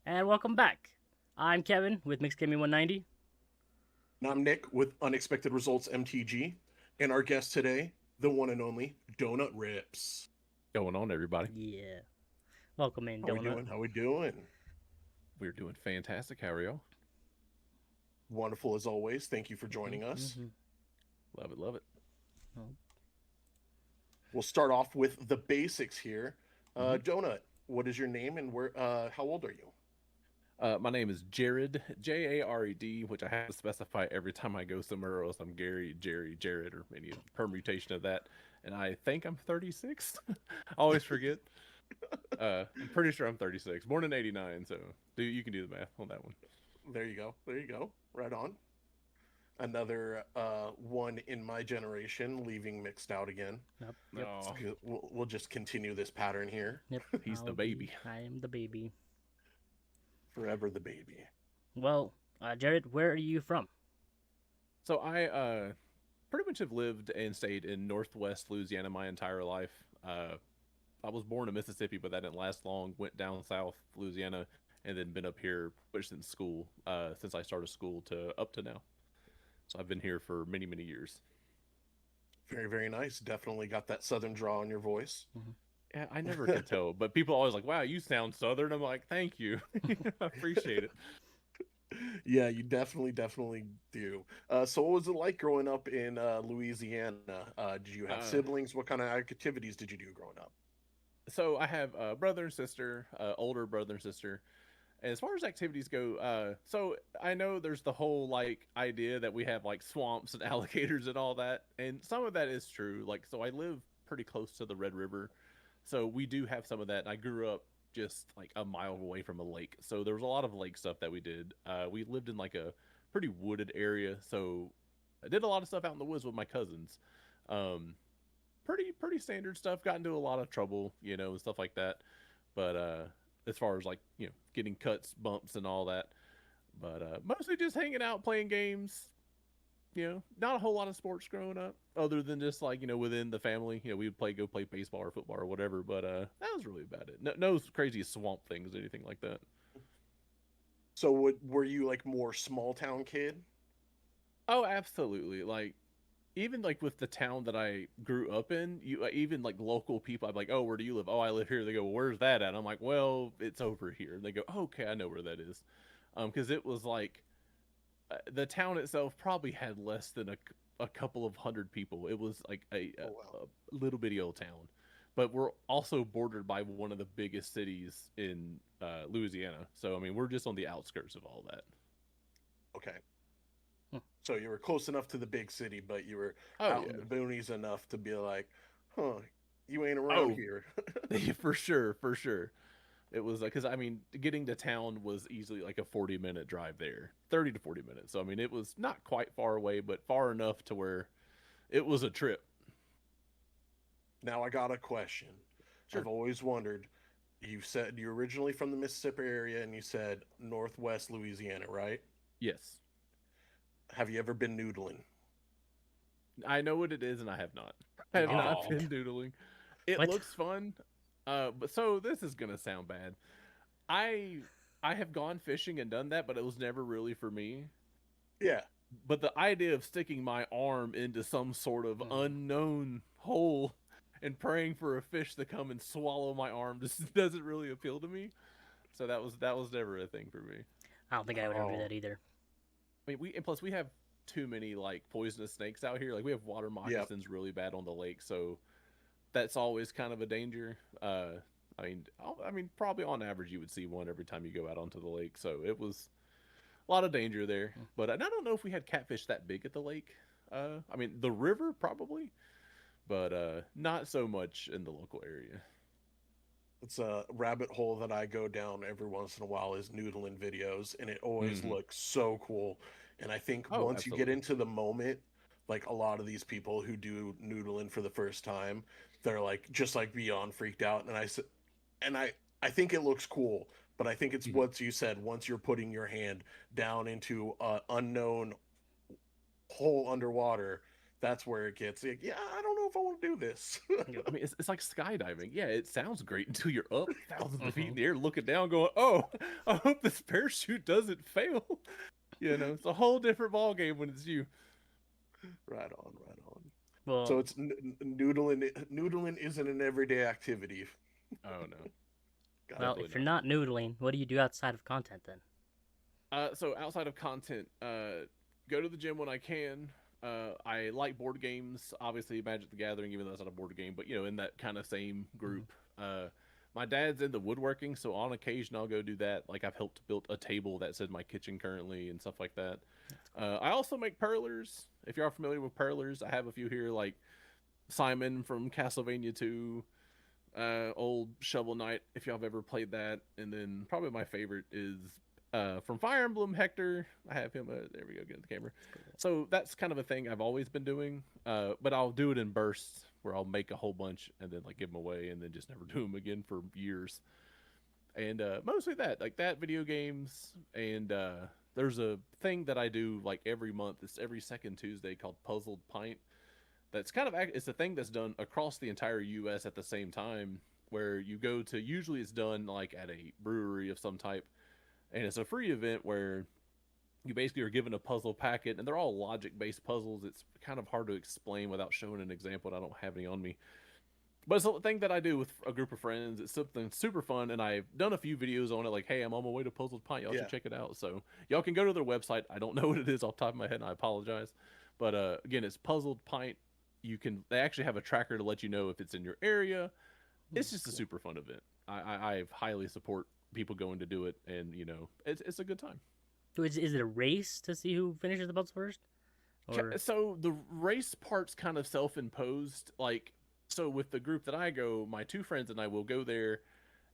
And welcome back. I'm Kevin with Mixed Gaming 190. And I'm Nick with Unexpected Results MTG. And our guest today, the one and only Donut Rips. Going on, everybody? Yeah. Welcome in, How we Donut. doing? How we doing? We're doing fantastic. How are y'all? Wonderful as always. Thank you for joining us. Love it, love it. Oh, We'll start off with the basics here. Mhm. Donut, what is your name and where? How old are you? My name is Jared, Jared, which I have to specify every time I go somewhere, or else I'm Gary, Jerry, Jared, or any permutation of that. And I think I'm 36. I always forget. I'm pretty sure I'm 36. Born in '89, so you can do the math on that one. There you go. There you go. Right on. Another one in my generation, leaving mixed out again. yep. Yep. No, We'll just continue this pattern here. Yep. he's the baby. I am the baby. Forever the baby. Well, Jared, where are you from? So I pretty much have lived and stayed in Northwest Louisiana my entire life. I was born in Mississippi, but that didn't last long. Went down south Louisiana, and then been up here since school, since I started school to up to now. So I've been here for many, many years. Very, very nice. Definitely got that southern draw in your voice. Yeah, I never could tell, but people always like, "Wow, you sound southern." I'm like, "Thank you, I appreciate it." Yeah, you definitely do. So what was it like growing up in Louisiana? Did you have Uh, siblings? What kind of activities did you do growing up? so I have a brother and sister, older brother and sister. And as far as activities go, so I know there's the whole like idea that we have like swamps and alligators and all that, and some of that is true. Like, so I live pretty close to the Red River, so we do have some of that. And I grew up just like a mile away from a lake, so there was a lot of lake stuff that we did. We lived in like a pretty wooded area, so I did a lot of stuff out in the woods with my cousins. Um, pretty standard stuff. Got into a lot of trouble, and stuff like that. But as far as like getting cuts, bumps, and all that. But mostly just hanging out, playing games. Not a whole lot of sports growing up, other than just like within the family. We would go play baseball or football or whatever. But that was really about it. No crazy swamp things, or anything like that. So were you like more small town kid? Oh, absolutely. Like even like with the town that I grew up in, you even like local people, I'm like, oh, where do you live? Oh, I live here. They go, well, where's that at? I'm like, well, it's over here. And they go, oh, okay, I know where that is, because it was like the town itself probably had less than a couple of hundred people. It was like Oh wow. a little bitty old town, but we're also bordered by one of the biggest cities in Louisiana. So I mean, we're just on the outskirts of all that. Okay. Hmm. So you were close enough to the big city, but you were Oh out in yeah. the boonies enough to be like, huh, you ain't around Oh, here. for sure, for sure. It was because I mean, getting to town was easily like a 40-minute drive there, 30 to 40 minutes. So I mean, it was not quite far away, but far enough to where it was a trip. Now I got a question. I've Sure. always wondered. You said you're originally from the Mississippi area, and you said Northwest Louisiana, right? Yes, Have you ever been noodling? I know what it is, and I have not. I have You not Oh, been doodling. It what? looks fun, but so this is gonna sound bad. I I have gone fishing and done that, but it was never really for me. yeah. But the idea of sticking my arm into some sort of unknown hole and praying for a fish to come and swallow my arm just doesn't really appeal to me. So that was never a thing for me. I don't think I would ever do Oh, that either. I mean, and plus we have too many like poisonous snakes out here. Like we have water yep. moccasins really bad on the lake, so that's always kind of a danger. I mean, probably on average you would see one every time you go out onto the lake. So it was a lot of danger there. But I don't know if we had catfish that big at the lake. I mean, the river probably, but not so much in the local area. It's a rabbit hole that I go down every once in a while is noodling videos, and it always Hmm. looks so cool. And I think Oh, once you get absolutely. into the moment, like a lot of these people who do noodling for the first time, they're like just like beyond freaked out. And I think it looks cool, but I think it's Hmm. what you said. Once you're putting your hand down into unknown hole underwater, that's where it gets like, yeah, I don't know if I want to do this. I mean, it's like skydiving. Yeah, it sounds great until you're up thousands of feet in Mhm. the air, looking down, going, "Oh, I hope this parachute doesn't fail." It's a whole different ball game when it's you. Right on, right on. So Well, it's noodling. Noodling isn't an everyday activity. Oh no, Got it. well, definitely if you're not. not noodling, what do you do outside of content then? So outside of content, go to the gym when I can. I like board games. Obviously, Magic the Gathering, even though it's not a board game, but in that kind of same group. My dad's into woodworking, so on occasion I'll go do that. Like I've helped build a table that's in my kitchen currently and stuff like that. I also make perlers. If you are familiar with perlers, I have a few here, like Simon from Castlevania 2, old Shovel Knight, if y'all have ever played that, and then probably my favorite is from Fire Emblem Hector. I have him. There we go, get the camera. So that's kind of a thing I've always been doing, but I'll do it in bursts where I'll make a whole bunch and then like give them away and then just never do them again for years. And mostly that, like that, video games, and there's a thing that I do like every month. It's every second Tuesday called Puzzled Pint. That's kind of it's a thing that's done across the entire U.S. at the same time, where you go to. Usually, it's done like at a brewery of some type, and it's a free event where you basically are given a puzzle packet, and they're all logic-based puzzles. It's kind of hard to explain without showing an example, and I don't have any on me. But it's a thing that I do with a group of friends. It's something super fun, and I've done a few videos on it. Like, hey, I'm on my way to Puzzled Pint. Y'all should Yeah. check it out. So y'all can go to their website. I don't know what it is off the top of my head, and I apologize. But again, it's Puzzled Pint. They actually have a tracker to let you know if it's in your area. It's just a super fun event. I highly support people going to do it, and it's a good time. So is it a race to see who finishes the puzzle first? Or So the race part's kind of self-imposed. Like, so with the group that I go, my two friends and I will go there,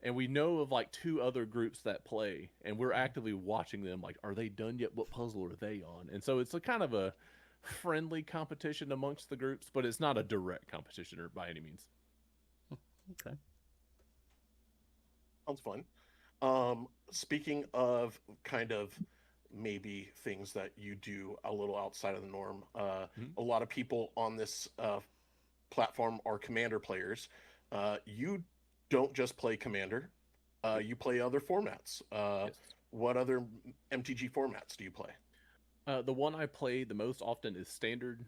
and we know of like two other groups that play, and we're actively watching them. Like, are they done yet? What puzzle are they on? And so it's a kind of a friendly competition amongst the groups, but it's not a direct competition or by any means. okay. Sounds fun. Speaking of kind of maybe things that you do a little outside of the norm, Mhm. a lot of people on this platform are Commander players. You don't just play Commander, you play other formats. Yes. What other MTG formats do you play? The one I play the most often is Standard.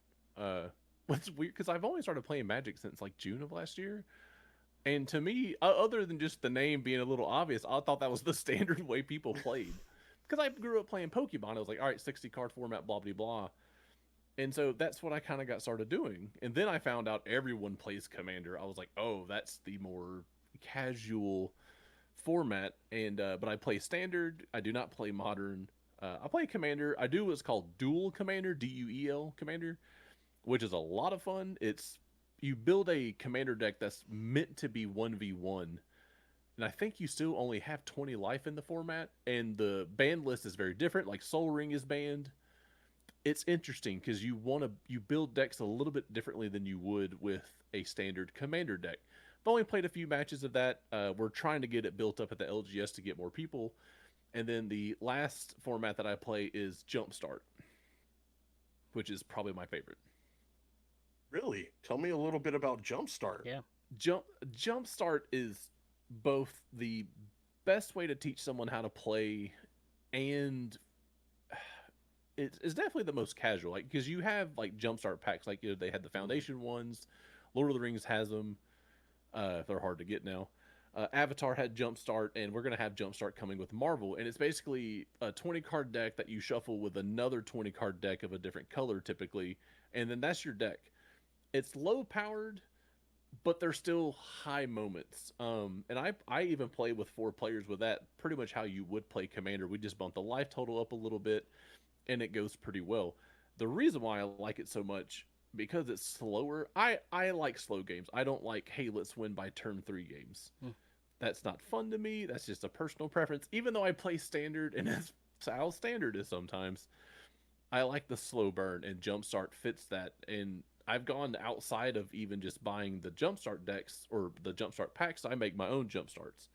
What's weird because I've only started playing Magic since like June of last year, and to me, other than just the name being a little obvious, I thought that was the standard way people played. Because I grew up playing Pokemon, I was like, all right, 60 card format, blah blah blah, and so that's what I kind of got started doing. And then I found out everyone plays Commander. I was like, oh, that's the more casual format. And but I play Standard. I do not play Modern. I play Commander. I do what's called Dual Commander, Duel Commander, which is a lot of fun. It's you build a commander deck that's meant to be 1v1. And I think you still only have 20 life in the format, and the ban list is very different. Like Soul Ring is banned. It's interesting because you build decks a little bit differently than you would with a standard commander deck. I've only played a few matches of that. We're trying to get it built up at the LGS to get more people. And then the last format that I play is Jumpstart, which is probably my favorite. Really? Tell me a little bit about Jumpstart. Yeah. Jumpstart is both the best way to teach someone how to play, and it's definitely the most casual. Like because you have like Jumpstart packs, like they had the Foundation ones. Lord of the Rings has them. They're hard to get now. Avatar had Jumpstart, and we're gonna have Jumpstart coming with Marvel, and it's basically a 20 card deck that you shuffle with another 20 card deck of a different color typically, and then that's your deck. It's low powered, but there's still high moments. And I even play with 4 players with that, pretty much how you would play Commander. We just bump the life total up a little bit, and it goes pretty well. The reason why I like it so much because it's slower. I like slow games. I don't like, hey, let's win by turn 3 games. That's not fun to me. That's just a personal preference. Even though I play Standard, and that's how Standard is sometimes, I like the slow burn, and Jumpstart fits that. And I've gone outside of even just buying the Jumpstart decks or the Jumpstart packs. I make my own Jumpstarts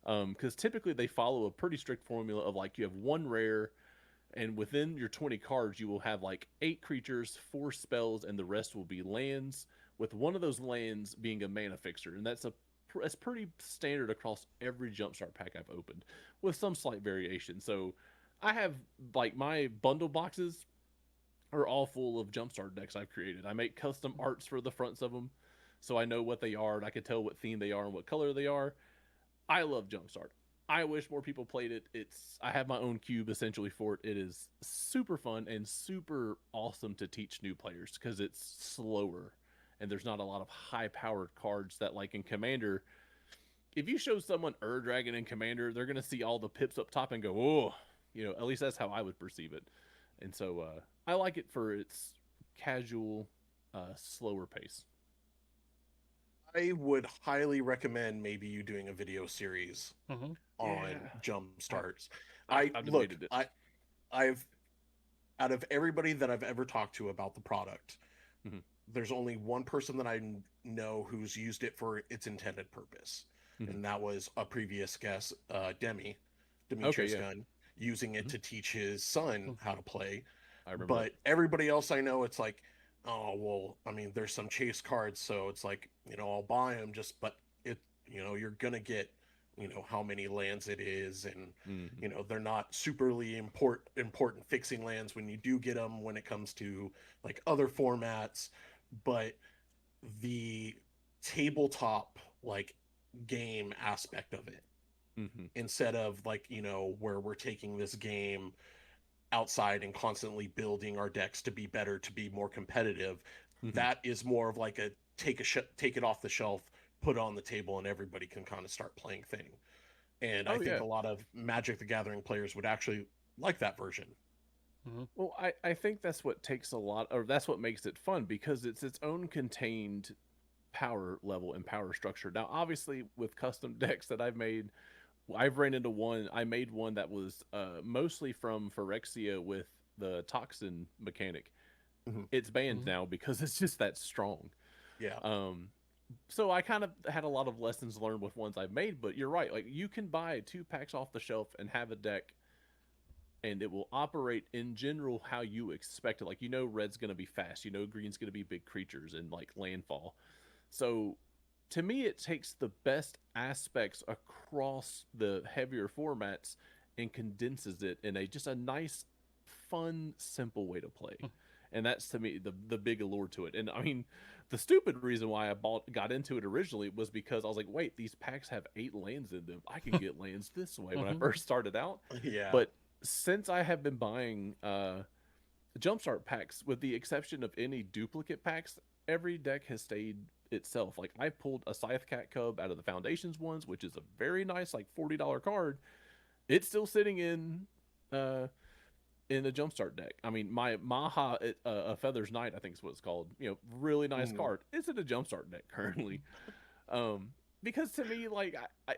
because typically they follow a pretty strict formula of like you have one rare, And within your 20 cards, you will have like 8 creatures, 4 spells, and the rest will be lands, with one of those lands being a mana fixer. And that's pretty standard across every Jumpstart pack I've opened, with some slight variation. So I have like my bundle boxes are all full of Jumpstart decks I've created. I make custom arts for the fronts of them, so I know what they are and I can tell what theme they are and what color they are. I love Jumpstart. I wish more people played it. I have my own cube essentially for it. It is super fun and super awesome to teach new players because it's slower and there's not a lot of high powered cards that, like in Commander, if you show someone Dragon in Commander, they're gonna see all the pips up top and go, oh, at least that's how I would perceive it. And so I like it for its casual, slower pace. I would highly recommend maybe you doing a video series on jump starts. I've Look, debated it. I've out of everybody that I've ever talked to about the product, there's only one person that I know who's used it for its intended purpose, and that was a previous guest, Demetrius Gunn, using it to teach his son how to play. I remember But everybody else I know, it's like, oh well, I mean, there's some chase cards, so it's like, I'll buy them but you're gonna get, how many lands it is, and they're not superly important fixing lands when you do get them when it comes to like other formats, but the tabletop like game aspect of it, instead of like, where we're taking this game outside and constantly building our decks to be better, to be more competitive. That is more of like a take it off the shelf, put it on the table, and everybody can kind of start playing thing. And I think a lot of Magic the Gathering players would actually like that version. Well, I think that's what takes a lot, or that's what makes it fun, because it's its own contained power level and power structure. Now, obviously, with custom decks that I've made, I've ran into one. I made one that was mostly from Phyrexia with the toxin mechanic. It's banned now because it's just that strong. Yeah. So I kind of had a lot of lessons learned with ones I've made, but you're right. Like, you can buy 2 packs off the shelf and have a deck, and it will operate in general how you expect it. Like, red's going to be fast. Green's going to be big creatures and like landfall. So to me, it takes the best aspects across the heavier formats and condenses it in just a nice, fun, simple way to play. And that's, to me, the big allure to it. And I mean, the stupid reason why I got into it originally was because I was like, wait, these packs have 8 lands in them. I can get lands this way when I first started out. Yeah. But since I have been buying Jumpstart packs, with the exception of any duplicate packs, every deck has stayed itself. Like, I pulled a Scythe Cat Cub out of the Foundations ones, which is a very nice, like, $40 card. It's still sitting in the Jumpstart deck. I mean, my Maha, a Feather's Knight, I think is what it's called. Really nice card. It's in a Jumpstart deck currently. Because to me, like,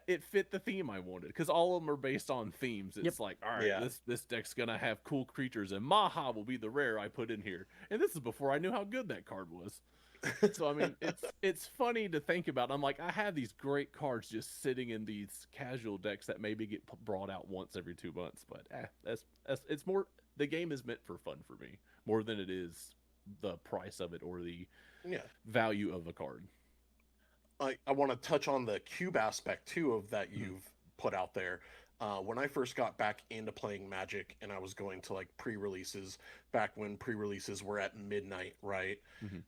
it fit the theme I wanted. Because all of them are based on themes. It's like, all right, this deck's gonna have cool creatures, and Maha will be the rare I put in here. And this is before I knew how good that card was. So I mean, it's funny to think about. I'm like, I have these great cards just sitting in these casual decks that maybe get brought out once every 2 months. But it's more, the game is meant for fun for me more than it is the price of it or the value of a card. I want to touch on the cube aspect too of that you've put out there. When I first got back into playing Magic and I was going to like pre-releases, back when pre-releases were at midnight, right?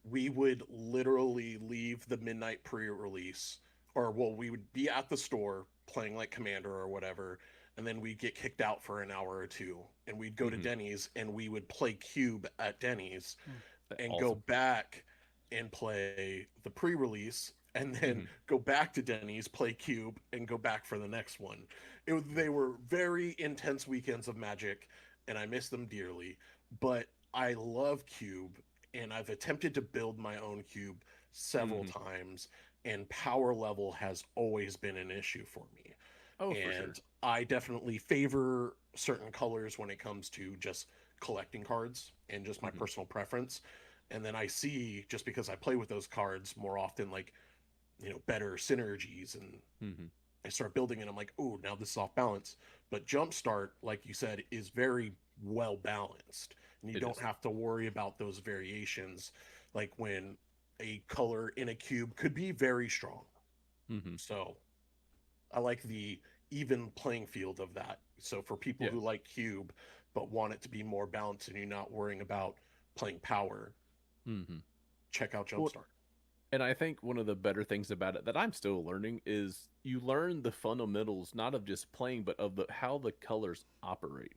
We would literally leave the midnight pre-release, or well, we would be at the store playing like Commander or whatever, and then we'd get kicked out for an hour or 2, and we'd go to Denny's and we would play Cube at Denny's and go back and play the pre-release, and then go back to Denny's, play Cube, and go back for the next one. They were very intense weekends of Magic, and I miss them dearly. But I love Cube, and I've attempted to build my own Cube several times, and power level has always been an issue for me. Oh, and for sure. I definitely favor certain colors when it comes to just collecting cards and just my personal preference. And then I see, just because I play with those cards more often, like, better synergies, and I start building and I'm like, oh, now this is off balance. But Jumpstart, like you said, is very well balanced, and you It don't is. have to worry about those variations, like when a color in a cube could be very strong. Mm-hmm. So I like the even playing field of that. So for people Yeah. who like cube but want it to be more balanced and you're not worrying about playing power, Mm-hmm. check out Well, Jumpstart. and I think one of the better things about it that I'm still learning is you learn the fundamentals not of just playing, but of the how the colors operate.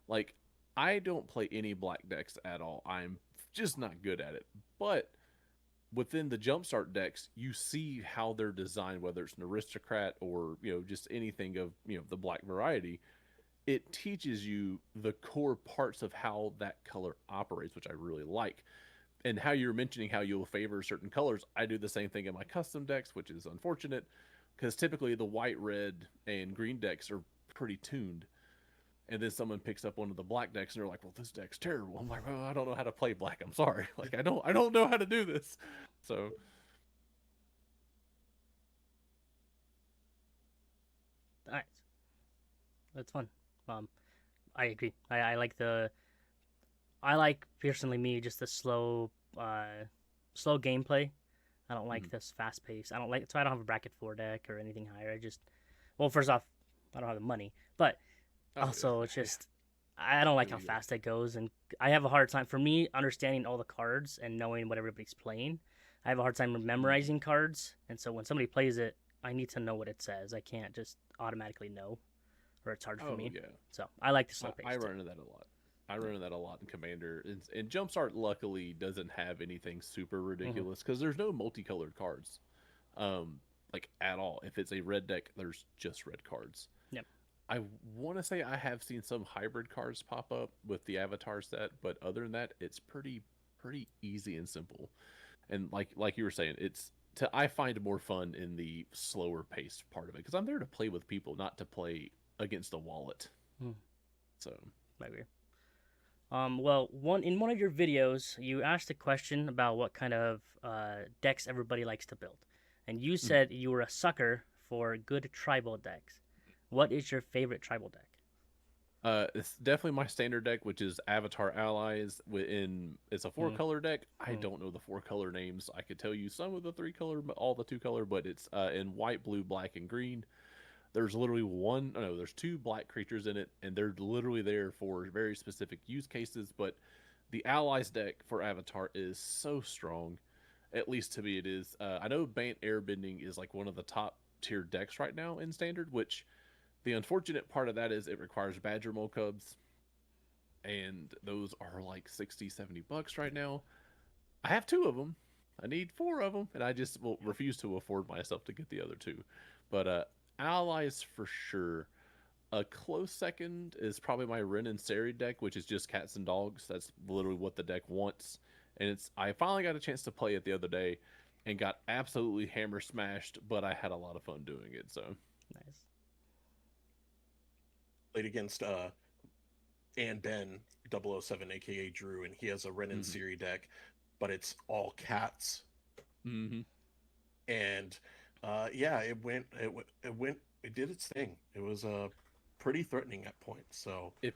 Like, I don't play any black decks at all. I'm just not good at it. But within the jumpstart decks, you see how they're designed, whether it's an aristocrat or just anything of the black variety. It teaches you the core parts of how that color operates, which I really like. And how you're mentioning how you'll favor certain colors, I do the same thing in my custom decks, which is unfortunate because typically the white, red, and green decks are pretty tuned. And then someone picks up one of the black decks and they're like, "Well, this deck's terrible." I'm like, "Well, I don't know how to play black. I'm sorry. Like, I don't know how to do this." So, Nice. That's fun. Um, I agree. I like personally me just the slow gameplay. I don't like mhm. this fast pace. I don't like so I don't have a bracket 4 deck or anything higher. I just well, first off, I don't have the money, but Oh also it's yeah, just I don't like yeah, how me either. fast it goes, and I have a hard time for me understanding all the cards and knowing what everybody's playing. I have a hard time Mhm. memorizing cards, and so when somebody plays it, I need to know what it says. I can't just automatically know, or it's hard for Oh me. yeah, So I like the slow I pace too. run into that a lot. I run Yeah. into that a lot in Commander, and Jumpstart luckily doesn't have anything super Mm-hmm. ridiculous because there's no multicolored cards, like at all. If it's a red deck, there's just red cards. Yep. I want to say I have seen some hybrid cards pop up with the avatar set, but other than that, it's pretty easy and simple. And like you were saying, I find more fun in the slower paced part of it because I'm there to play with people, not to play against a wallet. Mm, So, I agree. Well, one of your videos, you asked a question about what kind of decks everybody likes to build, and you mhm. said you were a sucker for good tribal decks. What is your favorite tribal deck? It's definitely my standard deck, which is Avatar Allies. It's a four Mm, color deck. I mm, don't know the four color names. I could tell you some of the three color, but all the two color. But it's in white, blue, black, and green. There's literally one. No, there's two black creatures in it, and they're literally there for very specific use cases. But the Allies deck for Avatar is so strong. At least to me, it is. I know Bant Airbending is like one of the top tier decks right now in standard, which the unfortunate part of that is it requires Badger Mole Cubs, and those are like 60, $70 right now. I have two of them. I need four of them, and I just will refuse to afford myself to get the other two. But allies for sure. A close second is probably my Ren and Seri deck, which is just cats and dogs. That's literally what the deck wants. And I finally got a chance to play it the other day and got absolutely hammer smashed, but I had a lot of fun doing it. So, nice. Played against and Ben 007, aka Drew, and he has a Ren and mm-hmm. Siri deck, but it's all cats. Mm-hmm. And yeah, it did its thing. It was pretty threatening at points. So If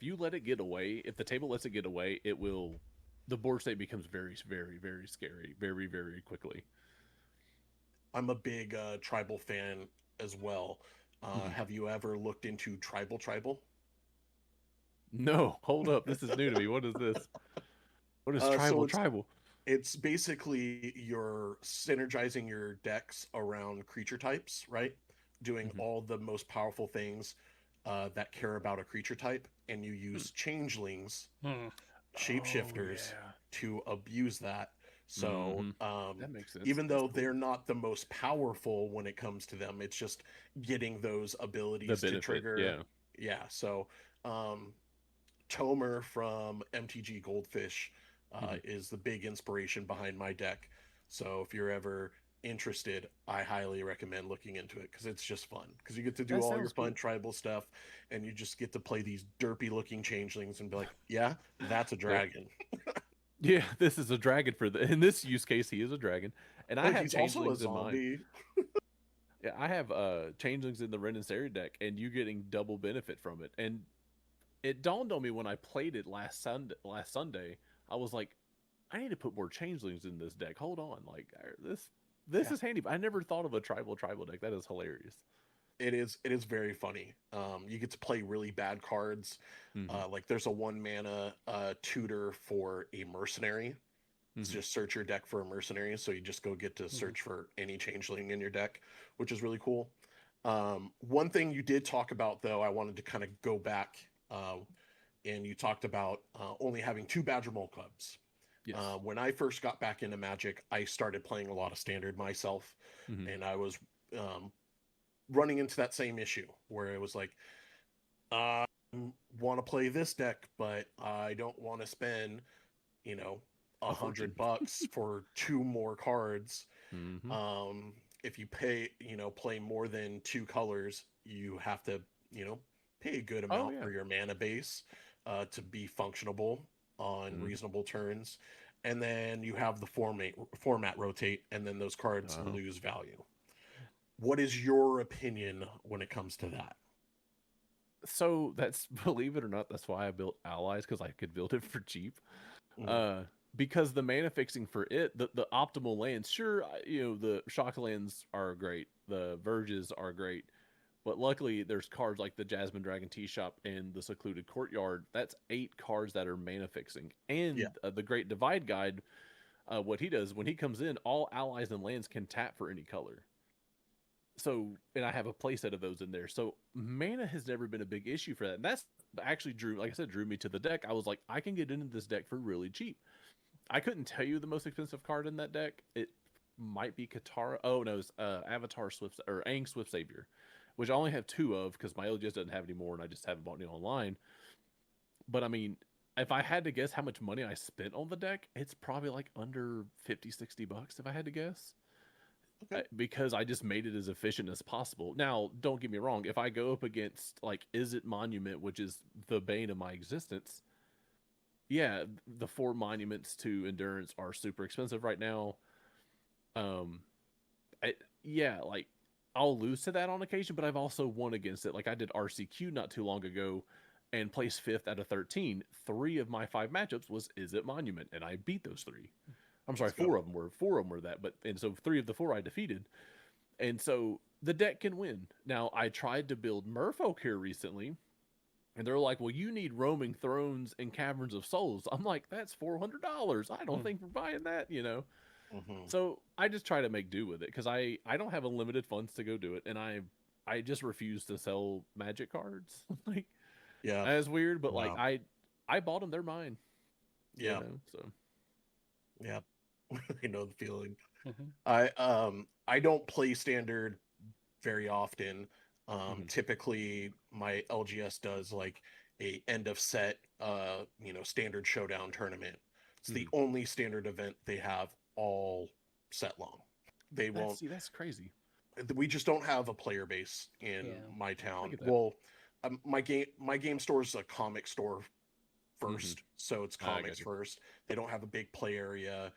you let it get away, if the table lets it get away, it will. The board state becomes very, very, very scary, very, very quickly. I'm a big tribal fan as well. Mhm. Have you ever looked into tribal? No, hold up. This is new to me. What is this? What is So tribal? Tribal. it's basically you're synergizing your decks around creature types, right? Doing Hmm. all the most powerful things that care about a creature type, and you Hmm. use changelings, Hmm. Oh shapeshifters, yeah. to abuse that. So Hmm. That makes sense. even That's though cool. they're not the most powerful when it comes to them, it's just getting those The abilities to benefit. trigger. Yeah. Yeah, so um, Tomer from MTG Goldfish Hmm. is the big inspiration behind my deck. So if you're ever interested, I highly recommend looking into it because it's just fun. Because you get to do That all your sounds fun cool. tribal stuff, and you just get to play these derpy looking changelings and be like, "Yeah, that's a Yep. dragon." Yeah, this is a dragon for the. In this use case, he is a dragon, and I have He's also a changelings in mine. zombie. Yeah, I have changelings in the Ren and Seri deck, and you getting double benefit from it. And it dawned on me when I played it last Sunday. I was like, I need to put more changelings in this deck. Hold on, like this Yeah. is handy. I never thought of a tribal deck. That is hilarious. It is very funny. You get to play really bad cards. Mm-hmm. Like there's a 1 mana tutor for a mercenary. It's Mm-hmm. just search your deck for a mercenary, so you just go get to Hmm. search for any changeling in your deck, which is really cool. One thing you did talk about, though, I wanted to kind of go back, and you talked about only having two Badger Mole Cubs. Yes. When I first got back into Magic, I started playing a lot of Standard myself, Mm-hmm. and I was um, running into that same issue where it was like, I want to play this deck, but I don't want to spend, you know, a A hundred fortune. bucks for two more cards. Mm-hmm. Um, if you play more than two colors, you have to, pay a good Oh amount yeah. for your mana base to be functionable on Mm-hmm. reasonable turns. And then you have the format rotate, and then those cards Uh-huh. lose value. What is your opinion when it comes to that? So that's believe it or not, that's why I built allies because I could build it for cheap. Mm, Uh, because the mana fixing for it, the optimal lands, sure, the shock lands are great, the verges are great, but luckily there's cards like the Jasmine Dragon Tea Shop and the Secluded Courtyard. That's 8 cards that are mana fixing, yeah, and the Great Divide Guide. What he does when he comes in, all allies and lands can tap for any color. So, and I have a playset of those in there. So mana has never been a big issue for that. And that's actually like I said, drew me to the deck. I was like, I can get into this deck for really cheap. I couldn't tell you the most expensive card in that deck. It might be Katara. Oh no, it's Avatar Swift or Aang Swift Savior, which I only have 2 of because my LGS doesn't have any more, and I just haven't bought any online. But I mean, if I had to guess how much money I spent on the deck, it's probably like under 50, $60 if I had to guess. okay, Because I just made it as efficient as possible. Now, don't get me wrong. If I go up against like Is It Monument, which is the bane of my existence, yeah, the 4 monuments to endurance are super expensive right now. Um, yeah, like I'll lose to that on occasion, but I've also won against it. Like I did RCQ not too long ago, and placed 5th out of 13. 3 of my 5 matchups was Is It Monument, and I beat those 3. I'm sorry, let's go. 4 of them were that, but and so 3 of the 4 I defeated. And so the deck can win. Now, I tried to build Merfolk here recently, and they're like, well, you need Roaming Thrones and Caverns of Souls. I'm like, that's $400. I don't Hmm. think we're buying that. Hmm. So I just try to make do with it because I don't have unlimited funds to go do it, and I just refuse to sell Magic cards. Like Yeah, that's weird, but like wow, I bought them, they're mine. You yeah, know, so yeah. I know the feeling. Hmm. I don't play Standard very often. mhm, Typically, my LGS does like a end of set, Standard Showdown tournament. It's the mhm. only Standard event they have all set long. They That's won't. see, that's crazy. We just don't have a player base in Yeah. my I town. get that. Well, my game store is a comic store Hmm. first, so it's I comics got you. first. They don't have a big play area.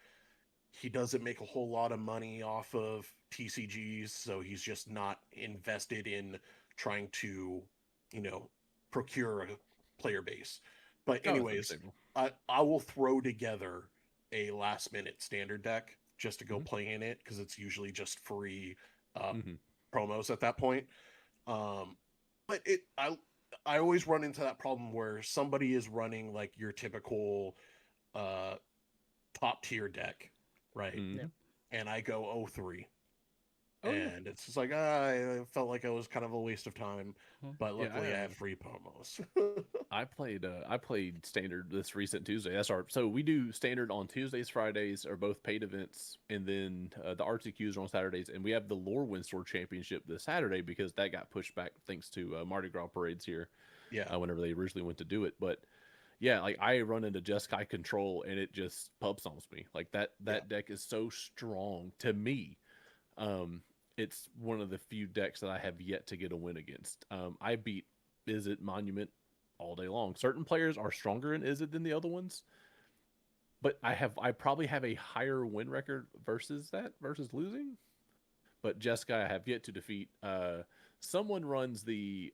He doesn't make a whole lot of money off of TCGs, so he's just not invested in trying to, you know, procure a player base. But Oh, it's anyways, understandable. I will throw together a last minute standard deck just to go Hmm. play in it because it's usually just free uh, Hmm. promos at that point. Um, but I always run into that problem where somebody is running like your typical uh top tier deck, right? Yep. Hmm. And I go 0-3. Oh yeah, And it's just like I felt like it was kind of a waste of time, Hmm. but yeah. luckily I had free promos. I played standard this recent Tuesday. That's our so we do standard on Tuesdays, Fridays are both paid events, and then the RTQs are on Saturdays, and we have the Lore Windsor Championship this Saturday because that got pushed back thanks to Mardi Gras parades here Yeah, whenever they originally went to do it. But yeah, like I run into Jeskai control and it just pub stomps me. Like that yeah, that deck is so strong to me. Um, it's one of the few decks that I have yet to get a win against. I beat Is It Monument all day long. Certain players are stronger in Is It than the other ones, but I probably have a higher win record versus losing. But Jessica, I have yet to defeat. Someone runs the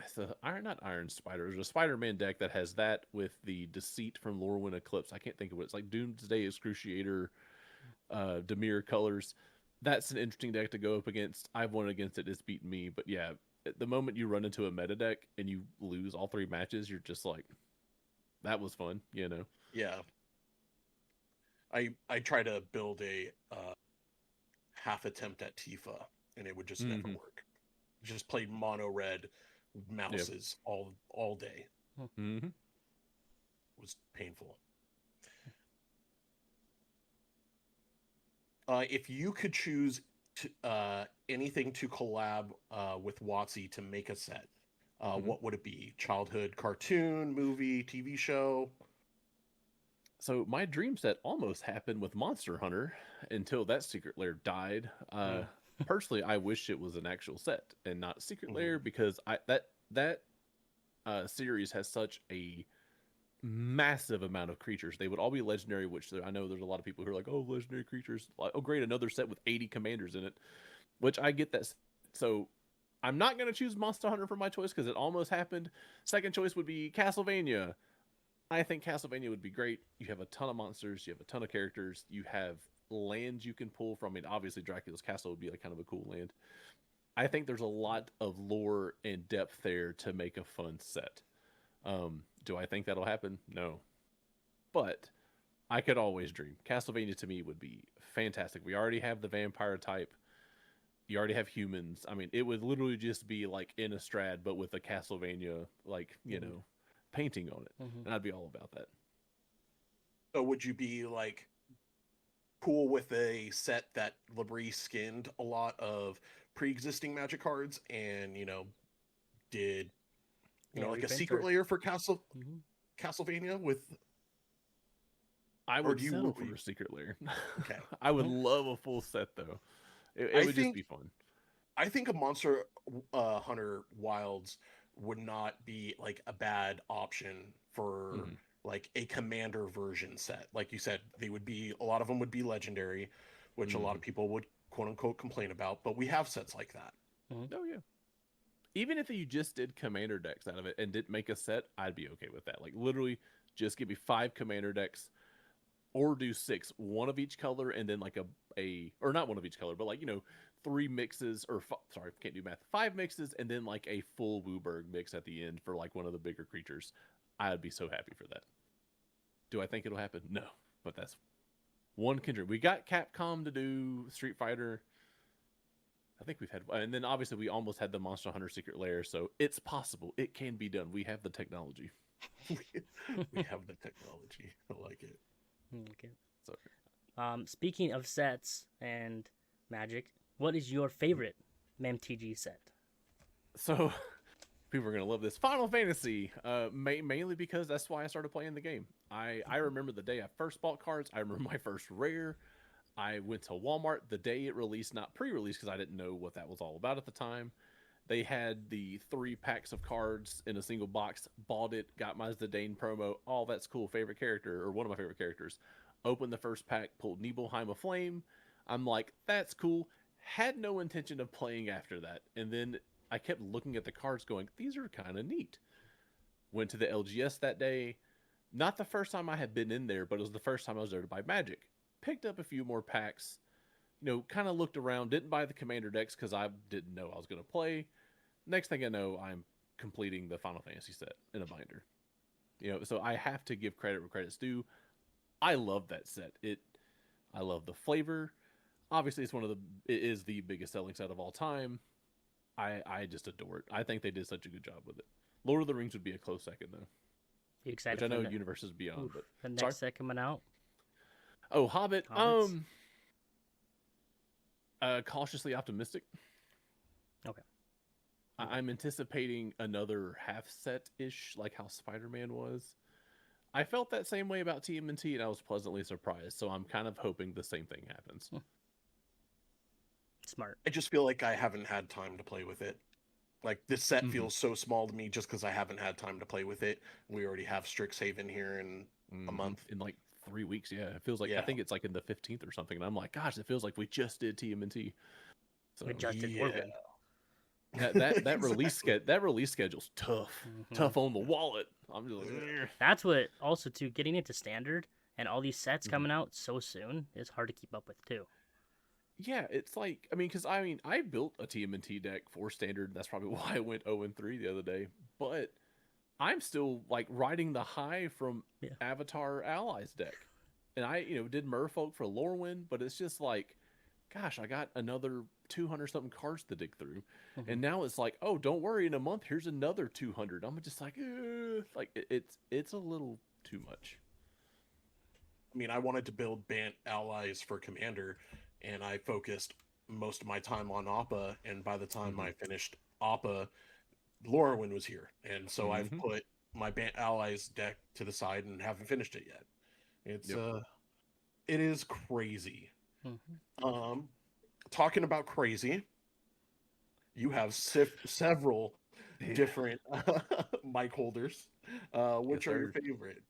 it's a iron, not Iron Spider. There's a Spider-Man deck that has that with the Deceit from Lorwyn Eclipse. I can't think of what it's like. Doomsday Excruciator, Demir colors. That's an interesting deck to go up against. I've won against it. It's beaten me. But yeah, at the moment you run into a meta deck and you lose all 3 matches, you're just like, that was fun, you know? Yeah. I try to build a half attempt at Tifa, and it would just never work. Just played mono red mouses all day. Mm-hmm. It was painful. If you could choose anything to collab with WotC to make a set, what would it be? Childhood cartoon, movie, TV show? So my dream set almost happened with Monster Hunter until that secret lair died. Personally, I wish it was an actual set and not secret lair, because that series has such a massive amount of creatures. They would all be legendary, which I know there's a lot of people who are like, oh, legendary creatures. Like, oh, great, another set with 80 commanders in it, which I get that. So I'm not going to choose Monster Hunter for my choice because it almost happened. Second choice would be Castlevania. I think Castlevania would be great. You have a ton of monsters. You have a ton of characters. You have lands you can pull from. I mean, obviously Dracula's Castle would be like kind of a cool land. I think there's a lot of lore and depth there to make a fun set. Do I think that'll happen? No. But I could always dream. Castlevania to me would be fantastic. We already have the vampire type. You already have humans. I mean, it would literally just be like Innistrad, but with a Castlevania, like, you know, painting on it. And I'd be all about that. So would you be like cool with a set that Labrie skinned a lot of pre-existing Magic cards and, did like a secret layer for Castlevania with? I would settle for a secret layer. Okay. I would love a full set though. It would just be fun. I think a Monster Hunter Wilds would not be like a bad option for like a commander version set. Like you said, a lot of them would be legendary, which a lot of people would quote unquote complain about, but we have sets like that. Oh yeah. Even if you just did commander decks out of it and didn't make a set, I'd be okay with that. Like literally just give me 5 commander decks, or do 6, one of each color, and then like or not one of each color, but like, 3 mixes, or sorry, can't do math. 5 mixes, and then like a full Wooburg mix at the end for like one of the bigger creatures. I'd be so happy for that. Do I think it'll happen? No, but that's one kindred. We got Capcom to do Street Fighter. I think we've had, and then obviously we almost had the Monster Hunter Secret Lair, so it's possible. It can be done. We have the technology. We have the technology. I like it. Okay. So, speaking of sets and Magic, what is your favorite MTG set? So, people are going to love this. Final Fantasy, mainly because that's why I started playing the game. I remember the day I first bought cards. I remember my first rare. I went to Walmart the day it released, not pre-release because I didn't know what that was all about at the time. They had the 3 packs of cards in a single box, bought it, got my Zidane promo. Oh, that's cool. Favorite character, or one of my favorite characters. Opened the first pack, pulled Nibelheim of Flame. I'm like, that's cool. Had no intention of playing after that. And then I kept looking at the cards going, these are kind of neat. Went to the LGS that day. Not the first time I had been in there, but it was the first time I was there to buy Magic. Picked up a few more packs. Kind of looked around. Didn't buy the commander decks because I didn't know I was going to play. Next thing I know, I'm completing the Final Fantasy set in a binder. So I have to give credit where credit's due. I love that set. I love the flavor. Obviously, it is the biggest selling set of all time. I just adore it. I think they did such a good job with it. Lord of the Rings would be a close second though. You excited? Which I know Universes Beyond, but the next set coming out. Oh, Hobbit. Hobbits. Cautiously optimistic. Okay. I'm anticipating another half set-ish, like how Spider-Man was. I felt that same way about TMNT, and I was pleasantly surprised. So I'm kind of hoping the same thing happens. Smart. I just feel like I haven't had time to play with it. Like this set feels so small to me just because I haven't had time to play with it. We already have Strixhaven here in a month. In like 3 weeks, yeah. It feels like, I think it's like in the 15th or something. And I'm like, gosh, it feels like we just did TMNT. So, We just did Orbit. That release schedule's tough. Mhm. Tough on the wallet. I'm just like, "Ugh." That's what also too getting into standard and all these sets Mhm. coming out so soon is hard to keep up with too. Yeah, it's like I built a TMNT deck for standard. That's probably why I went 0-3 the other day. But I'm still like riding the high from Yeah. Avatar Allies deck. And I, did Merfolk for Lorwyn, but it's just like, gosh, I got another 200 something cards to dig through. Mhm. And now it's like, oh, don't worry, in a month here's another 200. I'm just like, like it's a little too much. I mean, I wanted to build Bant allies for Commander, and I focused most of my time on Appa. And by the time Mhm. I finished Appa, Lorwyn was here, and so I've Mhm. put my Bant allies deck to the side and haven't finished it yet. It's Yep. it is crazy. Mhm. Um, Talking about crazy, you have several Yeah. different mic holders. Yes, Which are your sir. favorite?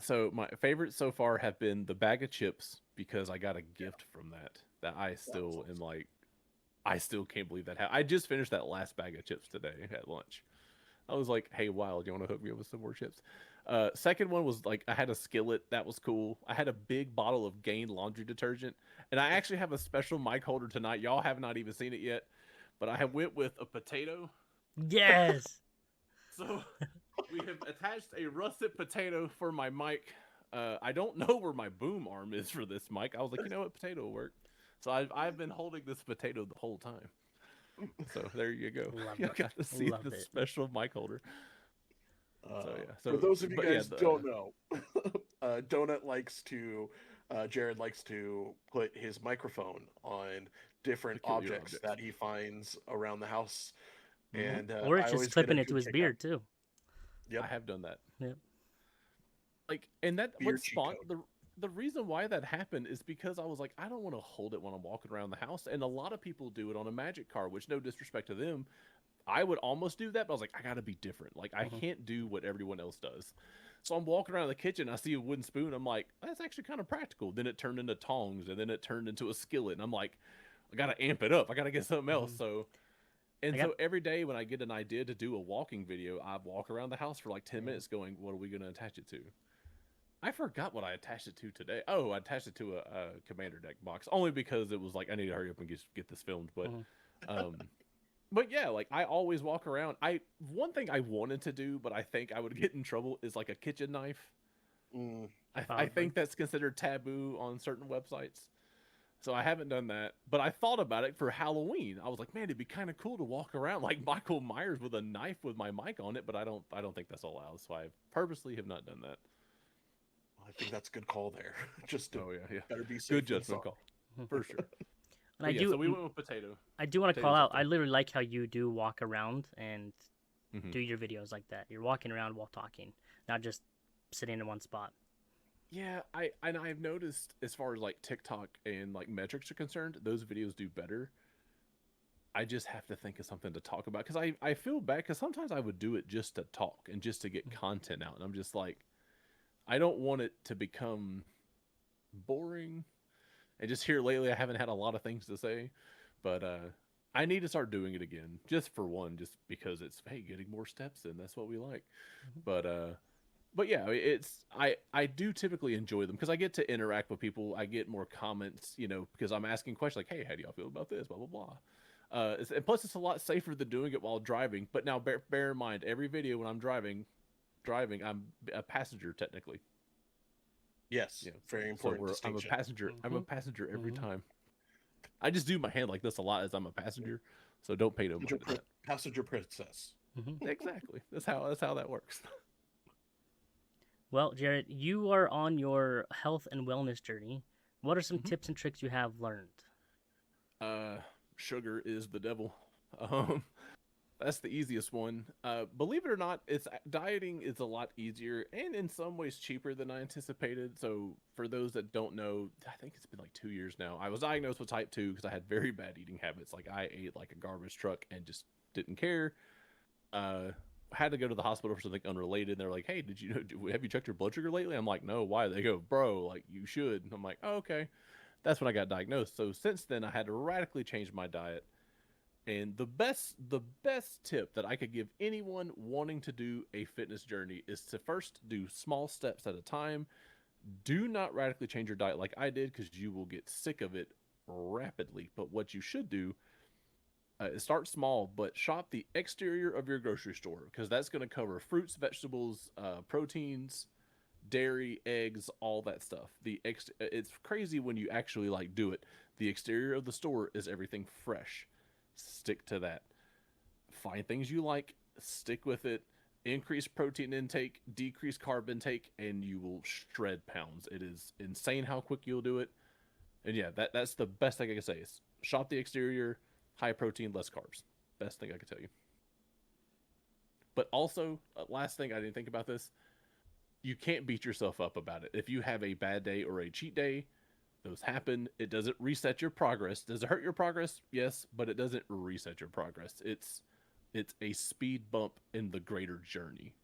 So my favorites so far have been the bag of chips because I got a gift from that I That was still am awesome. like I still can't believe that. I just finished that last bag of chips today at lunch. I was like, "Hey, Wild, you want to hook me up with some more chips?" Second one was like I had a skillet that was cool. I had a big bottle of Gain laundry detergent, and I actually have a special mic holder tonight. Y'all have not even seen it yet, but I have went with a potato. Yes. So we have attached a russet potato for my mic. I don't know where my boom arm is for this mic. I was like, you know what, potato will work. So I've been holding this potato the whole time. So there you go. Love You it. got to see Love the it. special mic holder. So yeah. For So those of you but yeah, guys who don't know, Donut likes to, Jared likes to put his microphone on different peculiar objects objects. that he finds around the house, Hmm. and Or it's I just always get a clipping it to good his kick out. beard too. Yep, I have done that. Yep. Like, and that what beer cheat spawned code. the reason why that happened is because I was like, I don't want to hold it when I'm walking around the house, and a lot of people do it on a magic card. Which, no disrespect to them, I would almost do that, but I was like, I gotta be different. Like, I Mhm. can't do what everyone else does. So I'm walking around the kitchen, I see a wooden spoon. I'm like, that's actually kind of practical. Then it turned into tongs, and then it turned into a skillet. And I'm like, I gotta amp it up. I gotta get something else. Mhm. So, I and got. so every day when I get an idea to do a walking video, I walk around the house for like 10 Yeah. minutes going, what are we gonna attach it to? I forgot what I attached it to today. Oh, I attached it to a commander deck box only because it was like I need to hurry up and get this filmed. Mhm. Um, but yeah, like I always walk around. I One thing I wanted to do, but I think I would get in trouble is like a kitchen knife. Mm, I Probably. think that's considered taboo on certain websites. So I haven't done that, but I thought about it for Halloween. I was like, man, it'd be kind of cool to walk around like Michael Myers with a knife with my mic on it, but I don't think that's allowed. So I purposely have not done that. I think that's a good call there. Just to Oh yeah, yeah. better be Good safe than judgment sorry. call. Mhm. For sure. And But yeah, so we went with potato. I do want to call Potato's out. up I there. literally like how you do walk around and Hmm. do your videos like that. You're walking around while talking, not just sitting in one spot. Yeah, I've noticed as far as like TikTok and like metrics are concerned, those videos do better. I just have to think of something to talk about because I feel bad because sometimes I would do it just to talk and just to get content out, and I'm just like I don't want it to become boring. And just here lately, I haven't had a lot of things to say, but I need to start doing it again, just for one, just because it's hey, getting more steps in. That's what we like. Mhm. But yeah, it's I do typically enjoy them because I get to interact with people. I get more comments, because I'm asking questions like, "Hey, how do y'all feel about this?" Blah blah blah. And plus, it's a lot safer than doing it while driving. But now, bear in mind, every video when I'm driving, I'm a passenger technically. Yes, very So important I'm a distinction. passenger. I'm a Mhm. passenger every Mhm. time. I just do my hand like this a lot as I'm a passenger, so don't pay no mind to that. Passenger princess. Mhm. Exactly. That's how that works. Well, Jared, you are on your health and wellness journey. What are some Mhm. tips and tricks you have learned? Uh, Sugar is the devil. Um, that's the easiest one. Believe it or not, dieting is a lot easier and in some ways cheaper than I anticipated. So for those that don't know, I think it's been like 2 years now. I was diagnosed with type 2 because I had very bad eating habits. Like I ate like a garbage truck and just didn't care. Uh, had to go to the hospital for something unrelated. They're like, "Hey, have you checked your blood sugar lately?" I'm like, "No, why?" They go, "Bro, like you should." And I'm like, "Oh, okay." That's when I got diagnosed. So since then, I had to radically change my diet, And the best tip that I could give anyone wanting to do a fitness journey is to first do small steps at a time. Do not radically change your diet like I did, because you will get sick of it rapidly. But what you should do is start small, but shop the exterior of your grocery store, because that's going to cover fruits, vegetables, proteins, dairy, eggs, all that stuff. It's crazy when you actually like do it. The exterior of the store is everything fresh. Stick to that. Find things you like, stick with it. Increase protein intake, decrease carb intake, and you will shred pounds. It is insane how quick you'll do it. And yeah, that's the best thing I can say is shop the exterior, high protein, less carbs. Best thing I can tell you. But also, last thing, I didn't think about this. You can't beat yourself up about it. If you have a bad day or a cheat day, those happen. It doesn't reset your progress. Does it hurt your progress? Yes, but it doesn't reset your progress. It's a speed bump in the greater journey.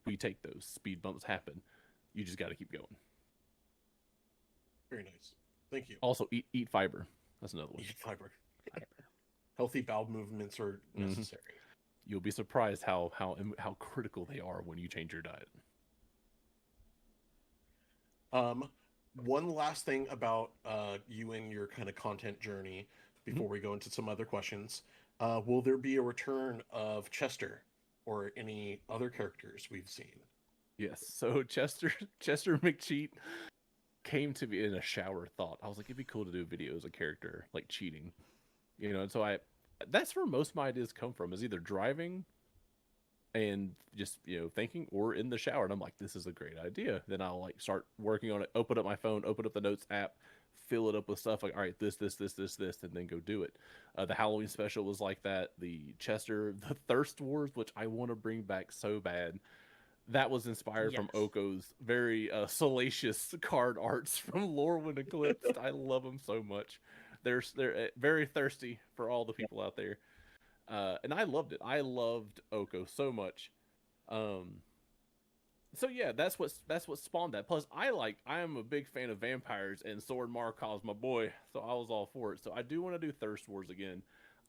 We take those. Speed bumps happen. You just got to keep going. Very nice. Thank you. Also, eat fiber. That's another one. Eat fiber. Healthy bowel movements are necessary. You'll be surprised how critical they are when you change your diet. One last thing about you and your kind of content journey before we go into some other questions. Will there be a return of Chester or any other characters we've seen? Yes. So Chester McCheat came to me in a shower thought. I was like, it'd be cool to do a video as a character, like cheating. And so that's where most of my ideas come from, is either driving and just, thinking, or in the shower. And I'm like, this is a great idea. Then I'll like start working on it, open up my phone, open up the notes app, fill it up with stuff like, all right, this, and then go do it. The Halloween special was like that. The Chester, the Thirst Wars, which I want to bring back so bad. That was inspired from Oko's very salacious card arts from Lorwyn Eclipsed. I love them so much. They're very thirsty for all the people out there. And I loved it. I loved Oko so much. So yeah, that's what spawned that. Plus, I am a big fan of vampires, and Sword Markov's my boy, so I was all for it. So I do want to do Thirst Wars again.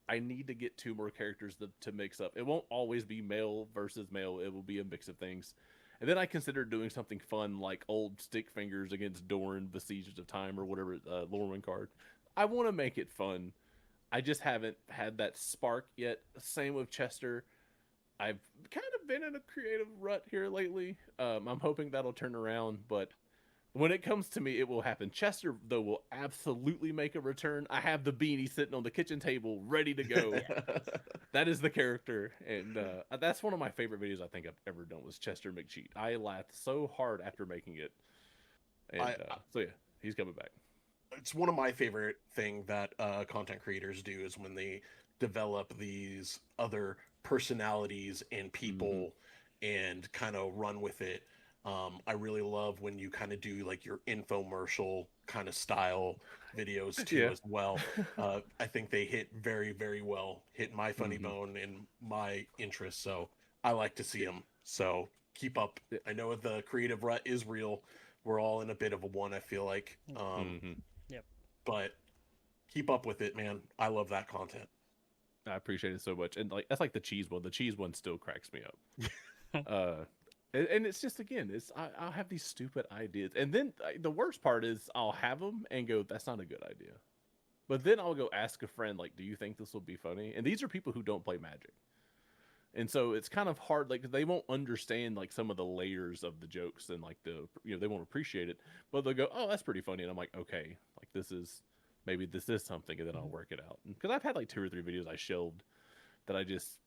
I need to get 2 more characters to mix up. It won't always be male versus male. It will be a mix of things. And then I considered doing something fun like old stick fingers against Doran, Besiegers of Time, or whatever Lorwyn card. I want to make it fun. I just haven't had that spark yet. Same with Chester. I've kind of been in a creative rut here lately. I'm hoping that'll turn around, but when it comes to me, it will happen. Chester, though, will absolutely make a return. I have the beanie sitting on the kitchen table ready to go. That is the character, and that's one of my favorite videos I think I've ever done was Chester McCheat. I laughed so hard after making it. And so yeah, he's coming back. It's one of my favorite thing that content creators do is when they develop these other personalities and people and kind of run with it. I really love when you kind of do like your infomercial kind of style videos too as well. I think they hit very, very well, hit my funny bone and my interest. So I like to see them. So keep up. I know the creative rut is real. We're all in a bit of a one, I feel like. But keep up with it, man. I love that content. I appreciate it so much. And like that's like the cheese one. The cheese one still cracks me up. And it's just, again, I'll have these stupid ideas. And then the worst part is I'll have them and go, that's not a good idea. But then I'll go ask a friend, like, do you think this will be funny? And these are people who don't play Magic. And so it's kind of hard, like, they won't understand, like, some of the layers of the jokes and, like, they won't appreciate it. But they'll go, oh, that's pretty funny. And I'm like, okay, like, maybe this is something, and then I'll work it out. Because I've had, like, 2 or 3 videos I shelved that I just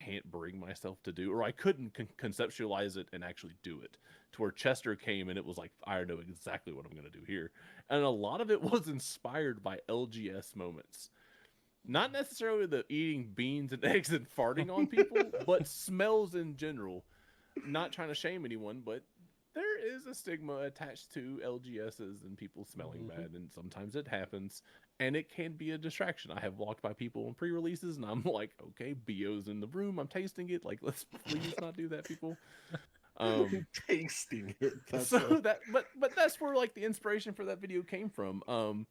can't bring myself to do, or I couldn't conceptualize it and actually do it, to where Chester came and it was like, I know exactly what I'm going to do here. And a lot of it was inspired by LGS moments, not necessarily the eating beans and eggs and farting on people, but smells in general. Not trying to shame anyone, but there is a stigma attached to LGSs and people smelling bad, and sometimes it happens. And it can be a distraction. I have walked by people on pre-releases, and I'm like, okay, BO's in the room. I'm tasting it. Like, let's please not do that, people. Tasting it. But that's where like the inspiration for that video came from.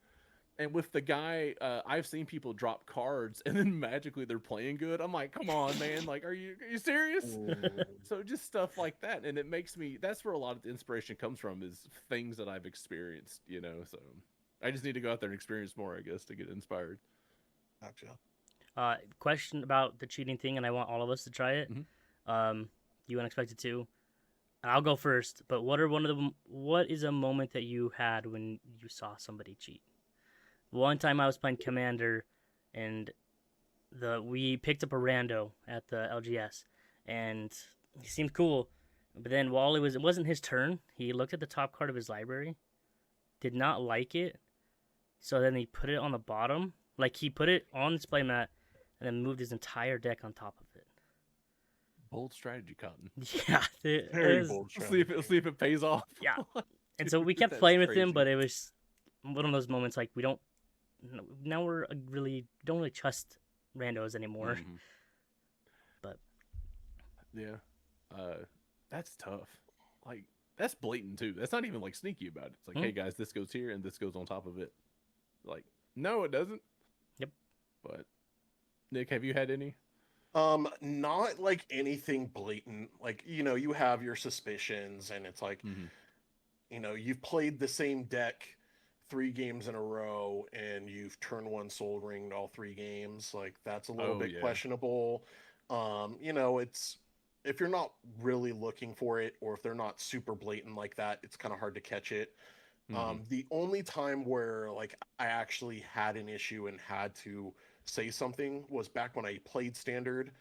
And with the guy, I've seen people drop cards and then magically they're playing good. I'm like, come on, man! Like, are you serious? Mm. So just stuff like that, and it makes me. That's where a lot of the inspiration comes from, is things that I've experienced. So I just need to go out there and experience more, I guess, to get inspired. Gotcha. Question about the cheating thing, and I want all of us to try it. Mhm. You unexpected too. I'll go first. But what is a moment that you had when you saw somebody cheat? One time I was playing Commander, and we picked up a rando at the LGS, and he seemed cool. But then while it wasn't his turn. He looked at the top card of his library, did not like it, so then he put it on the bottom. Like he put it on his playmat, and then moved his entire deck on top of it. Bold strategy, Cotton. Yeah, Very was, bold. See if it pays off. Yeah, and so we Dude, kept that's playing with him, crazy. but it was one of those moments like we don't now we're really don't really trust randos anymore. Mhm. But Yeah, that's tough. Like, that's blatant too. That's not even like sneaky about it. It's like, hey guys, this goes here and this goes on top of it. Like, no, it doesn't. Yep. But Nick, have you had any? Not like anything blatant. Like, you have your suspicions, and it's like, Mhm. You've played the same deck 3 games in a row, and you've turn one soul ringed all 3 games. Like, that's a little Oh bit yeah. questionable. It's if you're not really looking for it, or if they're not super blatant like that, it's kind of hard to catch it. Mhm. The only time where like I actually had an issue and had to say something was back when I played standard.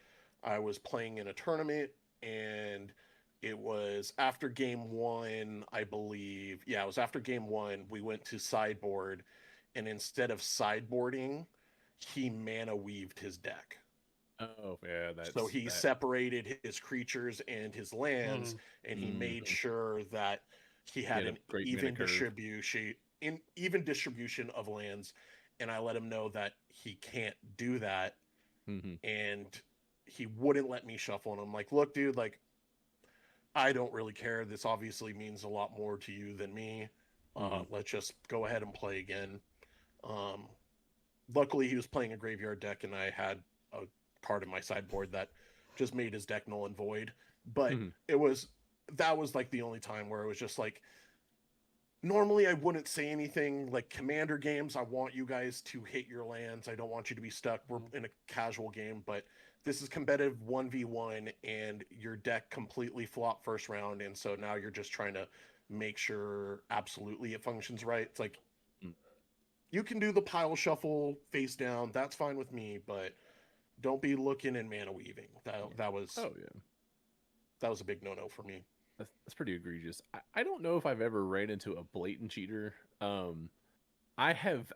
I was playing in a tournament, and it was after game one, I believe. Yeah, it was after game one. We went to sideboard, and instead of sideboarding, he mana weaved his deck. Oh yeah, So that's he that. separated his creatures and his lands, mm, and he made Mhm. sure that he He had had a an great mana even curve. distribution of lands. And I let him know that he can't do that, Mhm. and he wouldn't let me shuffle. And I'm like, look, dude, like, I don't really care. This obviously means a lot more to you than me. Mhm. Let's just go ahead and play again. Um, Luckily, he was playing a graveyard deck, and I had a card in my sideboard that just made his deck null and void. But Mhm. that was like the only time where it was just like, normally I wouldn't say anything. Like commander games, I want you guys to hit your lands. I don't want you to be stuck. We're in a casual game, but this is competitive 1v1, and your deck completely flopped first round, and so now you're just trying to make sure absolutely it functions right. It's like, Mm. you can do the pile shuffle face down. That's fine with me, but don't be looking and mana weaving. Oh yeah. That was a big no no for me. That's pretty egregious. I don't know if I've ever ran into a blatant cheater. I have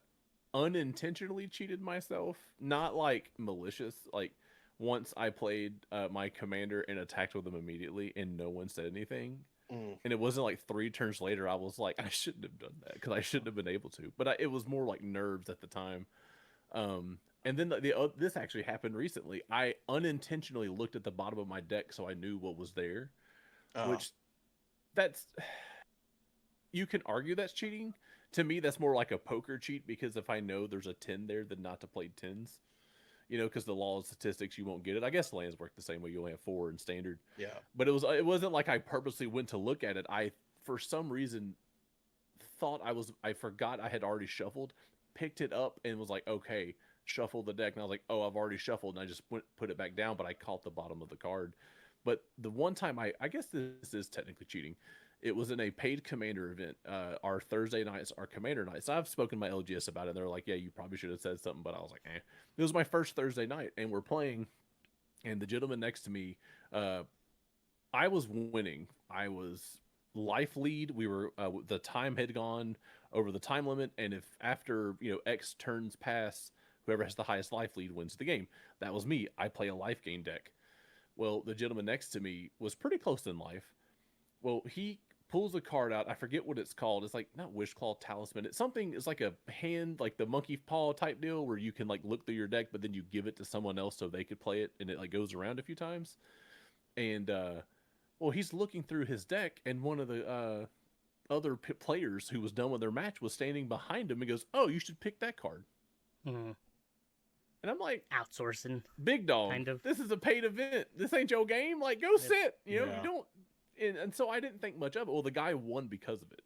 unintentionally cheated myself, not like malicious. Like, once I played my commander and attacked with him immediately, and no one said anything. Mm. And it wasn't like 3 turns later I was like, I shouldn't have done that because I shouldn't have been able to. But it was more like nerves at the time. And then this actually happened recently. I unintentionally looked at the bottom of my deck so I knew what was there, Uh, which that's you can argue that's cheating. To me, that's more like a poker cheat, because if I know there's a 10 there, then not to play tens. Because the law of statistics, you won't get it. I guess lands work the same way. You only have 4 in standard. yeah. But it wasn't like I purposely went to look at it. I, for some reason, I forgot I had already shuffled, picked it up, and was like, okay, shuffle the deck. And I was like, oh, I've already shuffled, and I just put it back down, but I caught the bottom of the card. But the one time I guess this is technically cheating. It was in a paid commander event. Our Thursday nights are commander nights. I've spoken to my LGS about it. And they're like, yeah, you probably should have said something, but I was like, eh. It was my first Thursday night, and we're playing, and the gentleman next to me, uh, I was winning. I was life lead. We were the time had gone over the time limit, and if after X turns pass, whoever has the highest life lead wins the game. That was me. I play a life gain deck. Well, the gentleman next to me was pretty close in life. Well, he pulls a card out. I forget what it's called. It's like not wish claw talisman. It's something. It's like a hand, like the monkey paw type deal, where you can like look through your deck, but then you give it to someone else so they could play it, and it like goes around a few times. And well, he's looking through his deck, and one of the other players who was done with their match was standing behind him and goes, "Oh, you should pick that card." Mm-hmm. And I'm like, Outsourcing, "Big dog, kind of. this is a paid event. This ain't your game. Like, go sit. You know, you Yeah. don't." And so I didn't think much of it. Well, the guy won because of it.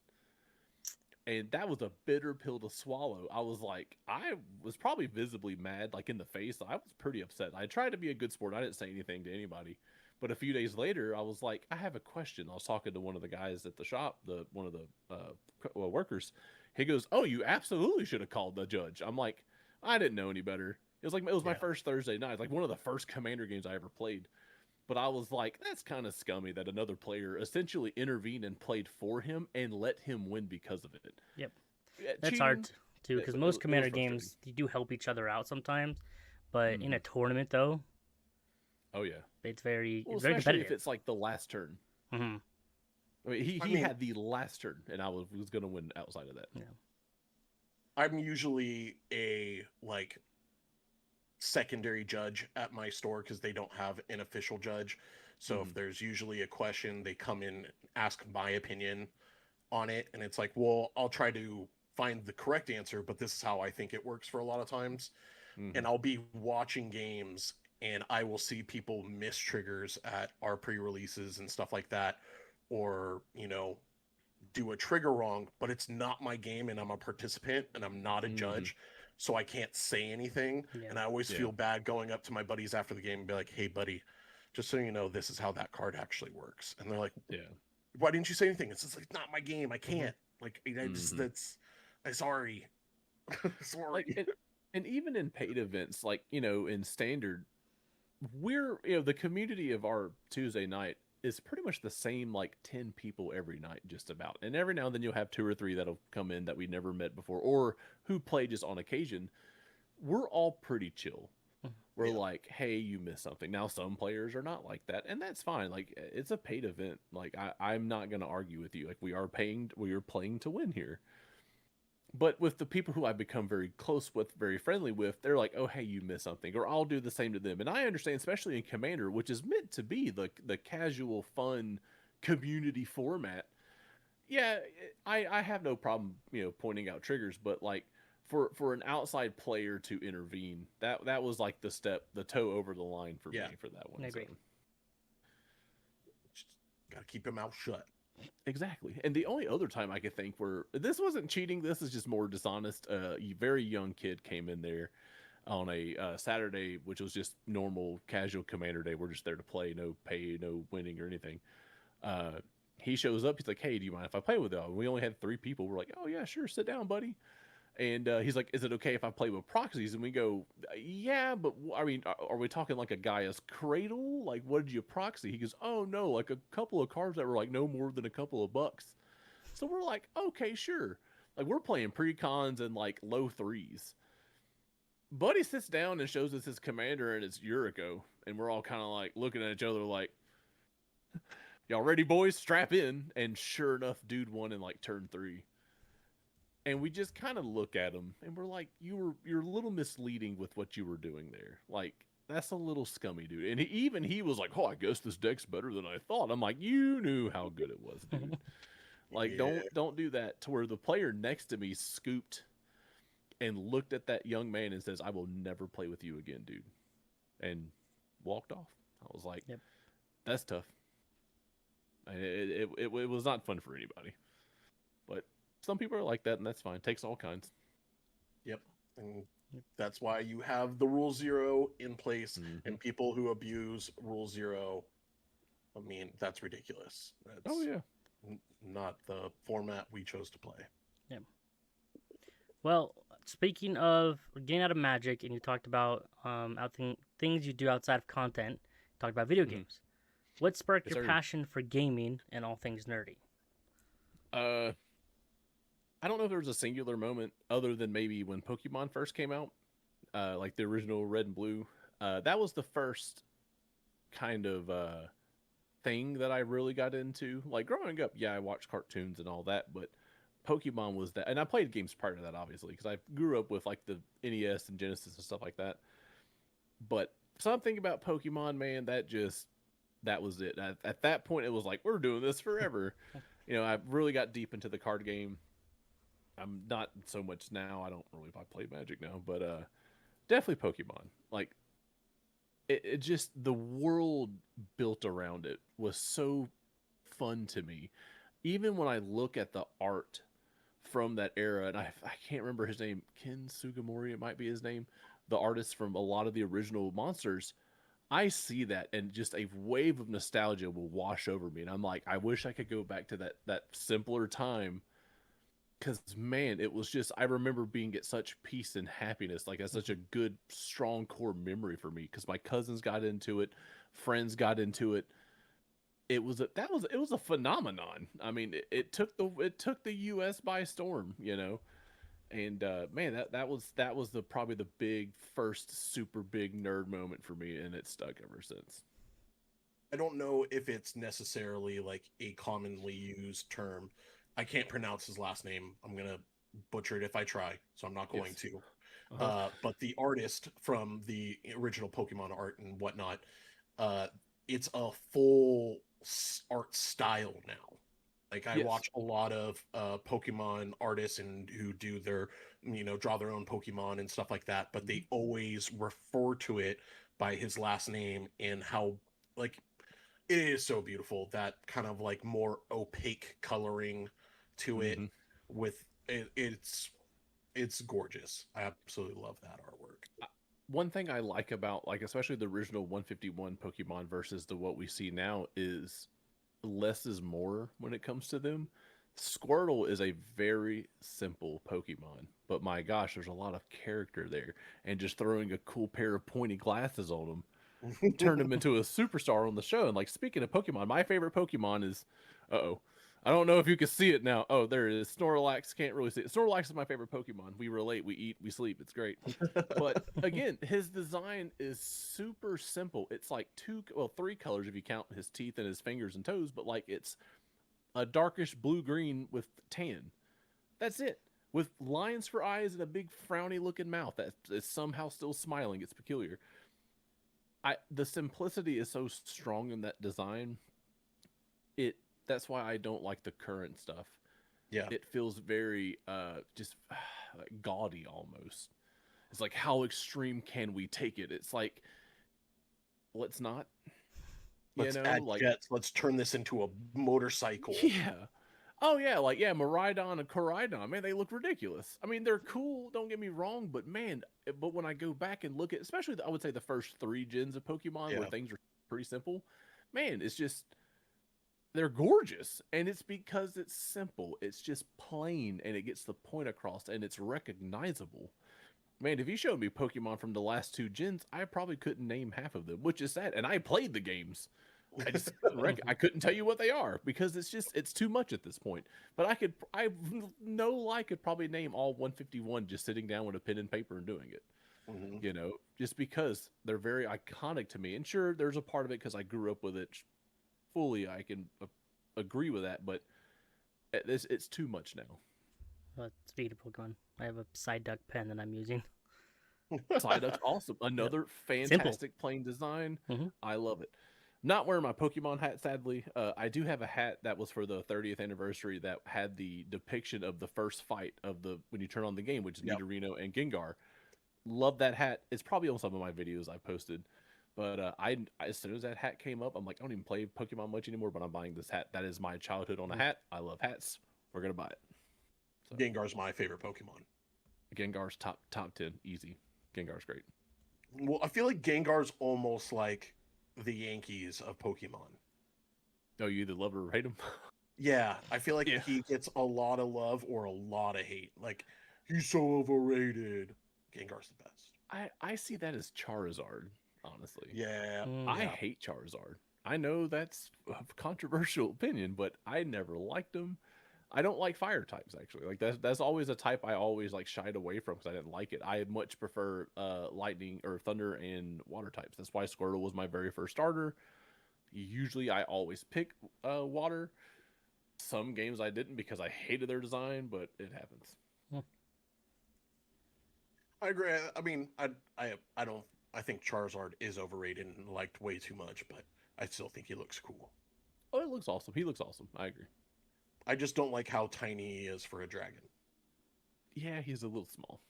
And that was a bitter pill to swallow. I was like, I was probably visibly mad, like in the face. I was pretty upset. I tried to be a good sport. I didn't say anything to anybody. But a few days later, I was like, I have a question. I was talking to one of the guys at the shop, one of the workers. He goes, "Oh, you absolutely should have called the judge." I'm like, I didn't know any better. It was my Yeah. first Thursday night, like one of the first Commander games I ever played. But I was like, that's kind of scummy that another player essentially intervened and played for him and let him win because of it. Yep. Yeah, That's cheating, hard too, because it most was commander frustrating. games you do help each other out sometimes, but in Mhm. a tournament though, Oh yeah. it's very Well, it's very especially if competitive. it's like the last turn. Hmm. I mean, he I mean- had the last turn, and I was going to win outside of that. I'm usually a like secondary judge at my store because they don't have an official judge. So if Mhm. there's usually a question, they come in, ask my opinion on it, and it's like, well, I'll try to find the correct answer, but this is how I think it works for a lot of times. Mhm. And I'll be watching games and I will see people miss triggers at our pre-releases and stuff like that, or do a trigger wrong, but it's not my game and I'm a participant and I'm not a Mhm. judge, so I can't say anything. Yeah. And I always Yeah. feel bad going up to my buddies after the game and be like, "Hey, buddy, just so you know, this is how that card actually works." And they're like, Yeah. "Why didn't you say anything?" It's just like, not my game. I can't. Like, Mhm. I'm sorry. Sorry. Like, and even in paid events, like in standard, the community of our Tuesday night is pretty much the same, like 10 people every night, just about. And every now and then you'll have 2 or 3 that'll come in that we never met before, or who play just on occasion. We're all pretty chill. We're Yeah. like, hey, you missed something. Now, some players are not like that, and that's fine. Like, it's a paid event. Like, I'm not going to argue with you. Like, we are playing to win here. But with the people who I've become very close with, very friendly with, they're like, oh, hey, you missed something, or I'll do the same to them. And I understand, especially in Commander, which is meant to be the casual, fun community format. Yeah, I have no problem, pointing out triggers, but like for an outside player to intervene, that was like the toe over the line for Yeah. me for that one. I agree. So. Just gotta keep your mouth shut. Exactly. And the only other time I could think where this wasn't cheating, this is just more dishonest. A very young kid came in there on a Saturday, which was just normal casual Commander day. We're just there to play, no pay, no winning or anything. He shows up. He's like, "Hey, do you mind if I play with you?" And we only had 3 people. We're like, "Oh yeah, sure, sit down, buddy." And he's like, "Is it okay if I play with proxies?" And we go, "Yeah, but I mean, are we talking like a Gaia's Cradle? Like, what did you proxy?" He goes, "Oh no, like a couple of cards that were like no more than a couple of bucks." So we're like, "Okay, sure." Like we're playing precons and like low 3s. Buddy sits down and shows us his commander and it's Yuriko, and we're all kind of like looking at each other like, "Y'all ready, boys? Strap in." And sure enough, dude won in like turn 3. And we just kind of look at him and we're like, you're a little misleading with what you were doing there. Like, that's a little scummy, dude. And he was like, "Oh, I guess this deck's better than I thought." I'm like, you knew how good it was, dude. Like, Yeah. don't do that. To where the player next to me scooped and looked at that young man and says, "I will never play with you again, dude," and walked off. I was like, Yep. that's tough. And it was not fun for anybody. But some people are like that, and that's fine. Takes all kinds. Yep. And Yep. that's why you have the Rule Zero in place, Mhm. and people who abuse Rule Zero, I mean, that's ridiculous. That's Oh yeah. not the format we chose to play. Well, speaking of getting out of Magic, and you talked about things you do outside of content, talked about video Mhm. games. What sparked Yes, your sir. passion for gaming and all things nerdy? I don't know if there was a singular moment other than maybe when Pokemon first came out, like the original Red and Blue. That was the first kind of thing that I really got into. Like growing up, yeah, I watched cartoons and all that, but Pokemon was that, and I played games prior to that, obviously, because I grew up with like the NES and Genesis and stuff like that. But something about Pokemon, man, that just that was it. At that point, it was like we're doing this forever. I really got deep into the card game. I'm not so much now. I don't really play Magic now, but definitely Pokemon. Like it just the world built around it was so fun to me. Even when I look at the art from that era, and I can't remember his name, Ken Sugimori, it might be his name, the artist from a lot of the original monsters. I see that, and just a wave of nostalgia will wash over me, and I'm like, I wish I could go back to that simpler time, because man, it was just I remember being at such peace and happiness, like that's such a good, strong core memory for me, because my cousins got into it, friends got into it. It was a phenomenon. I mean, it took the U.S. by storm, and man, that was the probably the big first super big nerd moment for me, and it's stuck ever since. I don't know if it's necessarily like a commonly used term. I can't pronounce his last name. I'm gonna butcher it if I try, so I'm not going Yes. to. Uh-huh. But the artist from the original Pokemon art and whatnot, uh, it's a full art style now. Like I Yes. watch a lot of Pokemon artists and who do their, draw their own Pokemon and stuff like that, but Mhm. they always refer to it by his last name and how like it is so beautiful, that kind of like more opaque coloring to it Mhm. with it's gorgeous. I absolutely love that artwork. One thing I like about like especially the original 151 Pokemon versus the what we see now is less is more when it comes to them. Squirtle is a very simple Pokemon, but my gosh, there's a lot of character there, and just throwing a cool pair of pointy glasses on him turned him into a superstar on the show. And like speaking of Pokemon, my favorite Pokemon is, oh, I don't know if you can see it now. Oh, there it is. Snorlax. Can't really see it. Snorlax is my favorite Pokemon. We relate. We eat. We sleep. It's great. But again, his design is super simple. It's like three colors if you count his teeth and his fingers and toes. But like it's a darkish blue green with tan. That's it. With lines for eyes and a big frowny looking mouth that is somehow still smiling. It's peculiar. The simplicity is so strong in that design. It That's why I don't like the current stuff. Yeah, It feels very just like gaudy almost. It's like how extreme can we take it? It's like let's not, let's add like jets. Let's turn this into a motorcycle. yeah. Oh yeah, like yeah, Miraidon and Koraidon, man, they look ridiculous. I mean, they're cool, don't get me wrong, but man, but when I go back and look at, especially I would say the first three gens of Pokemon where Yeah. things are pretty simple, man, it's just they're gorgeous, and it's because it's simple. It's just plain, and it gets the point across, and it's recognizable. Man, if you showed me Pokemon from the last two gens, I probably couldn't name half of them, which is sad. And I played the games. I just I couldn't tell you what they are because it's too much at this point. But I know I could probably name all 151 just sitting down with a pen and paper and doing it. Mhm. Just because they're very iconic to me. And sure, there's a part of it because I grew up with it fully. I can agree with that, but it's too much now. Speaking of Pokemon, I have a side duck pen that I'm using. Psyduck's awesome. Yep. Another Simple. fantastic plain design. Hmm. I love it. Not wearing my Pokemon hat, sadly. I do have a hat that was for the 30th anniversary that had the depiction of the first fight of the when you turn on the game, which is Yep. Nidorino and Gengar. Love that hat. It's probably on some of my videos I posted. But as soon as that hat came up, I'm like, I don't even play Pokemon much anymore, but I'm buying this hat. That is my childhood on a hat. I love hats. We're gonna buy it. So Gengar's my favorite Pokemon. Gengar's top 10, easy. Gengar's great. Well, I feel like Gengar's almost like the Yankees of Pokemon. Oh, you either love it or hate him. Yeah, I feel like Yeah. he gets a lot of love or a lot of hate. Like he's so overrated. Gengar's the best. I see that as Charizard, honestly. Yeah, I yeah. hate Charizard. I know that's a controversial opinion, but I never liked him. I don't like fire types actually. Like that's always a type I always like shied away from because I didn't like it. I much prefer lightning or thunder and water types. That's why Squirtle was my very first starter. Usually I always pick water. Some games I didn't because I hated their design, but it happens. I agree. I mean, I don't. I think Charizard is overrated and liked way too much, but I still think he looks cool. Oh, it looks awesome. He looks awesome. I agree. I just don't like how tiny he is for a dragon. Yeah, he's a little small.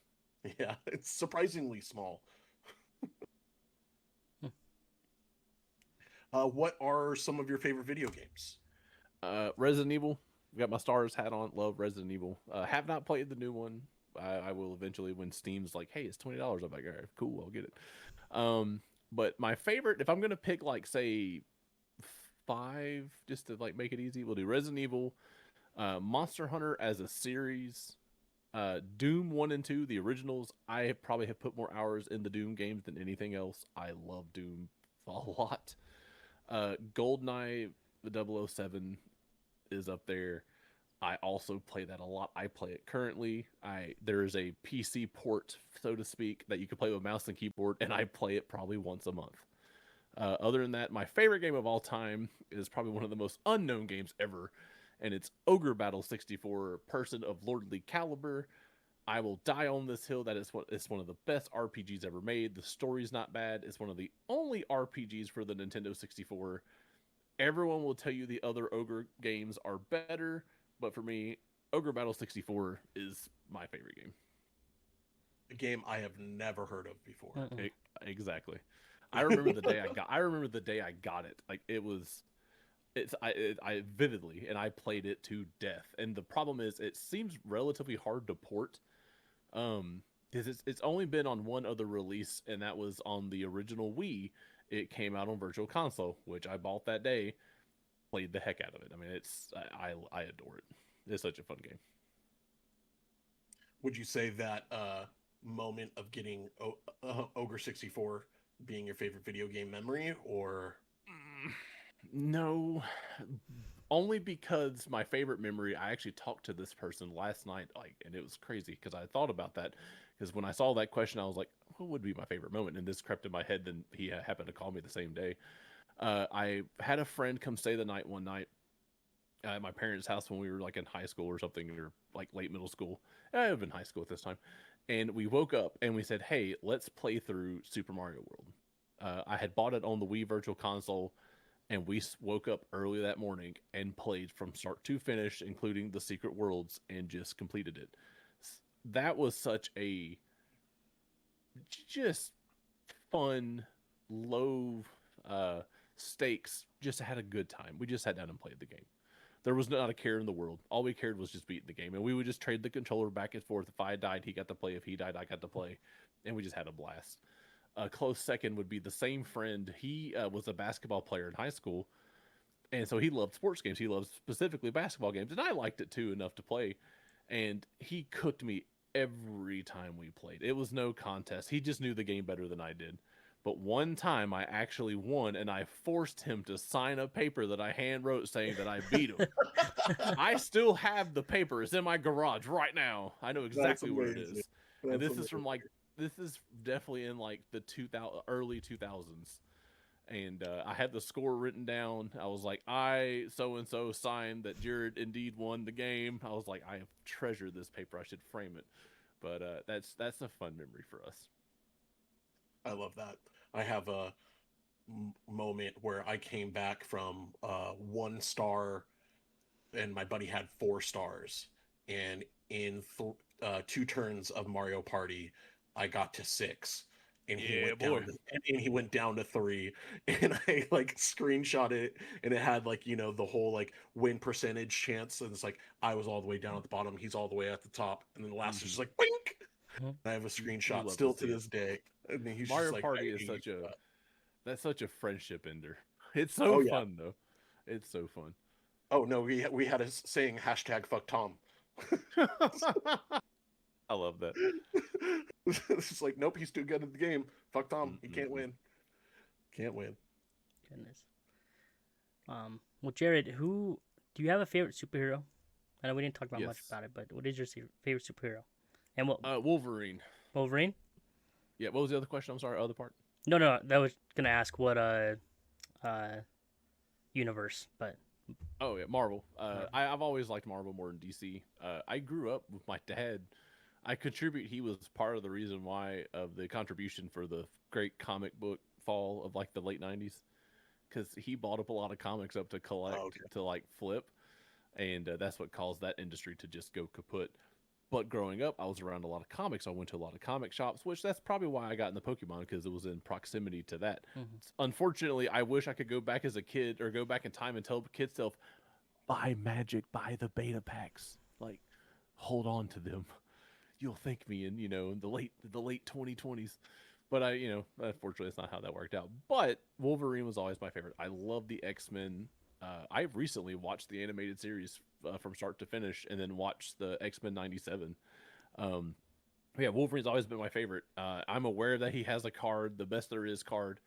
Yeah, it's surprisingly small. Hmm. What are some of your favorite video games? Resident Evil. Got my stars hat on. Love Resident Evil. Have not played the new one. I will eventually when Steam's like, hey, it's $20. I'm like, all right, cool, I'll get it. But my favorite, if I'm gonna pick like say 5, just to like make it easy, we'll do Resident Evil, Monster Hunter as a series, Doom 1 and 2, the originals. I probably have put more hours in the Doom games than anything else. I love Doom a lot. GoldenEye, the 007 is up there. I also play that a lot. I play it currently. There is a PC port, so to speak, that you can play with mouse and keyboard, and I play it probably once a month. Other than that, my favorite game of all time is probably one of the most unknown games ever, and it's Ogre Battle 64, Person of Lordly Caliber. I will die on this hill that it's one of the best RPGs ever made. The story's not bad. It's one of the only RPGs for the Nintendo 64. Everyone will tell you the other Ogre games are better, but for me, Ogre Battle 64 is my favorite game. A game I have never heard of before. Exactly. I remember the day I got. I remember the day I got it. Like it was. I vividly, and I played it to death. And the problem is, it seems relatively hard to port. Because it's only been on one other release, and that was on the original Wii. It came out on Virtual Console, which I bought that day. Played the heck out of it. I mean, I adore it. It's such a fun game. Would you say that moment of getting Ogre 64 being your favorite video game memory, or No, only because my favorite memory, I actually talked to this person last night, like, and it was crazy because I thought about that. Because when I saw that question, I was like, what would be my favorite moment? And this crept in my head. Then he happened to call me the same day. I had a friend come stay the night one night at my parents' house when we were like in high school or something, or like late middle school. I have been high school at this time. And we woke up and we said, hey, let's play through Super Mario World. I had bought it on the Wii Virtual Console, and we woke up early that morning and played from start to finish, including the secret worlds, and just completed it. That was such a just fun, low stakes. Just had a good time. We just sat down and played the game. There was not a care in the world. All we cared was just beating the game, and we would just trade the controller back and forth. If I died, he got to play. If he died, I got to play, and we just had a blast. A close second would be the same friend. He was a basketball player in high school, and so he loved sports games. He loved specifically basketball games, and I liked it too enough to play. And he cooked me every time we played. It was no contest. He just knew the game better than I did. But one time I actually won, and I forced him to sign a paper that I hand wrote saying that I beat him. I still have the paper. It's in my garage right now. I know exactly where it is. And this is from like, this is definitely in like the early 2000s. And I had the score written down. I was like, I so-and-so signed that Jared indeed won the game. I was like, I have treasured this paper. I should frame it. But that's a fun memory for us. I love that. I have a moment where I came back from 1 star, and my buddy had 4 stars, and in 2 turns of Mario Party, I got to 6, and he went down to, and he went down to 3, and I like screenshot it, and it had like the whole like win percentage chance, and it's like I was all the way down at the bottom, he's all the way at the top, and then the last is just like wink. I have a screenshot still to this day. And he's Mario just like, Party is that's such a friendship ender. It's so fun though. It's so fun. Oh no, we had a saying #fuck Tom. I love that. It's just like, nope, he's too good at the game. Fuck Tom, he can't win. Can't win. Goodness. Well, Jared, who do you have a favorite superhero? I know we didn't talk about much about it, but what is your favorite superhero? And what? Wolverine. Wolverine. Yeah. What was the other question? I'm sorry. Other part. No. That was gonna ask what universe, but. Oh yeah, Marvel. I've always liked Marvel more than DC. I grew up with my dad. I contribute. He was part of the reason why of the contribution for the great comic book fall of like the late '90s. because he bought up a lot of comics up to collect Oh, okay. to like flip, and that's what caused that industry to just go kaput. But growing up, I was around a lot of comics. I went to a lot of comic shops, which that's probably why I got into Pokemon because it was in proximity to that. Mm-hmm. Unfortunately, I wish I could go back as a kid or go back in time and tell kid self, buy Magic, buy the beta packs, like hold on to them. You'll thank me in the late 2020s. But unfortunately, it's not how that worked out. But Wolverine was always my favorite. I love the X-Men. I've recently watched the animated series from start to finish, and then watched the X-Men '97. Um, yeah, Wolverine's always been my favorite. I'm aware that he has a card, the best there is card.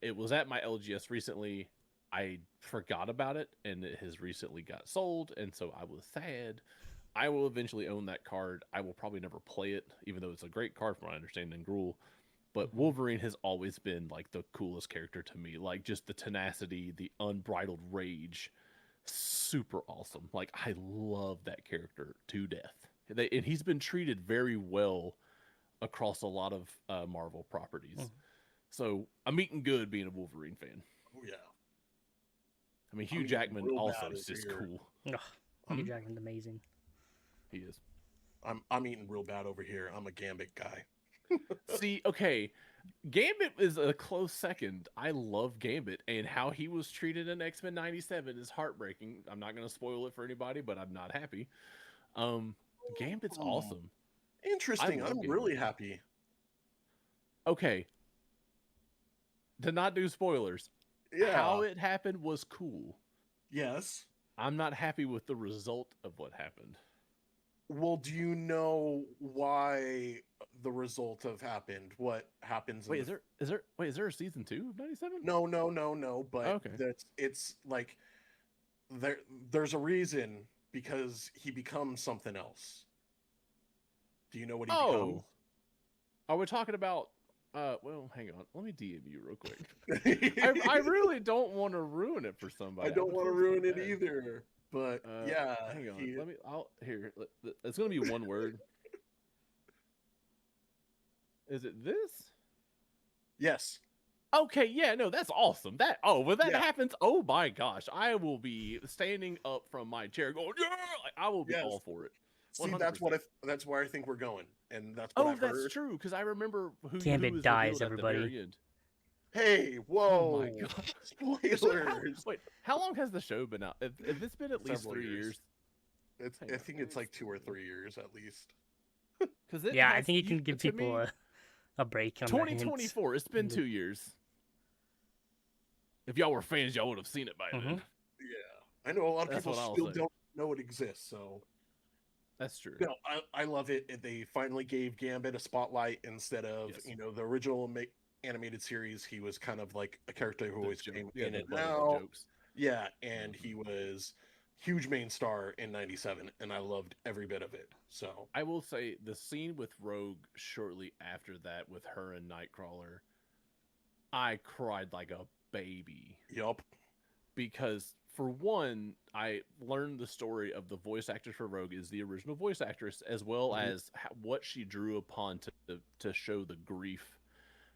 It was at my LGS recently. I forgot about it, and it has recently got sold, and so I was sad. I will eventually own that card. I will probably never play it, even though it's a great card from what I understand in Gruul. But Mm-hmm. Wolverine has always been like the coolest character to me. Like just the tenacity, the unbridled rage. Super awesome. Like I love that character to death. And he's been treated very well across a lot of Marvel properties. Mhm. So I'm eating good being a Wolverine fan. Oh yeah. I mean, I'm Hugh eating Jackman real also bad is over just here. cool. Ugh, Hmm? Hugh Jackman's amazing. He is. I'm eating real bad over here. I'm a Gambit guy. See, okay, Gambit is a close second. I love Gambit, and how he was treated in X-Men '97 is heartbreaking. I'm not going to spoil it for anybody, but I'm not happy. Um, Gambit's Oh, awesome. I interesting. love I'm Gambit. really happy. Okay, to not do spoilers, how Yeah. it happened was cool. Yes. I'm not happy with the result of what happened. Well, do you know why the result have happened? What happens in Wait, the is there a season 2 of '97? No, no, no, no, but Okay. it's like there there's a reason because he becomes something else. Do you know what he becomes? Oh, are we talking about? Well, hang on. Let me DM you real quick. I really don't want to ruin it for I somebody. don't would want to feel so ruin it bad. either. But yeah, Hang on. he Let me. I'll here. It's gonna be one word. Is it this? yes. Okay. Yeah. No, that's awesome. When that Yeah. happens, oh my gosh, I will be standing up from my chair, going, yeah! Like, I will be Yes. all for it. See, 100%. that's where I think we're going, and that's what Oh, I've that's heard. true. Because I remember who Gambit is dies, revealed at the everybody. very end. Hey, Oh my whoa! god. Spoilers. Wait, how long has the show been out? If it's been at least Several 3 years. It's Hang I on. think it's like 2 or 3 years at least. Because it Yeah, I has, think you can give to people me, a break on the hints. 2024. It's been 2 years. If y'all were fans, y'all would have seen it by Mhm. then. Yeah, I know a lot of That's people what I'll still say. don't know it exists. So That's true. no, I love it. They finally gave Gambit a spotlight instead of Yes. the original animated series. He was kind of like a character who always came in The and butt of the out. jokes. Yeah, and Mhm. he was huge main star in '97, and I loved every bit of it. So I will say the scene with Rogue shortly after that with her and Nightcrawler, I cried like a baby. yup. Because for one, I learned the story of the voice actress for Rogue is the original voice actress, as well Mhm. as what she drew upon to show the grief,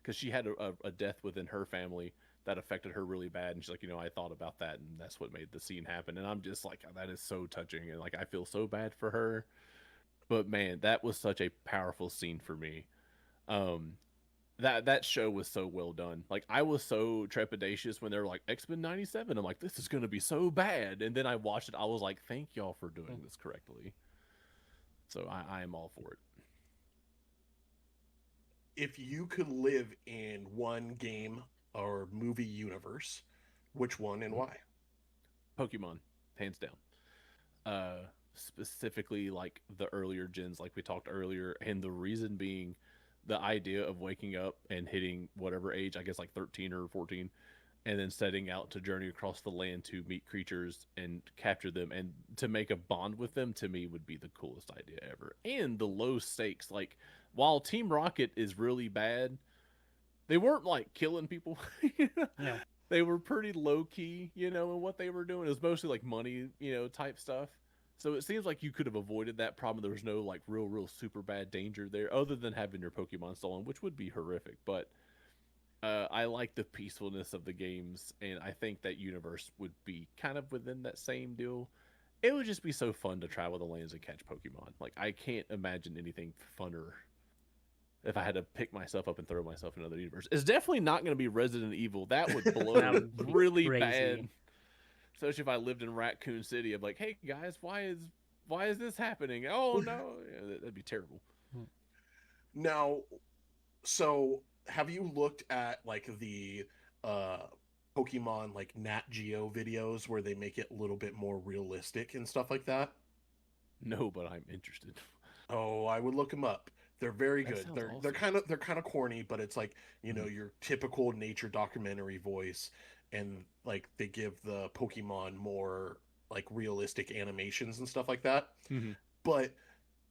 because she had a death within her family that affected her really bad, and she's like, I thought about that, and that's what made the scene happen, and I'm just like, that is so touching, and like I feel so bad for her, but man, that was such a powerful scene for me. Um, that show was so well done. Like I was so trepidatious when they were like X-Men '97. I'm like, this is gonna be so bad. And then I watched it. I was like, thank y'all for doing this correctly. So I am all for it. If you could live in one game or movie universe, which one and why? Pokemon, hands down. Specifically like the earlier gens, like we talked earlier, and the reason being the idea of waking up and hitting whatever age, I guess like 13 or 14, and then setting out to journey across the land to meet creatures and capture them and to make a bond with them, to me would be the coolest idea ever. And the low stakes, like while Team Rocket is really bad, they weren't like killing people. No. They were pretty low key, in what they were doing. It was mostly like money, type stuff. So it seems like you could have avoided that problem. There was no like real super bad danger there, other than having your Pokemon stolen, which would be horrific. But I like the peacefulness of the games, and I think that universe would be kind of within that same deal. It would just be so fun to travel the lands and catch Pokemon. Like I can't imagine anything funner if I had to pick myself up and throw myself in another universe. It's definitely not going to be Resident Evil. That would blow That would be really crazy. bad. Especially if I lived in Raccoon City. I'm like, hey guys, why is this happening? Oh no, yeah, that'd be terrible. Now, so have you looked at like the uh Pokemon like Nat Geo videos where they make it a little bit more realistic and stuff like that? No, but I'm interested. Oh, I would look them up. They're very That good. sounds They're awesome. they're kind of corny, but it's like, you know, Mhm. your typical nature documentary voice, and like they give the Pokemon more like realistic animations and stuff like that. Mhm. But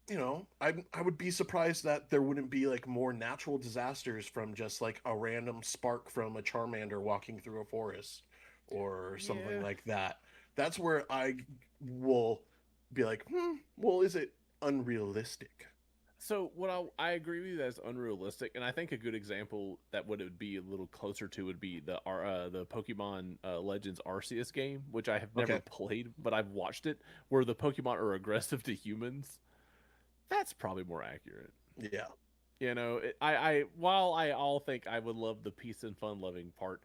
you know, I would be surprised that there wouldn't be like more natural disasters from just like a random spark from a Charmander walking through a forest or something Yeah. like that. That's where I will be like, well, is it unrealistic? So what I agree with you that is unrealistic, and I think a good example that what it would be a little closer to would be the Pokemon Legends Arceus game, which I have never Okay. played, but I've watched it, where the Pokemon are aggressive to humans. That's probably more accurate. Yeah. You know, I while I all think I would love the peace and fun loving part,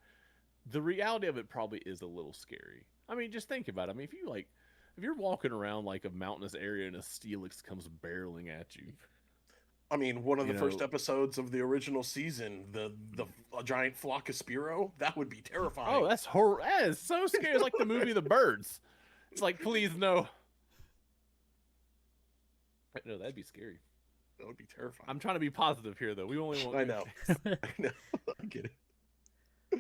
the reality of it probably is a little scary. I mean, just think about it. I mean, if you're walking around like a mountainous area and a Steelix comes barreling at you, I mean, one of you the first know, episodes of the original season, the a giant flock of Spearow, that would be oh, terrifying. that's horror. That is so scary. It's like the movie The Birds. It's like, please no. No, that'd be scary. That would be terrifying. I'm trying to be positive here, though. We only want I good know. things. I know. I get it.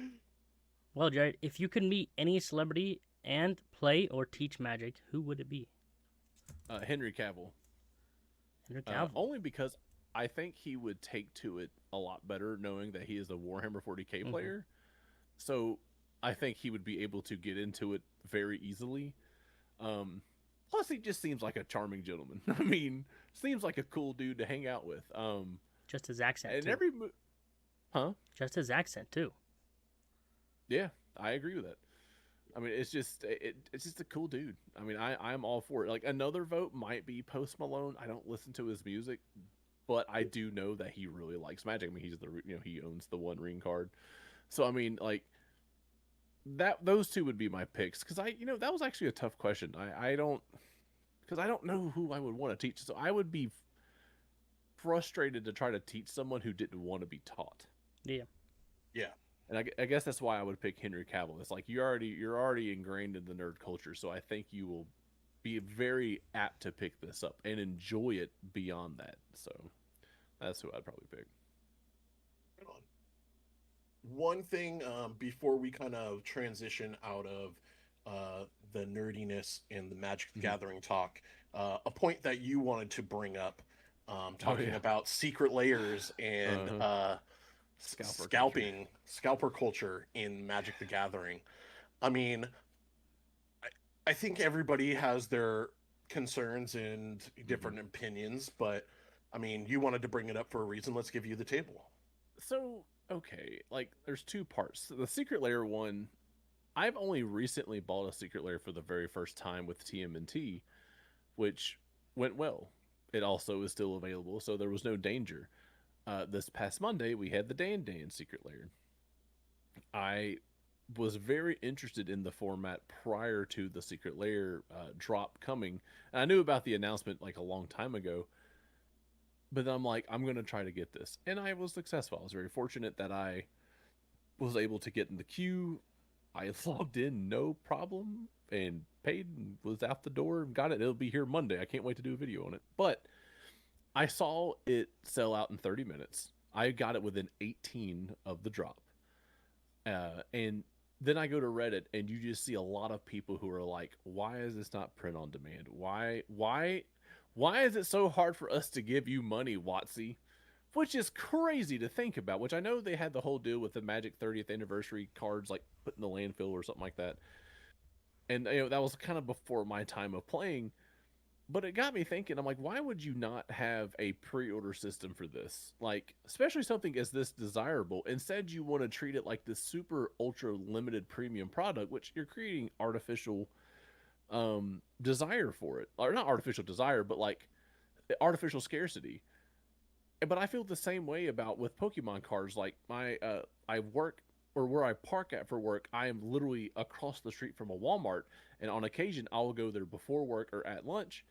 Well, Jared, if you could meet any celebrity and play or teach magic, who would it be? Henry Cavill. Henry Cavill. Only because I think he would take to it a lot better knowing that he is a Warhammer 40k Mhm. player. So I think he would be able to get into it very easily. Plus, he just seems like a charming gentleman. I mean, seems like a cool dude to hang out with. Just his accent And too. every huh? Just his accent too. Yeah, I agree with that. I mean, it's just a cool dude. I mean, I'm all for it. Like another vote might be Post Malone. I don't listen to his music, but I do know that he really likes Magic. I mean, he owns the One Ring card. So I mean, like that those two would be my picks because that was actually a tough question. I don't because I don't know who I would want to teach. So I would be frustrated to try to teach someone who didn't want to be taught. Yeah. Yeah. And I guess that's why I would pick Henry Cavill. It's like you're already ingrained in the nerd culture, so I think you will be very apt to pick this up and enjoy it beyond that. So that's who I'd probably pick. Right on. One thing before we kind of transition out of the nerdiness and the Magic the Mhm. Gathering talk, a point that you wanted to bring up, Oh talking yeah, about secret layers and uh-huh. Scalper culture. scalper culture in Magic the Gathering. I mean, I, I think everybody has their concerns and hmm different opinions, but I mean, you wanted to bring it up for a reason. Let's give you the table. So okay, like there's two parts. So the secret layer one, I've only recently bought a secret layer for the very first time with TMNT, which went well. It also is still available, so there was no danger. This past Monday, we had the Dan secret layer. I was very interested in the format prior to the secret layer drop coming. And I knew about the announcement like a long time ago, but then I'm like, I'm going to try to get this. And I was successful. I was very fortunate that I was able to get in the queue. I logged in no problem and paid and was out the door and got it. It'll be here Monday. I can't wait to do a video on it. But I saw it sell out in 30 minutes. I got it within 18 of the drop. And then I go to Reddit and you just see a lot of people who are like, why is this not print on demand? Why is it so hard for us to give you money, Watsy? Which is crazy to think about, which I know they had the whole deal with the Magic 30th anniversary cards like put in the landfill or something like that. And that was kind of before my time of playing. But it got me thinking, I'm like, why would you not have a pre-order system for this? Like, especially something as this desirable. Instead, you want to treat it like this super ultra limited premium product, which you're creating artificial desire for it. Or not artificial desire, but like artificial scarcity. But I feel the same way about with Pokemon cards. Like I work or where I park at for work, I am literally across the street from a Walmart, and on occasion I will go there before work or at lunch,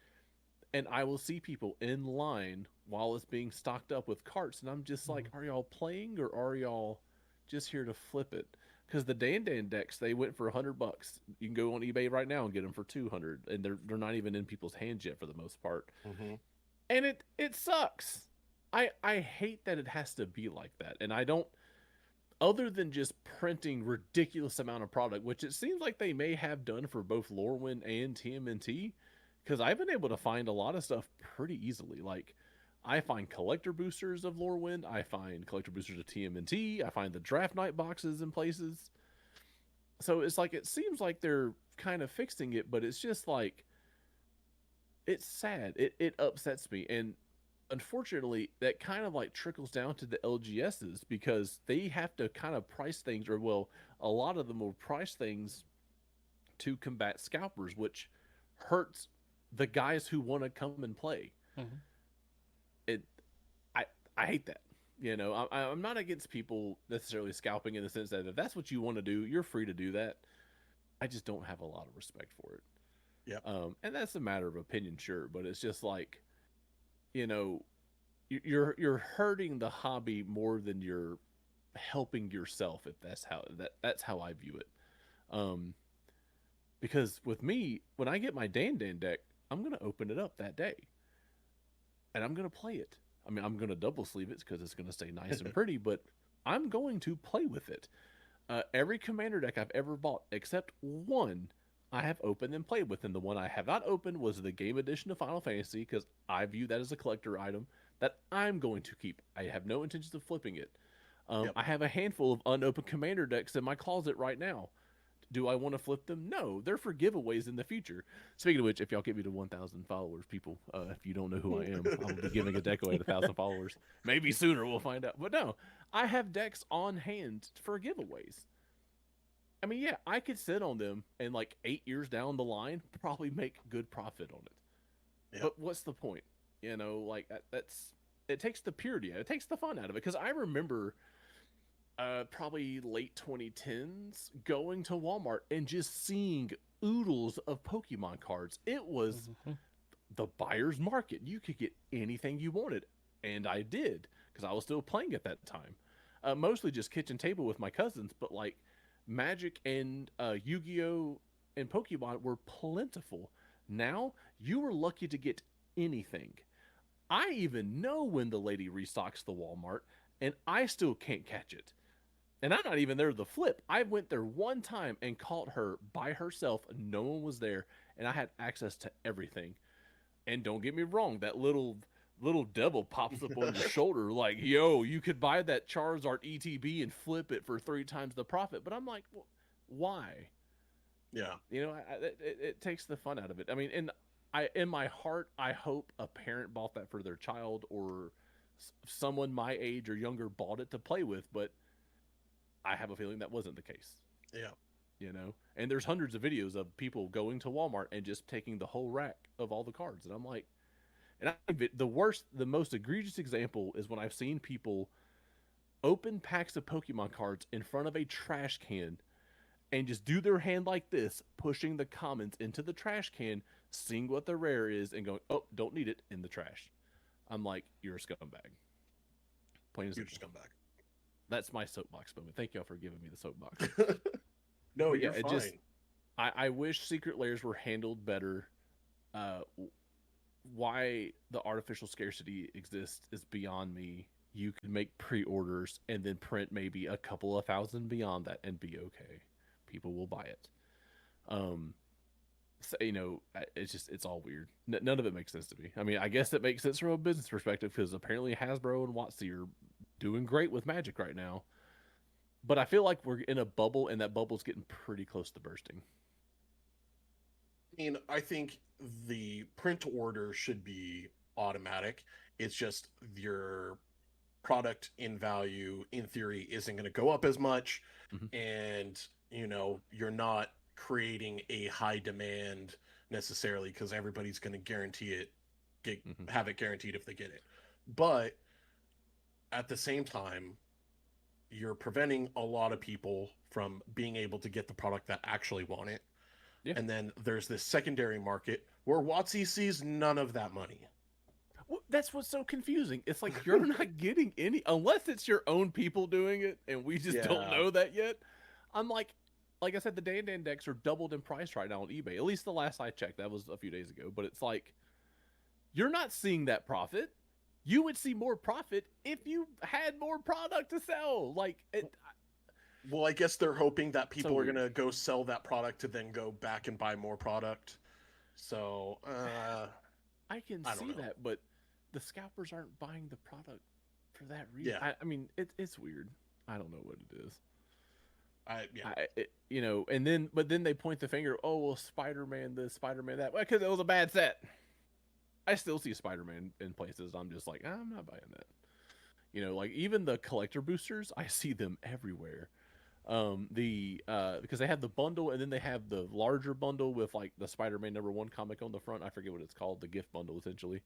and I will see people in line while it's being stocked up with carts, and I'm just like, Mhm. are y'all playing or are y'all just here to flip it? Because the Dan decks they went for $100. You can go on eBay right now and get them for 200, and they're not even in people's hands yet for the most part, Hmm. and it sucks. I hate that it has to be like that, and I don't. Other than just printing ridiculous amount of product, which it seems like they may have done for both Lorwyn and TMNT, because I've been able to find a lot of stuff pretty easily. Like, I find collector boosters of Lorwyn, I find collector boosters of TMNT, I find the draft night boxes in places. So it's like it seems like they're kind of fixing it, but it's just like it's sad. It upsets me, and unfortunately, that kind of like trickles down to the LGSs because they have to kind of price things, or well, a lot of them will price things to combat scalpers, which hurts the guys who want to come and play. Mhm. It, I, I hate that. You know, I'm not against people necessarily scalping in the sense that if that's what you want to do, you're free to do that. I just don't have a lot of respect for it. Yep. And that's a matter of opinion, sure, but it's just like, you know, you're hurting the hobby more than you're helping yourself, if that's how I view it. Um, because with me, when I get my Dan deck, I'm gonna open it up that day and I'm gonna play it. I mean, I'm gonna double sleeve it because it's gonna stay nice and pretty, but I'm going to play with it. Every commander deck I've ever bought, except one, I have opened and played with, and the one I have not opened was the game edition of Final Fantasy because I view that as a collector item that I'm going to keep. I have no intentions of flipping it. Yep. I have a handful of unopened commander decks in my closet right now. Do I want to flip them? No, they're for giveaways in the future. Speaking of which, if y'all get me to 1,000 followers, people, if you don't know who I am, I will be giving a deck away to 1,000 followers. Maybe sooner, we'll find out. But no, I have decks on hand for giveaways. I mean, yeah, I could sit on them and like 8 years down the line, probably make good profit on it. Yep. But what's the point? You know, like that's it takes the purity, it takes the fun out of it. Because I remember probably late 2010s going to Walmart and just seeing oodles of Pokemon cards. It was Mhm. the buyer's market. You could get anything you wanted, and I did because I was still playing at that time. Mostly just kitchen table with my cousins, but like Magic and Yu-Gi-Oh and Pokemon were plentiful. Now you were lucky to get anything. I even know when the lady restocks the Walmart, and I still can't catch it. And I'm not even there to flip. I went there one time and caught her by herself. No one was there, and I had access to everything. And don't get me wrong, that little devil pops up on your shoulder like, "Yo, you could buy that Charizard ETB and flip it for 3 times the profit." But I'm like, well, why? Yeah. You know, it takes the fun out of it. I mean, in my heart, I hope a parent bought that for their child or someone my age or younger bought it to play with. But I have a feeling that wasn't the case. Yeah. You know, and there's hundreds of videos of people going to Walmart and just taking the whole rack of all the cards, and I'm like, and I think the most egregious example is when I've seen people open packs of Pokemon cards in front of a trash can and just do their hand like this, pushing the commons into the trash can, seeing what the rare is, and going, "Oh, don't need it," in the trash. I'm like, you're a scumbag. Plain and You simple. just come back. That's my soapbox moment. Thank y'all for giving me the soapbox. No, But yeah, you're it just fine. I wish secret layers were handled better. Uh, why the artificial scarcity exists is beyond me. You could make pre-orders and then print maybe a couple of thousand beyond that and be okay. People will buy it. Um, so, you know, it's all weird. None of it makes sense to me. I mean, I guess it makes sense from a business perspective because apparently Hasbro and WotC are doing great with Magic right now. But I feel like we're in a bubble, and that bubble's getting pretty close to bursting. I mean, I think the print order should be automatic. It's just your product in value, in theory, isn't going to go up as much, Hmm. and you're not creating a high demand necessarily because everybody's going to guarantee it, Hmm. have it guaranteed if they get it. But at the same time, you're preventing a lot of people from being able to get the product that actually want it. Yeah. And then there's this secondary market where WotC sees none of that money. Well, that's what's so confusing. It's like you're not getting any unless it's your own people doing it, and we just don't Yeah. know that yet. I'm like I said, the Dan Dan decks are doubled in price right now on eBay. At least the last I checked, that was a few days ago. But it's like you're not seeing that profit. You would see more profit if you had more product to sell. Well, I guess they're hoping that So people are weird. gonna go sell that product to then go back and buy more product. So, I can I don't see know. that, but the scalpers aren't buying the product for that reason. Yeah, I mean, it's weird. I don't know what it is. yeah, And then but then they point the finger. Oh well, Spider Man this, Spider Man that. Well, because it was a bad set. I still see Spider Man in places. I'm just like, I'm not buying that. Like even the collector boosters, I see them everywhere. Because they have the bundle and then they have the larger bundle with like the Spider-Man #1 comic on the front. I forget what it's called, the gift bundle essentially.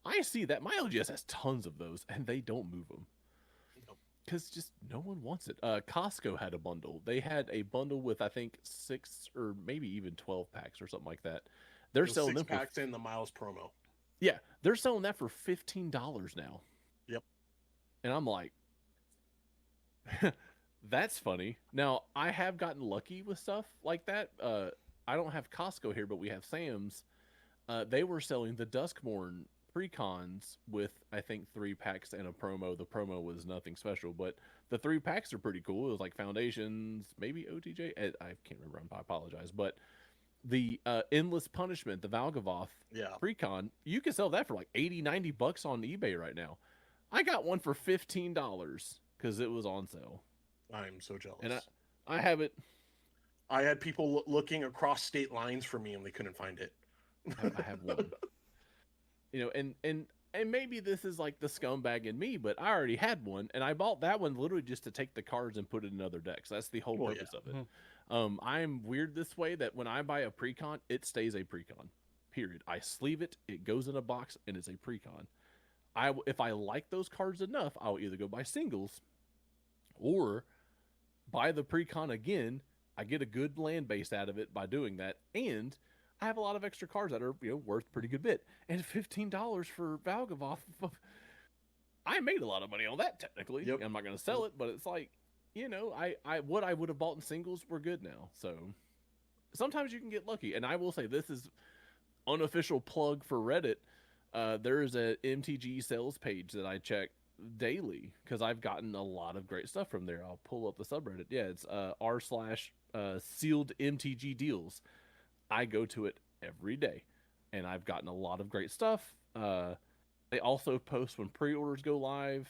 I see that my LGS has tons of those and they don't move them because just no one wants it. Costco had a bundle. They had a bundle with I think 6 or maybe even 12 packs or something like that. They're it was selling six them for packs in the Miles promo. yeah, they're selling that for $15 now, Yep. and I'm like, that's funny. Now, I have gotten lucky with stuff like that. I don't have Costco here, but we have Sam's. They were selling the Duskmorn pre-cons with, I think, 3 packs and a promo. The promo was nothing special, but the 3 packs are pretty cool. It was like Foundations, maybe OTJ. I can't remember. I apologize. But the Endless Punishment, the Valgavoth Yeah, pre-con, you can sell that for like 80, $90 on eBay right now. I got one for $15 because it was on sale. I'm so And I, jealous. I have it. I had people looking across state lines for me and they couldn't find it. I have one. And maybe this is like the scumbag in me, but I already had one, and I bought that one literally just to take the cards and put it in other decks. That's the whole Well, purpose of it. Mhm. I'm weird this way that when I buy a precon, it stays a precon. Period. I sleeve it, it goes in a box, and it's a precon. If I like those cards enough, I'll either go buy singles or buy the precon again. I get a good land base out of it by doing that, and I have a lot of extra cards that are worth a pretty good bit. And $15 for Valgavoth, I made a lot of money on that technically. yep. I'm not going to sell it, but it's like I what I would have bought in singles were good now. So sometimes you can get lucky, and I will say this is unofficial plug for Reddit. There is a MTG sales page that I check daily because I've gotten a lot of great stuff from there. I'll pull up the subreddit. Yeah, it's r// sealed MTG deals. I go to it every day, and I've gotten a lot of great stuff. They also post when pre-orders go live.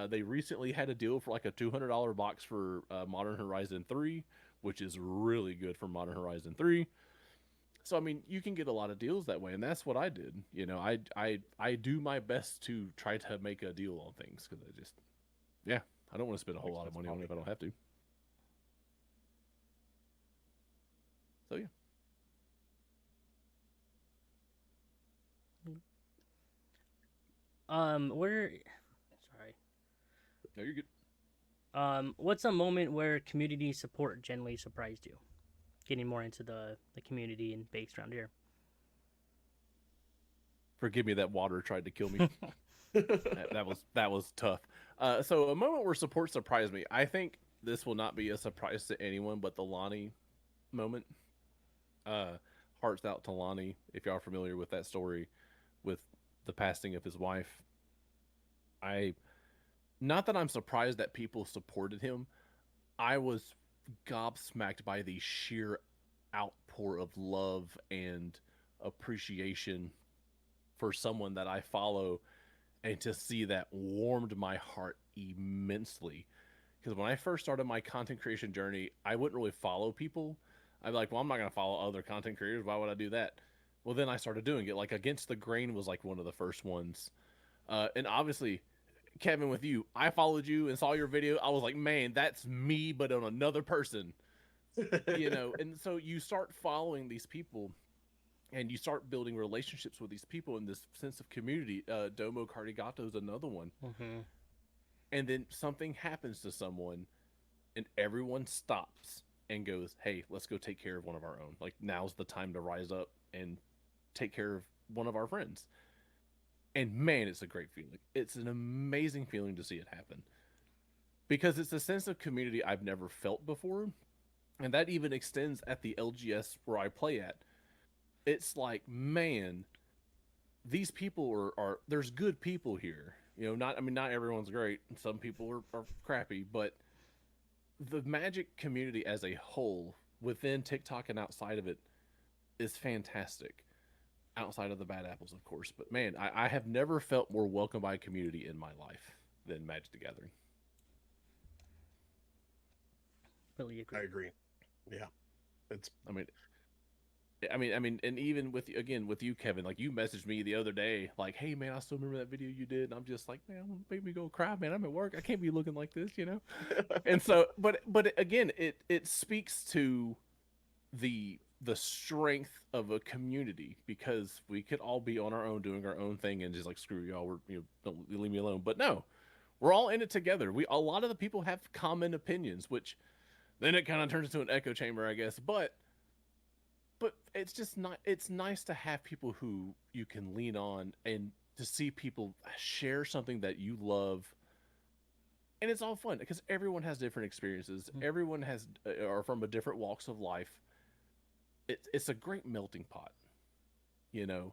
They recently had a deal for like a $200 box for Modern Horizon 3, which is really good for Modern Horizon 3. So I mean, you can get a lot of deals that way, and that's what I did. I do my best to try to make a deal on things because yeah, I don't want to spend a whole Makes lot of sense, money on it if I don't have to. So yeah, Where? Sorry. no, you're good. What's a moment where community support genuinely surprised you? Getting more into the community and based around here. Forgive me, that water tried to kill me. that was tough. So a moment where support surprised me. I think this will not be a surprise to anyone, but the Lonnie moment. Uh, Hearts out to Lonnie. If y'all are familiar with that story, with the passing of his wife, I not that I'm surprised that people supported him. I was gobsmacked by the sheer outpour of love and appreciation for someone that I follow, and to see that warmed my heart immensely. Because when I first started my content creation journey, I wouldn't really follow people. I'd be like, well, I'm not going to follow other content creators. Why would I do that? Well, then I started doing it. Like Against the Grain was like one of the first ones. And obviously, Kevin, with you, I followed you and saw your video. I was like, man, that's me, but on another person, you know. And so you start following these people, and you start building relationships with these people in this sense of community. Domo Cardigato is another one. Mm-hmm. And then something happens to someone, and everyone stops and goes, hey, let's go take care of one of our own. Like, now's the time to rise up and take care of one of our friends. And man, it's a great feeling. It's an amazing feeling to see it happen, because it's a sense of community I've never felt before. And that even extends at the LGS where I play at. It's like, man, these people are there's good people here. You know, not everyone's great. Some people are crappy, but the Magic community as a whole, within TikTok and outside of it, is fantastic. Outside of the bad apples, of course. But man, I have never felt more welcomed by a community in my life than Magic the Gathering. Really agree. I agree. Yeah, it's I mean, and even with again with you, Kevin, like you messaged me the other day, like, "Hey, man, I still remember that video you did," and I'm just like, "Man, make me go cry, man. I'm at work. I can't be looking like this, you know." And so, but again, it speaks to the strength of a community, because we could all be on our own doing our own thing and just like, screw y'all, don't leave me alone. But no, we're all in it together. A lot of the people have common opinions, which then it kind of turns into an echo chamber, I guess. But it's just not, it's nice to have people who you can lean on, and to see people share something that you love. And it's all fun because everyone has different experiences. Mhm. Everyone has are from a different walks of life. It's a great melting pot, you know,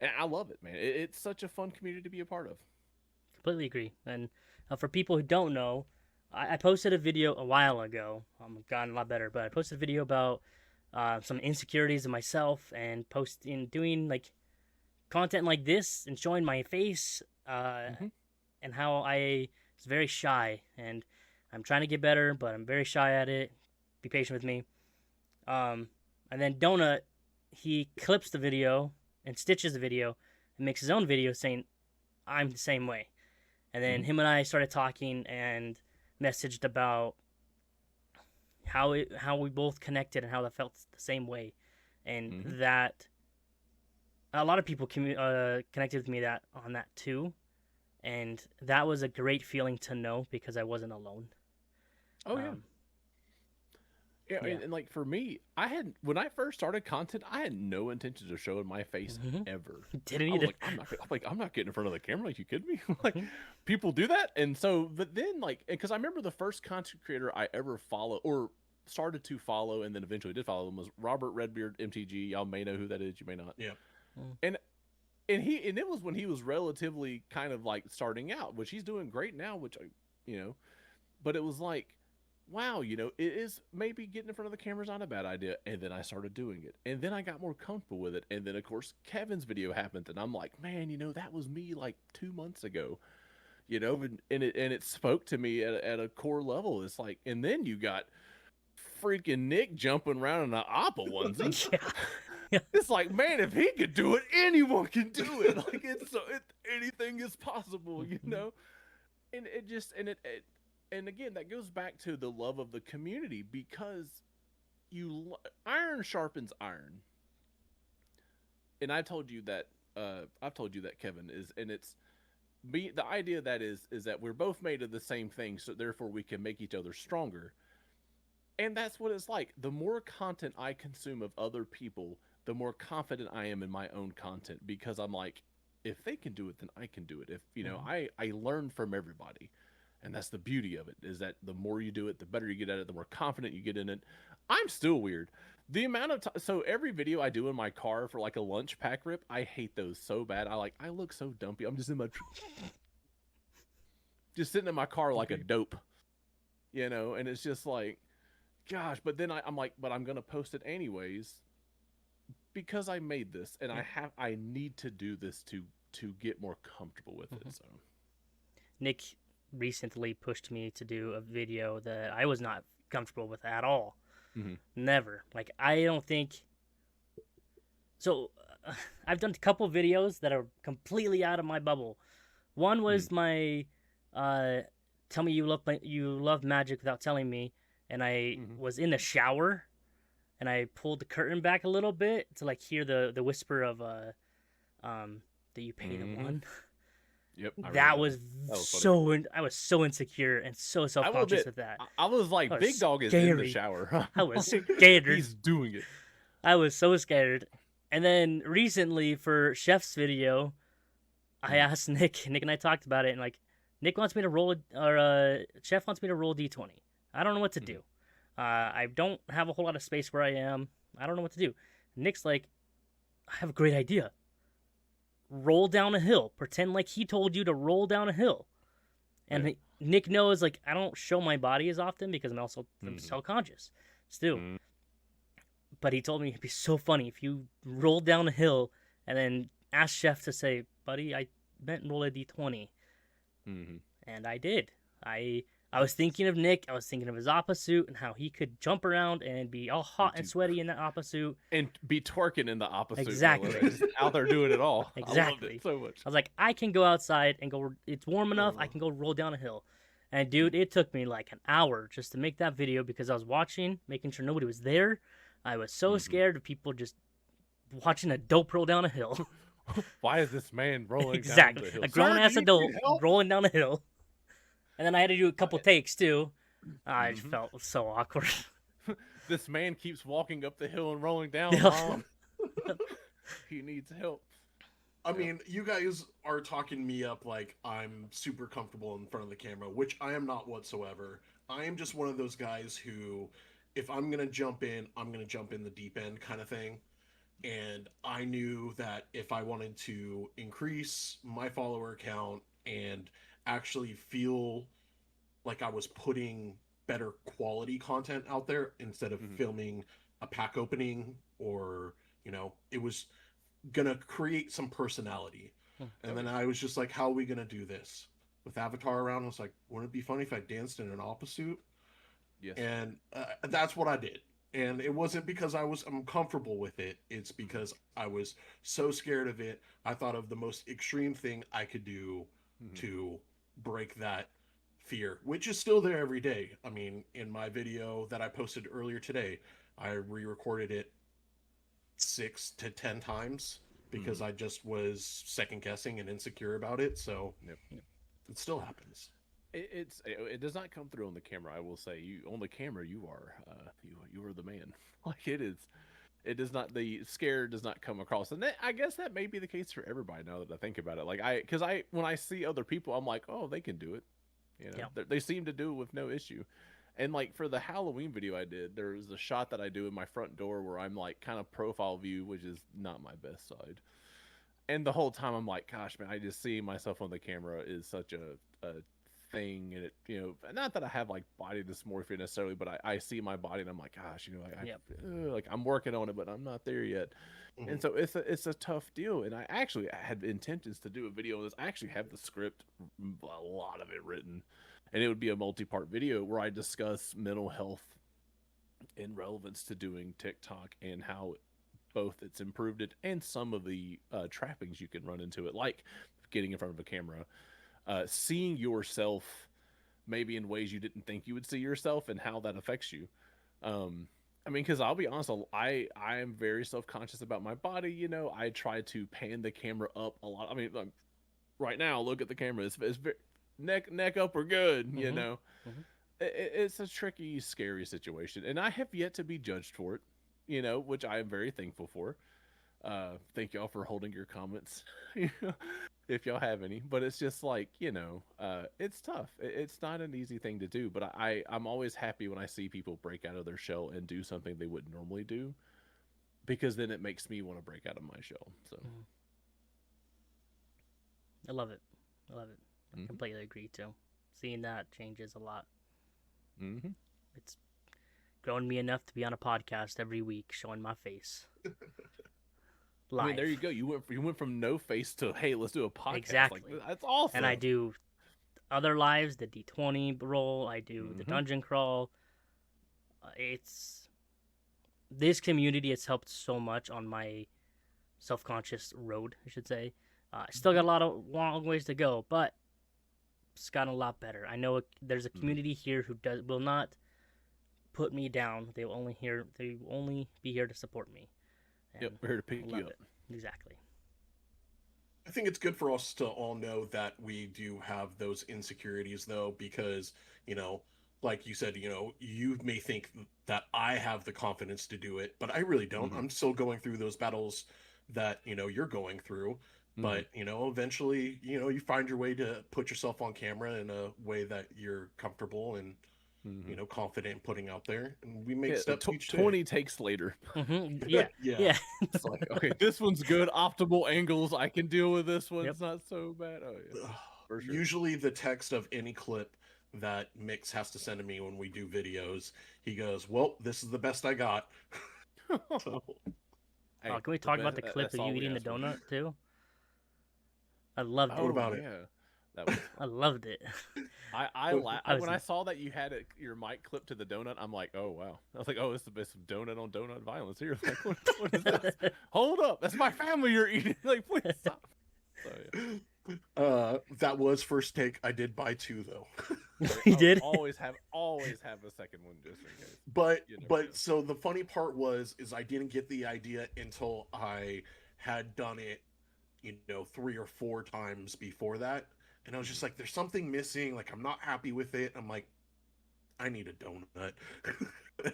and I love it, man. It's such a fun community to be a part of. Completely agree. And for people who don't know, I posted a video a while ago. I've gotten a lot better, but I posted a video about some insecurities of myself, and doing like content like this and showing my face, Mm-hmm. and how I was very shy, and I'm trying to get better, but I'm very shy at it. Be patient with me. And then Donut, he clips the video and stitches the video and makes his own video saying, I'm the same way. And then Mhm. him and I started talking and messaged about how we both connected and how that felt the same way, and Mhm. that a lot of people connected with me on that too, and that was a great feeling to know because I wasn't alone. Oh yeah. Um, Yeah, yeah. and like for me, when I first started content, I had no intentions of showing my face Mhm. ever. Didn't I was either. like, I'm not getting in front of the camera. Like, you kidding me? Like, Mhm. people do that, and so, but then like, because I remember the first content creator I ever followed or started to follow, and then eventually did follow him, was Robert Redbeard MTG. Y'all may know who that is. You may not. yeah. And and it was when he was relatively kind of like starting out, which he's doing great now. Which you know, but it was like, wow, you know, it is, maybe getting in front of the camera is not a bad idea. And then I started doing it, and then I got more comfortable with it. And then of course Kevin's video happened, and I'm like, man, you know, that was me like 2 months ago, you know, and it spoke to me at a core level. It's like, and then you got freaking Nick jumping around in an Appa onesie. Yeah. It's like, man, if he could do it, anyone can do it. Like, anything is possible, you Mhm. know. And it just and again, that goes back to the love of the community, because iron sharpens iron. And I've told you that, Kevin, is, and it's me, the idea that is that we're both made of the same thing, so therefore we can make each other stronger. And that's what it's like. The more content I consume of other people, the more confident I am in my own content, because I'm like, if they can do it, then I can do it. If you know, Mhm. I learn from everybody. And that's the beauty of it, is that the more you do it, the better you get at it, the more confident you get in it. I'm still weird. The amount of time, so every video I do in my car for like a lunch pack rip, I hate those so bad. I look so dumpy. I'm just just sitting in my car like a dope, you know, and it's just like, gosh, but then I'm like, but I'm gonna post it anyways, because I made this, and Yeah. I need to do this to get more comfortable with it. Mhm. So Nick recently pushed me to do a video that I was not comfortable with at all. Mhm. Never. Like, I don't think so. I've done a couple videos that are completely out of my bubble. One was my tell me you love magic without telling me, and I was in the shower and I pulled the curtain back a little bit to like hear the whisper of that you pay the one. Yep. That was funny. I was so insecure and so self conscious with that. I was like, I was Big Dog is in the shower. I was scared. He's doing it. I was so scared. And then recently for Chef's video, I asked Nick. Nick and I talked about it, and like Nick wants me to roll, Chef wants me to roll D20. I don't know what to do. I don't have a whole lot of space where I am. I don't know what to do. Nick's like, I have a great idea. Roll down a hill. Pretend like he told you to roll down a hill. And Nick knows like I don't show my body as often because I'm self-conscious still. But he told me it'd be so funny if you rolled down a hill and then asked Chef to say, buddy, I meant roll a d20. And I did. I was thinking of Nick. I was thinking of his Appa suit and how he could jump around and be all hot and sweaty in that Appa suit. And be twerking in the Appa suit. Exactly. Just out there doing it all. Exactly. I loved it so much. I was like, I can go outside and go, it's warm enough, I can go roll down a hill. And dude, it took me like an hour just to make that video because I was watching, making sure nobody was there. I was so scared of people just watching a dope roll down a hill. Why is this man rolling down the hill? A grown-ass adult rolling down a hill. And then I had to do a couple takes, too. I just felt so awkward. This man keeps walking up the hill and rolling down, Mom. He needs help. I mean, you guys are talking me up like I'm super comfortable in front of the camera, which I am not whatsoever. I am just one of those guys who, if I'm going to jump in, I'm going to jump in the deep end kind of thing. And I knew that if I wanted to increase my follower count and actually feel like I was putting better quality content out there instead of filming a pack opening or, it was gonna create some personality. And then I was just like, how are we gonna do this? With Avatar around, I was like, wouldn't it be funny if I danced in an Appa suit? Yes. And that's what I did. And it wasn't because I'm comfortable with it. It's because I was so scared of it. I thought of the most extreme thing I could do to break that fear, which is still there every day. I mean, in my video that I posted earlier today, I re-recorded it 6 to 10 times because I just was second guessing and insecure about it. So it still happens. It does not come through on the camera. I will say, on the camera you are the man. Like it does not, the scare does not come across. And I guess that may be the case for everybody now that I think about it. Like when I see other people, I'm like, oh, they can do it. They seem to do it with no issue. And like for the Halloween video I did, there's a shot that I do in my front door where I'm like kind of profile view, which is not my best side. And the whole time I'm like, gosh, man, I just see myself on the camera is such a thing. And it, not that I have like body dysmorphia necessarily, but I see my body and I'm like, gosh, like I'm working on it, but I'm not there yet. And so it's a tough deal. And I had intentions to do a video on this. I actually have the script, a lot of it written, and it would be a multi-part video where I discuss mental health in relevance to doing TikTok and how both it's improved it and some of the trappings you can run into it, like getting in front of a camera, seeing yourself maybe in ways you didn't think you would see yourself and how that affects you. I mean, because I'll be honest, I am very self-conscious about my body. I try to pan the camera up a lot. I mean, right now, look at the camera. It's very, neck up or good. It's a tricky, scary situation, and I have yet to be judged for it. Which I am very thankful for. Thank y'all for holding your comments, if y'all have any. But it's just like, it's tough. It's not an easy thing to do. But I'm always happy when I see people break out of their shell and do something they wouldn't normally do, because then it makes me want to break out of my shell. So I love it. I completely agree too. Seeing that changes a lot. It's grown me enough to be on a podcast every week showing my face. Live. I mean, there you go. You went from no face to, hey, let's do a podcast. Exactly. Like, that's awesome. And I do other lives, the D20 roll. I do the dungeon crawl. This community has helped so much on my self-conscious road, I should say. I still got a lot of long ways to go, but it's gotten a lot better. I know there's a community here who will not put me down. They will only be here to support me. And Yep, we're here to pick love you up. it. Exactly. I think it's good for us to all know that we do have those insecurities, though, because, like you said, you may think that I have the confidence to do it, but I really don't. I'm still going through those battles that, you're going through. But, eventually, you find your way to put yourself on camera in a way that you're comfortable and, confident in putting out there. And we make steps each day. 20 takes later. Yeah. Yeah. Yeah. It's like, okay, this one's good. Optimal angles. I can deal with this one. Yep. It's not so bad. Oh, yeah. For sure. Usually the text of any clip that Mix has to send to me when we do videos, he goes, well, this is the best I got. So, Hey, can we talk about the clip that's of all you we eating the ask for. donut too? I loved Oh, it. about it? Yeah. That was I loved it. when I saw that you had your mic clipped to the donut, I'm like, oh wow. I was like, oh, this is the best donut on donut violence here. Like, what is this? Hold up, that's my family you're eating. Like, please stop. So, yeah. that was first take. I did buy 2 though. You did? Always have a second one just in case. But You never know. so the funny part is I didn't get the idea until I had done it, 3 or 4 times before that. And I was just like, there's something missing. Like, I'm not happy with it. I'm like, I need a donut.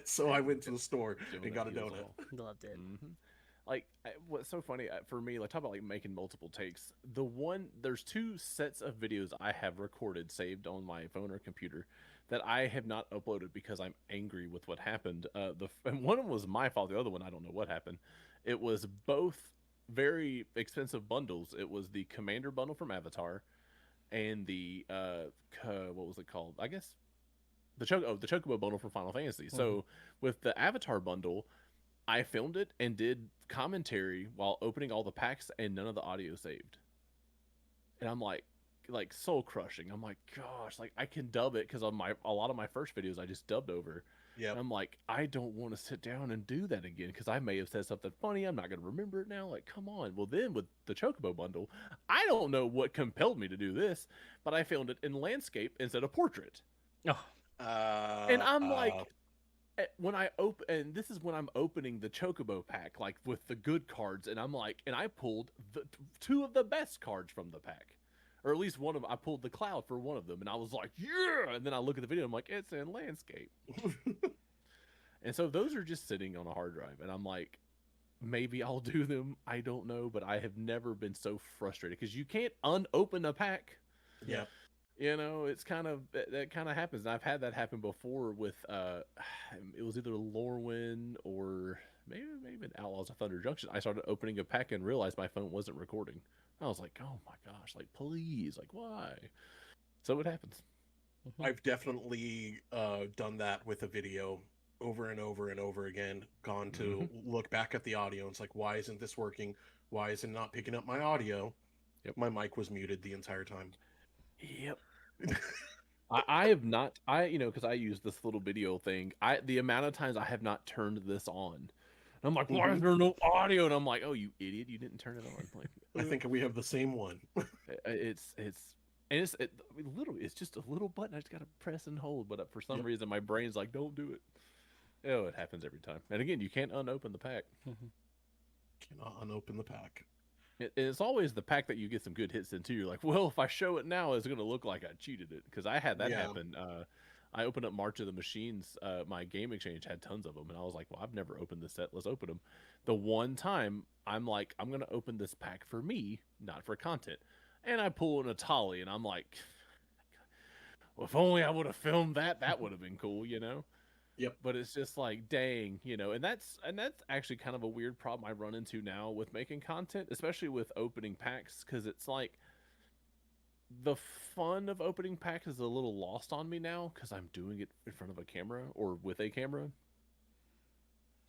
So I went to the store and got a donut. Loved it. Like, what's so funny for me, like, talk about like making multiple takes. There's 2 sets of videos I have recorded, saved on my phone or computer, that I have not uploaded because I'm angry with what happened. And one of them was my fault. The other one, I don't know what happened. It was both very expensive bundles. It was the Commander bundle from Avatar, and the what was it called? I guess the Chocobo bundle from Final Fantasy. So with the Avatar bundle, I filmed it and did commentary while opening all the packs, and none of the audio saved. And I'm like soul crushing. I'm like, gosh, like I can dub it because on a lot of my first videos I just dubbed over. Yeah. I'm like, I don't want to sit down and do that again because I may have said something funny. I'm not going to remember it now. Like, come on. Well, then with the Chocobo bundle, I don't know what compelled me to do this, but I filmed it in landscape instead of portrait. Oh. And I'm like, and this is when I'm opening the Chocobo pack, like with the good cards, and I'm like, and I pulled 2 of the best cards from the pack. Or at least one of them, I pulled the cloud for one of them, and I was like, yeah! And then I look at the video, I'm like, it's in landscape. And so those are just sitting on a hard drive, and I'm like, maybe I'll do them. I don't know, but I have never been so frustrated because you can't unopen a pack. Yeah. It's kind of that kind of happens. And I've had that happen before with it was either Lorwyn or maybe in Outlaws of Thunder Junction. I started opening a pack and realized my phone wasn't recording. I was like, oh my gosh, like please, like why? So it happens. I've definitely done that with a video over and over and over again. Gone to look back at the audio and it's like, why isn't this working? Why is it not picking up my audio? Yep. My mic was muted the entire time. Yep. I have not, because I use this little video thing. The amount of times I have not turned this on. And I'm like, why is there no audio? And I'm like, oh, you idiot, you didn't turn it on. Like, I think we have the same one. it's literally, it's just a little button I just gotta press and hold. But for some reason, my brain's like, don't do it. Oh, it happens every time. And again, you can't unopen the pack. Cannot unopen the pack. It's always the pack that you get some good hits into. You're like, well, if I show it now, it's going to look like I cheated it. Because I had that happen. I opened up March of the Machines. My game exchange had tons of them. And I was like, well, I've never opened this set. Let's open them. The one time, I'm like, I'm going to open this pack for me, not for content. And I pull an Atali, and I'm like, well, if only I would have filmed that, that would have been cool, Yep. But it's just like, dang, and that's actually kind of a weird problem I run into now with making content, especially with opening packs, because it's like the fun of opening packs is a little lost on me now because I'm doing it in front of a camera or with a camera.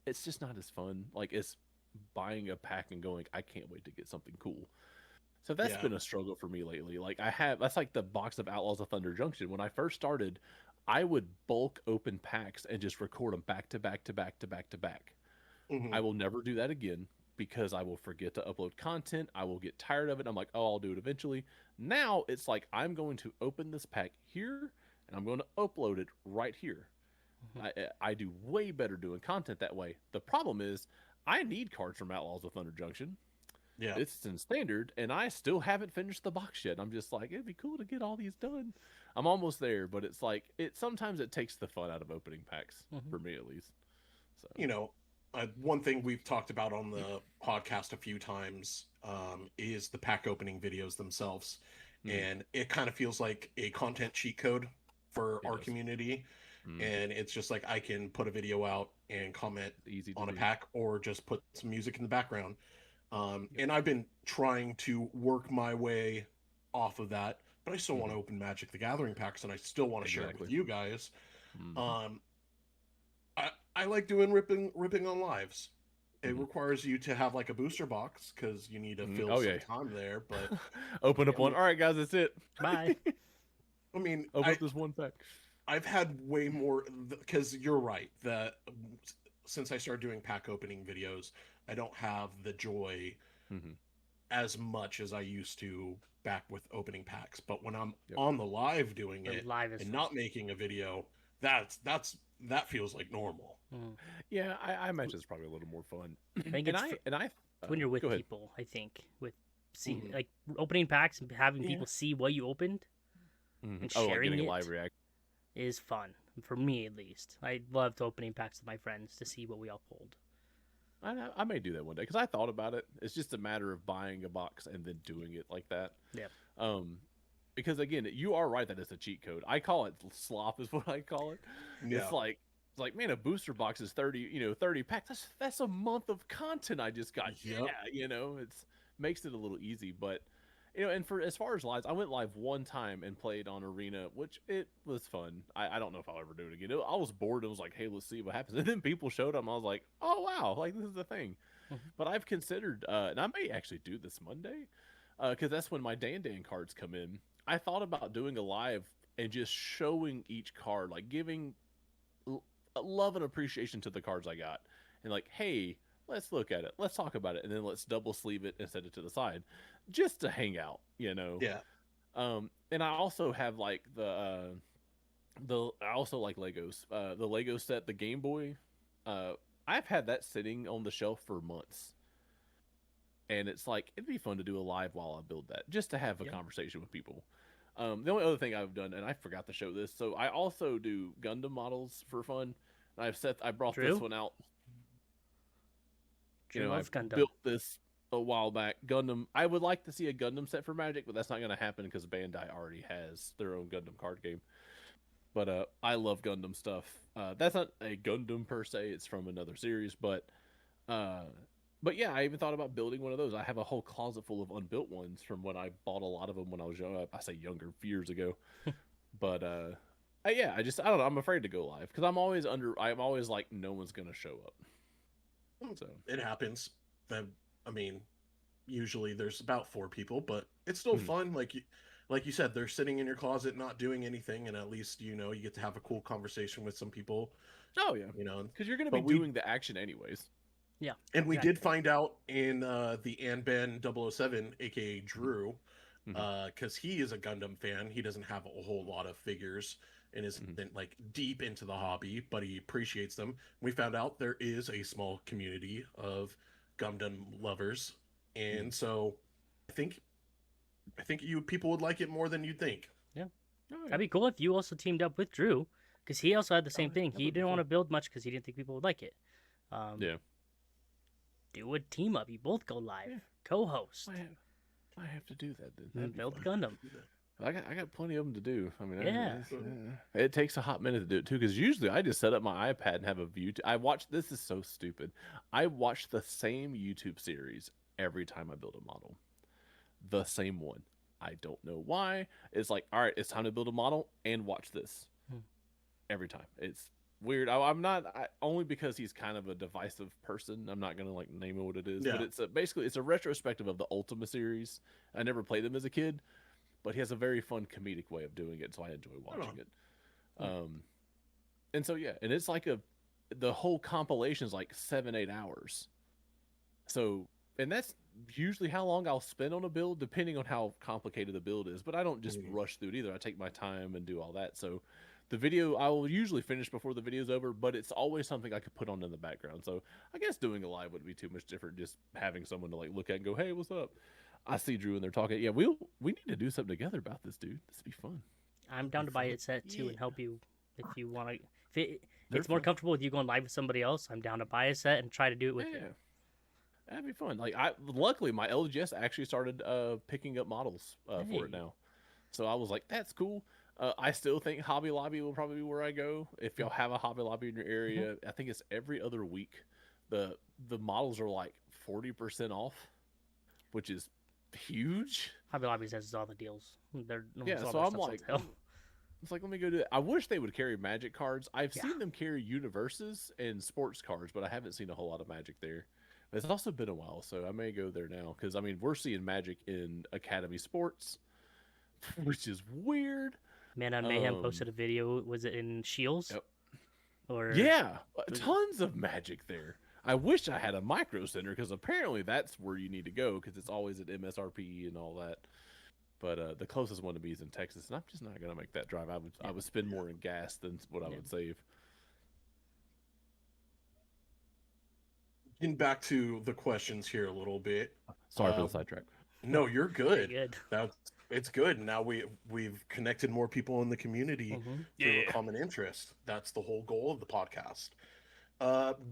It's just not as fun. Like, it's buying a pack and going, I can't wait to get something cool. So that's been a struggle for me lately. Like, that's like the box of Outlaws of Thunder Junction. When I first started, I would bulk open packs and just record them back to back to back to back to back. I will never do that again because I will forget to upload content. I will get tired of it. I'm like, oh, I'll do it eventually. Now it's like I'm going to open this pack here and I'm going to upload it right here. Mhm. I do way better doing content that way. The problem is I need cards from Outlaws of Thunder Junction. Yeah. It's in standard, and I still haven't finished the box yet. I'm just like, it'd be cool to get all these done. I'm almost there, but it's like sometimes it takes the fun out of opening packs Mhm. for me at least. So You know, one thing we've talked about on the podcast a few times is the pack opening videos themselves. mm, And it kind of feels like a content cheat code for it our does. community. Mm, And it's just like I can put a video out and comment easy to on a do. pack or just put some music in the background. Yep. And I've been trying to work my way off of that, but I still want Hmm. to open Magic the Gathering packs and I still want to share it with Exactly. you guys. Hmm. Um, I like doing ripping on lives. It Hmm. requires you to have like a booster box because you need to fill Oh some yeah. time there. But Open up I one. mean, All right, guys, that's it. Bye. I mean, Open up this one pack. I've had way more because you're right that since I started doing pack opening videos, I don't have the joy Hmm. as much as I used to back with opening packs. But when I'm Yep. on the live doing The it live is and fun. not making a video, that feels like normal. Mm. Yeah, I imagine it's probably a little more fun. I think and it's I when you're with go ahead. people. I think with Mhm. like opening packs and having Yeah. people see what you opened and Oh, like sharing getting a live it reaction. is fun for me at least. I loved opening packs with my friends to see what we all pulled. I may do that one day because I thought about it. It's just a matter of buying a box and then doing it like that. Yeah. Um, because again, you are right that it's a cheat code. I call it slop, is what I call it. Yeah. It's like man, a booster box is 30, 30 packs. That's a month of content I just got. Yep. Yeah, it's makes it a little easy, but and for as far as lives, I went live one time and played on Arena, which it was fun. I don't know if I'll ever do it again. I was bored. It was like, hey, let's see what happens. And then people showed up. And I was like, oh wow, like this is a thing. Mhm. But I've considered, and I may actually do this Monday, because that's when my Dan cards come in. I thought about doing a live and just showing each card, like giving love and appreciation to the cards I got, and like, hey, let's look at it, let's talk about it, and then let's double sleeve it and set it to the side, just to hang out. Yeah. And I also have like I also like Legos. The Lego set, the Game Boy. I've had that sitting on the shelf for months, and it's like it'd be fun to do a live while I build that, just to have a Yeah. conversation with people. The only other thing I've done, and I forgot to show this, so I also do Gundam models for fun. And I brought this Drew? one out. Drew I loves Gundam. built this a while back. Gundam. I would like to see a Gundam set for Magic, but that's not going to happen because Bandai already has their own Gundam card game. But I love Gundam stuff. That's not a Gundam per se; it's from another series. Uh, but yeah, I even thought about building one of those. I have a whole closet full of unbuilt ones from when I bought a lot of them when I was young. I say younger, years ago. But yeah, I don't know. I'm afraid to go live because I'm always like, no one's gonna show up. So It happens. I mean, usually there's about 4 people, but it's still Mhm. fun. Like you said, they're sitting in your closet not doing anything, and at least you get to have a cool conversation with some people. Oh yeah, You know, because you're gonna be but we doing the action anyways. Yeah. and we Exactly. did find out in the Anben 007, aka Drew, Mhm. because he is a Gundam fan. He doesn't have a whole lot of figures and isn't Mhm. like deep into the hobby, but he appreciates them. We found out there is a small community of Gundam lovers, and Mhm. so I think you people would like it more than you'd think. Yeah. Oh yeah, That'd be cool if you also teamed up with Drew, because he also had the same thing. that He would be didn't want fun. to build much because he didn't think people would like it. Yeah. Do a team up. You both go live, Yeah. co-host, I have to do that then. and That'd be build fun. Gundam. I got plenty of them to do. I mean, Yeah. it takes a hot minute to do it too. Because usually I just set up my iPad and have a view. I watch. This is so stupid. I watch the same YouTube series every time I build a model. The same one. I don't know why. It's like, all right, it's time to build a model and watch this Hmm. every time. It's weird. I'm not only because he's kind of a divisive person. I'm not gonna like name it what it is, but Yeah. it's basically it's a retrospective of the Ultima series. I never played them as a kid, but he has a very fun comedic way of doing it, so I enjoy watching it. And so yeah, and it's like the whole compilation is like 7-8 hours. So, and that's usually how long I'll spend on a build, depending on how complicated the build is. But I don't just Mhm. rush through it either. I take my time and do all that. So, the video I will usually finish before the video's over, but it's always something I could put on in the background. So, I guess doing a live wouldn't be too much different. Just having someone to like look at and go, "Hey, what's up?" I see Drew and they're talking. Yeah, we need to do something together about this, dude. This would be fun. I'm That'd down be to buy fun. a set too Yeah, and help you if you want to. If they're it's more fun. comfortable with you going live with somebody else, I'm down to buy a set and try to do it with you. Yeah, that'd be fun. Like I, luckily, my LGS actually started picking up models for it Hey, now. So I was like, that's cool. I still think Hobby Lobby will probably be where I go. If y'all have a Hobby Lobby in your mm-hmm. area, I think it's every other week. The the models are like 40% off, which is huge. Hobby Lobby has all the deals. They're almost Yeah, all so their I'm stuff's on like, sale. it's like let me go do that. I wish they would carry Magic cards. I've Yeah, seen them carry Universes and sports cards, but I haven't seen a whole lot of Magic there. It's also been a while, so I may go there now because I mean we're seeing Magic in Academy Sports, which is weird. Man on Mayhem Um, posted a video. Was it in Shields yep. or Yeah, was it? tons of Magic there. I wish I had a Micro Center because apparently that's where you need to go because it's always at MSRP and all that. But the closest one to me is in Texas, and I'm just not gonna make that drive. I Yeah, would spend more in gas than what I yeah. would save. Getting back to the questions here a little bit. Sorry for Uh, the sidetrack. no, you're You're good. good. That's it's good. Now we've connected more people in the community Mm-hmm. through a Yeah. common interest. That's the whole goal of the podcast.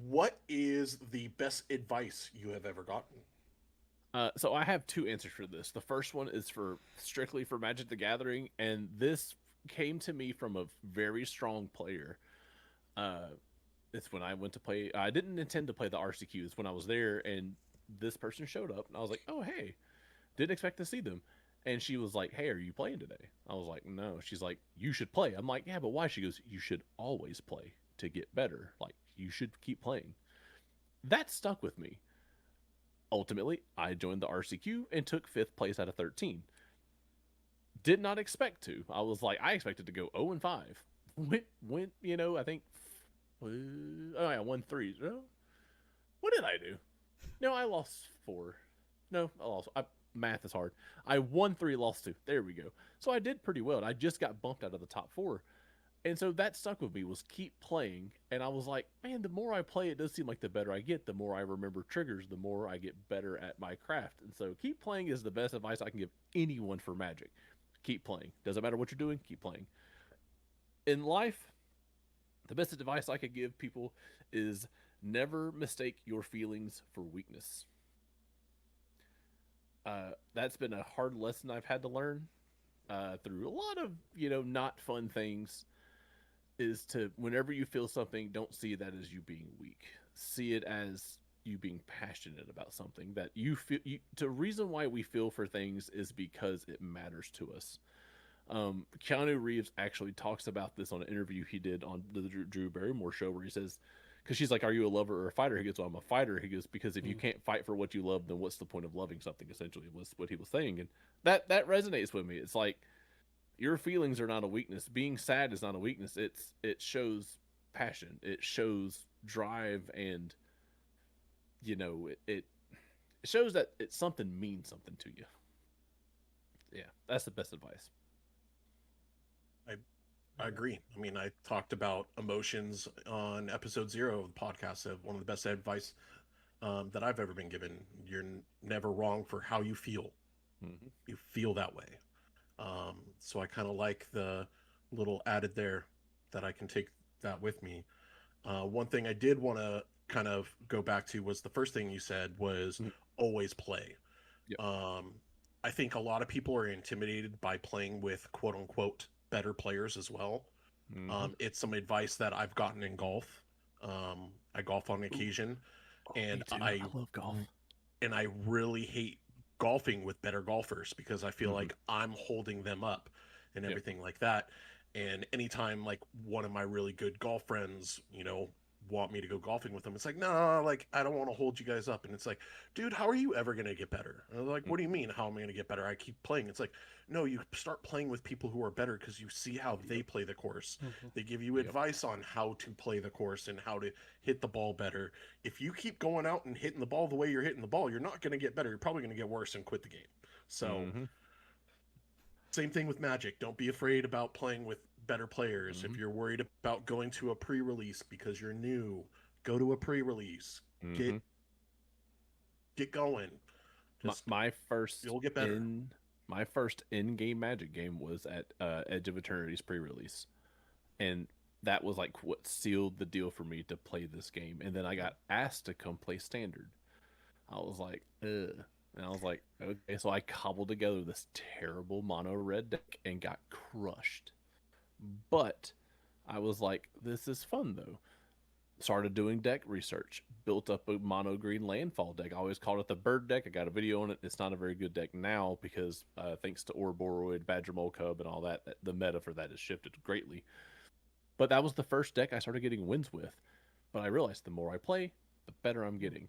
What is the best advice you have ever gotten? So I have two answers for this. The first one is for strictly for Magic the Gathering, and this came to me from a very strong player. Uh, it's when I went to play. I didn't intend to play the RCQs when I was there, and this person showed up, and I was like, "Oh, hey!" Didn't expect to see them, and she was like, "Hey, are you playing today?" I was like, "No." She's like, "You should play." I'm like, "Yeah, but why?" She goes, "You should always play to get better. Like, you should keep playing." That stuck with me. Ultimately, I joined the RCQ and took fifth place out of 13. Did not expect to. I was like, I expected to go 0 and 5. Went, I think, oh yeah, I won three. No, what did I do? No, I lost four. No, I lost. Math is hard. I won three, lost two. There we go. So I did pretty well. I just got bumped out of the top four. And so that stuck with me was keep playing. And I was like, man, the more I play, it does seem like the better I get. The more I remember triggers, the more I get better at my craft. And so keep playing is the best advice I can give anyone for Magic. Keep playing. Doesn't matter what you're doing, keep playing. In life, the best advice I could give people is never mistake your feelings for weakness. That's been a hard lesson I've had to learn through a lot of, not fun things is to whenever you feel something, don't see that as you being weak. See it as you being passionate about something that you feel. The reason why we feel for things is because it matters to us. Keanu Reeves actually talks about this on an interview he did on the Drew Barrymore show, where he says, because she's like, "Are you a lover or a fighter?" He goes, "Well, I'm a fighter." He goes, "Because if you Mm. can't fight for what you love, then what's the point of loving something?" Essentially, was what he was saying, and that resonates with me. It's like your feelings are not a weakness. Being sad is not a weakness. It shows passion. It shows drive, and it shows that it's something means something to you. Yeah, that's the best advice. I I agree. I mean, I talked about emotions on episode 0 of the podcast of one of the best advice that I've ever been given. You're never wrong for how you feel. Mm-hmm. You feel that way. So I kind of like the little added there that I can take that with me. One thing I did want to kind of go back to was the first thing you said was Mm-hmm. always play. Yep. I think a lot of people are intimidated by playing with quote unquote better players as well. Mm-hmm. It's some advice that I've gotten in golf. I golf on Ooh. occasion, Oh, me and too. I love golf. I really hate golfing with better golfers because I feel Mm-hmm. like I'm holding them up and Yep. everything like that. And anytime like one of my really good golf friends, want me to go golfing with them. It's like, no, like I don't want to hold you guys up. And it's like, dude, how are you ever gonna get better? And they're like, what do you mean? How am I gonna get better? I keep playing. It's like, no, you start playing with people who are better because you see how they play the course. Mhm. They give you advice on how to play the course and how to hit the ball better. If you keep going out and hitting the ball the way you're hitting the ball, you're not gonna get better. You're probably gonna get worse and quit the game. So same thing with Magic. Don't be afraid about playing with better players. If you're worried about going to a pre-release because you're new, go to a pre-release. Get going. Just, my first you'll get better. My first in-game Magic game was at Edge of Eternity's pre-release, and that was like what sealed the deal for me to play this game. And then I got asked to come play Standard. I was like, ugh. And I was like, okay. So I cobbled together this terrible mono red deck and got crushed. But I was like, this is fun though. Started doing deck research, built up a mono green landfall deck. I always called it the bird deck. I got a video on it. It's not a very good deck now because thanks to Ouroboros, Badger Mole Cub, and all that, the meta for that has shifted greatly. But that was the first deck I started getting wins with. But I realized the more I play, the better I'm getting.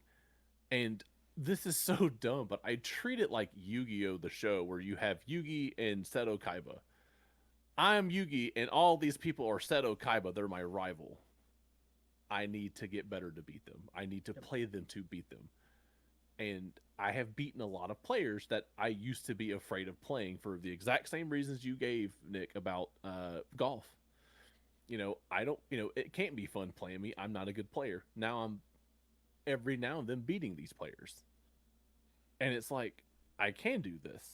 And this is so dumb, but I treat it like Yu-Gi-Oh! The show, where you have Yugi and Seto Kaiba. I'm Yugi, and all these people are Seto Kaiba. They're my rival. I need to get better to beat them. I need to play them to beat them. And I have beaten a lot of players that I used to be afraid of playing for the exact same reasons you gave, Nick, about golf. I don't, it can't be fun playing me. I'm not a good player. Now I'm every now and then beating these players. And it's like, I can do this.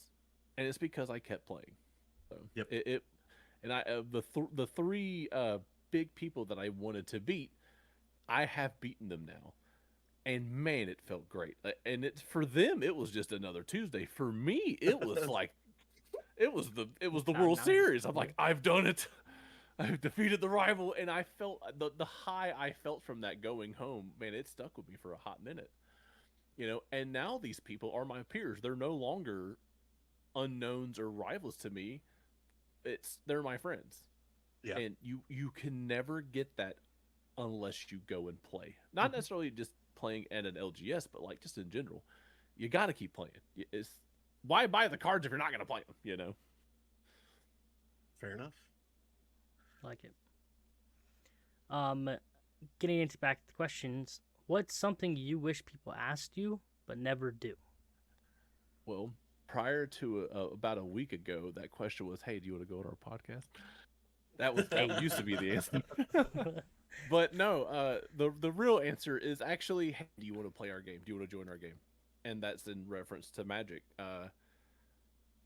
And it's because I kept playing. So the three big people that I wanted to beat, I have beaten them now. And man, it felt great. And for them, it was just another Tuesday. For me, it was like, it was the World Series. I'm like, I've done it. I've defeated the rival. And I felt the high I felt from that going home, man, it stuck with me for a hot minute. And now these people are my peers. They're no longer unknowns or rivals to me. They're my friends. Yeah. And you can never get that unless you go and play. Not necessarily just playing at an LGS, but like just in general. You got to keep playing. Why buy the cards if you're not going to play them, Fair enough. Like it. Getting into back to the questions, what's something you wish people asked you but never do? Well, prior to about a week ago, that question was, "Hey, do you want to go on our podcast?" That used to be the answer. But no, the real answer is actually, "Hey, do you want to play our game? Do you want to join our game?" And that's in reference to Magic.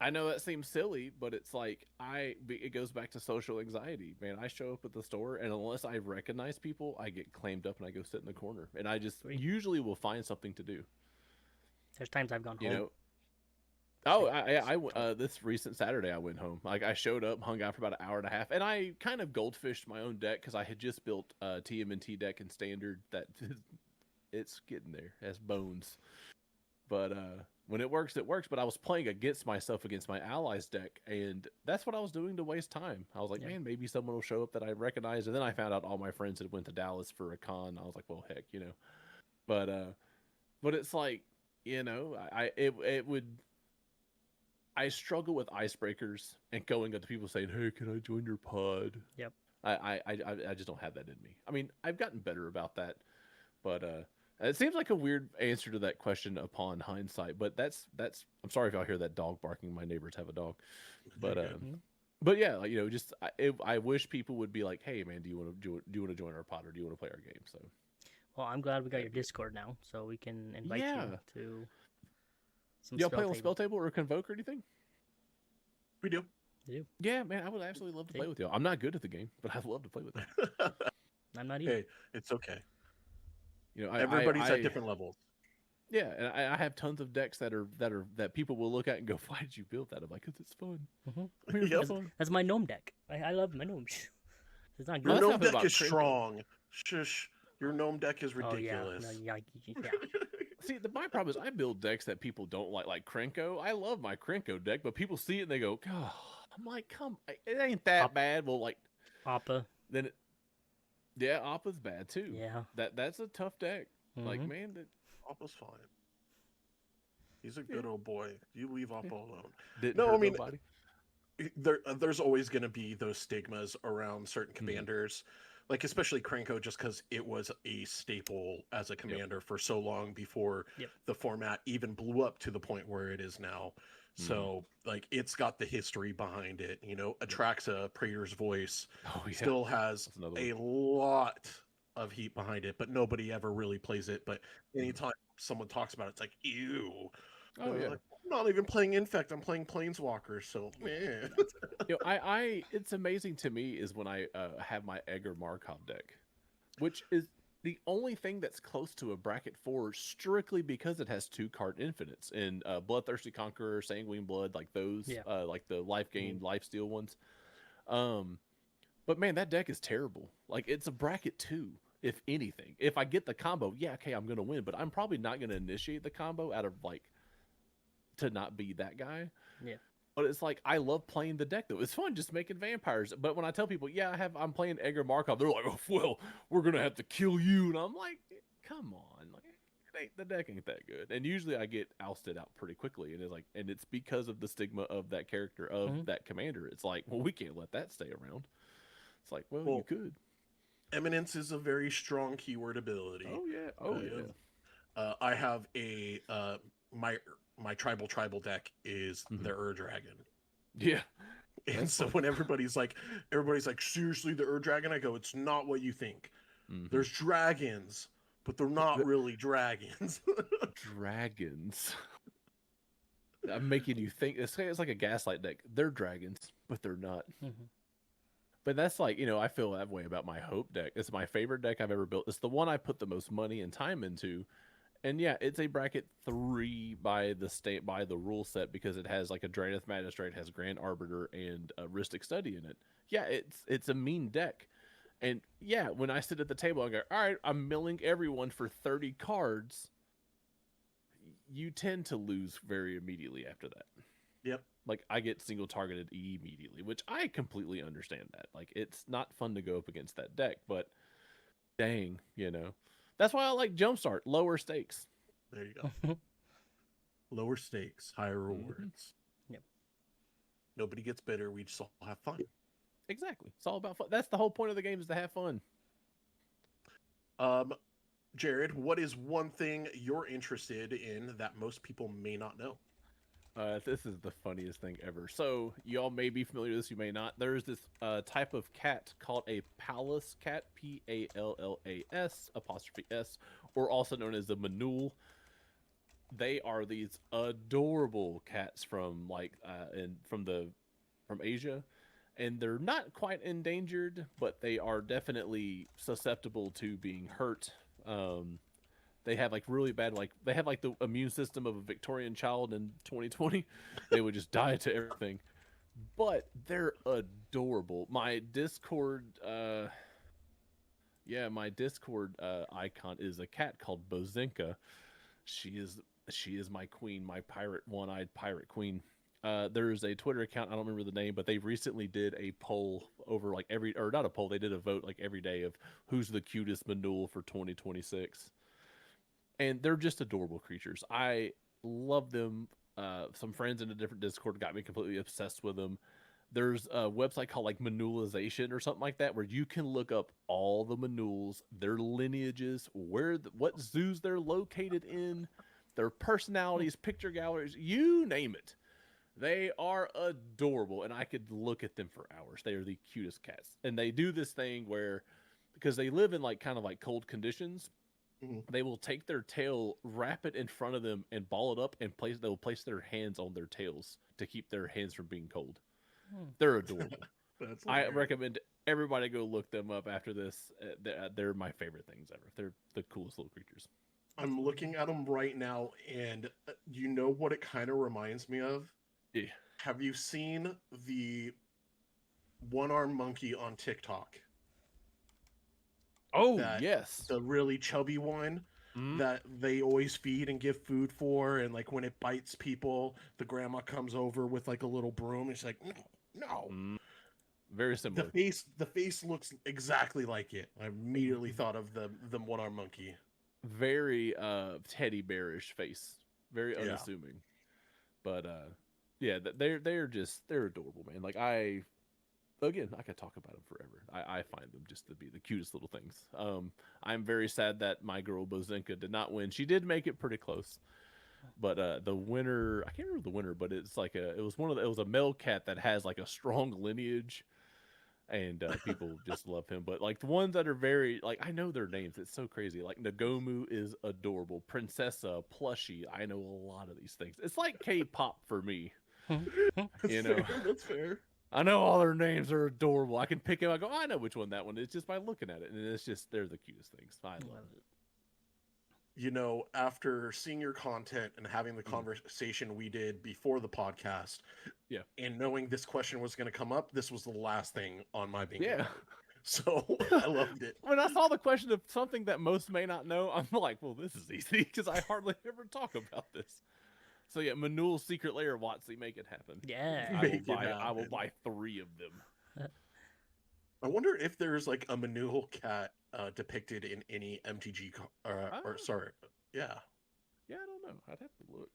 I know that seems silly, but it's like it goes back to social anxiety, man. I show up at the store, and unless I recognize people, I get claimed up and I go sit in the corner, and I just usually will find something to do. There's times I've gone home. I this recent Saturday I went home. Like I showed up, hung out for about an hour and a half, and I kind of goldfished my own deck because I had just built a TMNT deck in Standard that it's getting there as bones. But when it works, it works. But I was playing against myself against my allies deck, and that's what I was doing to waste time. I was like, man, maybe someone will show up that I recognize. And then I found out all my friends had went to Dallas for a con. I was like, well, heck, But it's like, I struggle with icebreakers and going up to people saying, "Hey, can I join your pod?" Yep. I just don't have that in me. I mean, I've gotten better about that, but it seems like a weird answer to that question upon hindsight. But that's. I'm sorry if y'all hear that dog barking. My neighbors have a dog, but yeah, just I wish people would be like, "Hey, man, do you want to join our pod or do you want to play our game?" So. Well, I'm glad we got your Discord now, so we can invite you to. Y'all play on Spell Table or Convoke or anything? We do. You do? Yeah, man, I would absolutely love to play with y'all. I'm not good at the game, but I'd love to play with you. I'm not either. Hey, it's okay. Everybody's at different levels. Yeah, and I have tons of decks that people will look at and go, "Why did you build that?" I'm like, "Cause it's fun." That's my gnome deck. I love my gnomes. It's not good. Your gnome deck is Krinko. Strong. Shush. Your gnome deck is ridiculous. Oh, yeah. See, my problem is I build decks that people don't like Krinko. I love my Krinko deck, but people see it and they go, "God," I'm like, "Come, it ain't that bad." Well, like Appa. Then Yeah, Appa's bad too. Yeah. That's a tough deck. Like, Hmm. man, Appa's fine. He's a yeah, good old boy. You leave yeah. Appa alone. Didn't No, I hurt mean, nobody. there's always going to be those stigmas around certain Mhm. commanders, like especially Krenko, just because it was a staple as a Yep. commander for so long before Yep. the format even blew up to the point where it is now. Mhm. So like it's got the history behind it. You know, Yep. Atraxa, Praetor's Voice, Oh yeah, still has that's another one. a lot of heat behind it, but nobody ever really plays it. But Mhm. anytime someone talks about it, it's like, ew. Oh yeah. Like, I'm not even playing Infect. I'm playing Planeswalkers. So, man. It's amazing to me is when I have my Egger Markov deck, which is the only thing that's close to a bracket four, strictly because it has 2 card infinites in Bloodthirsty Conqueror, Sanguine Blood, like those, Yeah. like the life gain, Mhm. life steal ones. Um, but man, that deck is terrible. Like it's a bracket two, if anything. If I get the combo, yeah, okay, I'm gonna win, but I'm probably not gonna initiate the combo out of like to not be that guy. Yeah. But it's like I love playing the deck though. It's fun just making vampires. But when I tell people, yeah, I'm playing Edgar Markov, they're like, oh well, we're gonna have to kill you. And I'm like, come on, like the deck ain't that good. And usually I get ousted out pretty quickly. And it's because of the stigma of that character of Hmm. that commander. It's like, well, we can't let that stay around. It's like, well, you Well, could. Eminence is a very strong keyword ability. Oh yeah, oh yeah. I have a my my tribal deck is Hmm. the Dragon. Yeah, And that's so fun. when everybody's like, seriously, the Dragon, I go, it's not what you think. Hmm. There's dragons, but they're not really dragons. Dragons. I'm making you think. It's like a gaslight deck. They're dragons, but they're not. Hmm. But that's like, I feel that way about my Hope deck. It's my favorite deck I've ever built. It's the one I put the most money and time into. And yeah, it's a bracket 3 by the rule set because it has like a Draenith Magistrate, has Grand Arbiter, and a Rhystic Study in it. Yeah, it's a mean deck. And yeah, when I sit at the table, I go, all right, I'm milling everyone for 30 cards. You tend to lose very immediately after that. Yep. Like I get single targeted immediately, which I completely understand that. Like it's not fun to go up against that deck, but dang, That's why I like Jumpstart, lower stakes. There you go. Lower stakes, higher Hmm. rewards. Yep. Nobody gets bitter. We just all have fun. Exactly. It's all about fun. That's the whole point of the game is to have fun. Um, Jared, what is one thing you're interested in that most people may not know? This is the funniest thing ever. So y'all may be familiar with this, you may not. There's this type of cat called a Pallas cat, Pallas apostrophe S, or also known as the Manul. They are these adorable cats from from Asia, and they're not quite endangered, but they are definitely susceptible to being hurt. They have like really bad, like they have like the immune system of a Victorian child in 2020. They would just die to everything, but they're adorable. My Discord icon is a cat called Bozinka. She is she is my queen, my pirate, one-eyed pirate queen. There's a Twitter account, I don't remember the name, but they recently did a poll over like or not a poll, they did a vote like every day of who's the cutest Manul for 2026. And they're just adorable creatures. I love them. Some friends in a different Discord got me completely obsessed with them. There's a website called like Manulization or something like that where you can look up all the Manuls, their lineages, what zoos they're located in, their personalities, picture galleries, you name it. They are adorable, and I could look at them for hours. They are the cutest cats, and they do this thing where because they live in like kind of like cold conditions, Mhm. they will take their tail, wrap it in front of them, and ball it up, and they'll place their hands on their tails to keep their hands from being cold. Hmm. They're adorable. That's I hilarious. recommend everybody go look them up after this. They're my favorite things ever. They're the coolest little creatures. I'm looking at them right now, and you know what it kind of reminds me of? Yeah. Have you seen the one-armed monkey on TikTok? Oh That yes. the really chubby one Mm. that they always feed and give food for, and like when it bites people, the grandma comes over with like a little broom. And she's like, no, no. Mm. very The similar. face looks exactly like it. I immediately thought of the one arm monkey. Very teddy bearish face, very Yeah. unassuming. But yeah, they're adorable, man. Like I could talk about them forever. I find them just to be the cutest little things. I'm very sad that my girl Bozinka did not win. She did make it pretty close, but the winner, I can't remember the winner, but it's like it was a male cat that has like a strong lineage, and people just love him. But like the ones that are very like I know their names. It's so crazy. Like Nagomu is adorable. Princessa, Plushie. I know a lot of these things. It's like K-pop for me. That's You know, fair. That's fair. I know all their names are adorable. I can pick them. I go, I know which one that one is just by looking at it, and it's just they're the cutest things. I love it. You know, after seeing your content and having the conversation we did before the podcast, Yeah. and knowing this question was going to come up, this was the last thing on my bingo Yeah. card. So I loved it. When I saw the question of something that most may not know, I'm like, well, this is easy because I hardly ever talk about this. So yeah, Manul's secret lair, Watsy, make it happen. Yeah. I will buy 3 of them. I wonder if there's like a Manul cat depicted in any MTG or sorry, yeah. Yeah, I don't know. I'd have to look.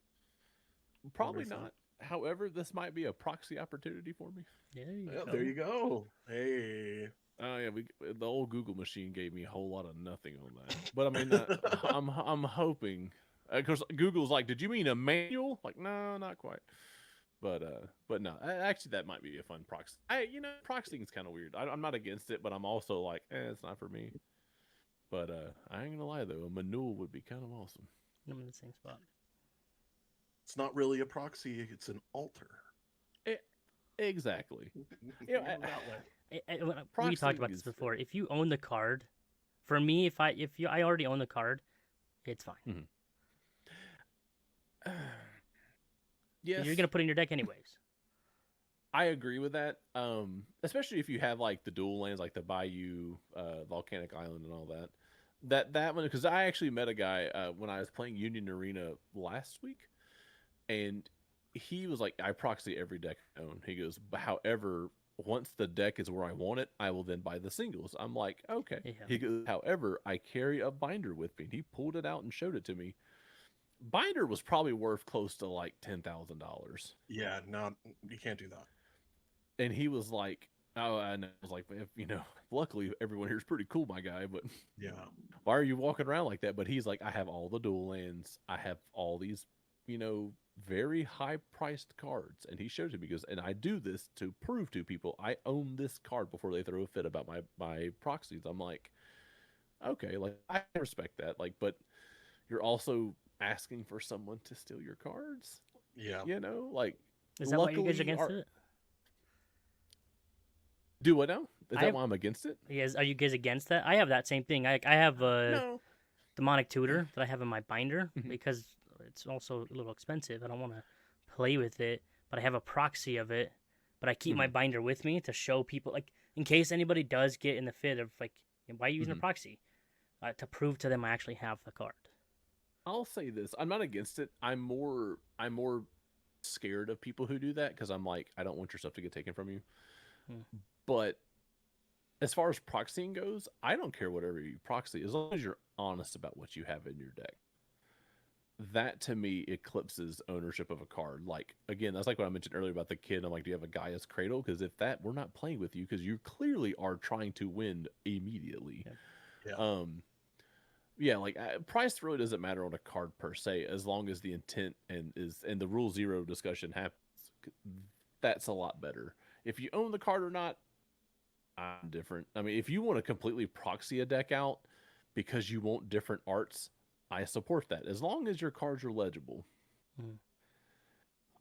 Probably not. However, this might be a proxy opportunity for me. There you go. Hey. Oh yeah, the old Google machine gave me a whole lot of nothing on that. But I mean, I'm hoping. Of course, Google's like, did you mean a manual? Like, no, not quite. But no, actually, that might be a fun proxy. Proxying is kind of weird. I'm not against it, but I'm also like, it's not for me. But I ain't gonna lie though, a Manul would be kind of awesome. I'm in the same spot. It's not really a proxy; it's an altar. Exactly. We talked about this before. If you own the card, for me, if I already own the card, it's fine. Mm-hmm. Yes. You're gonna put in your deck anyways. I agree with that. Especially if you have like the dual lands, like the Bayou, Volcanic Island, and all that. That one, because I actually met a guy when I was playing Union Arena last week, and he was like, "I proxy every deck I own." He goes, "However, once the deck is where I want it, I will then buy the singles." I'm like, "Okay." Yeah. He goes, "However, I carry a binder with me." And he pulled it out and showed it to me. Binder was probably worth close to like $10,000. Yeah, no, you can't do that. And he was like, "Oh," and I was like, luckily everyone here is pretty cool, my guy. But yeah, why are you walking around like that? But he's like, I have all the dual lands. I have all these, very high priced cards. And he showed to me, he goes, and I do this to prove to people I own this card before they throw a fit about my proxies. I'm like, okay, like I respect that. Like, but you're also asking for someone to steal your cards. Yeah. Like, is that why you guys against it? Do what now? Is that why I'm against it? Yes. Are you guys against that? I have that same thing. I have a demonic tutor that I have in my binder because it's also a little expensive. I don't want to play with it, but I have a proxy of it. But I keep my binder with me to show people, like, in case anybody does get in the fit of like, why are you using a proxy? To prove to them I actually have the card. I'll say this: I'm not against it. I'm more scared of people who do that because I'm like, I don't want your stuff to get taken from you. But as far as proxying goes, I don't care whatever you proxy, as long as you're honest about what you have in your deck. That to me eclipses ownership of a card. Like, again, that's like what I mentioned earlier about the kid. I'm like, do you have a Gaia's Cradle? Because if that, we're not playing with you because you clearly are trying to win immediately. Yeah. Like price really doesn't matter on a card per se, as long as the intent and the rule zero discussion happens. That's a lot better. If you own the card or not, I'm different. I mean, if you want to completely proxy a deck out because you want different arts, I support that, as long as your cards are legible.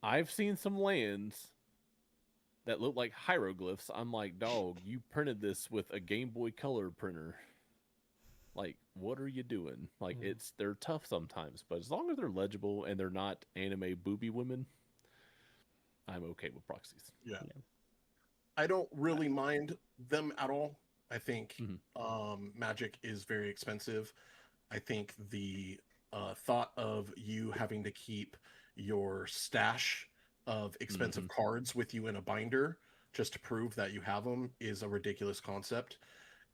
I've seen some lands that look like hieroglyphs. I'm like, dog, you printed this with a Game Boy Color printer. Like, what are you doing? Like, they're tough sometimes, but as long as they're legible and they're not anime booby women, I'm okay with proxies. Yeah. I don't really mind them at all. I think Magic is very expensive. I think the thought of you having to keep your stash of expensive cards with you in a binder just to prove that you have them is a ridiculous concept.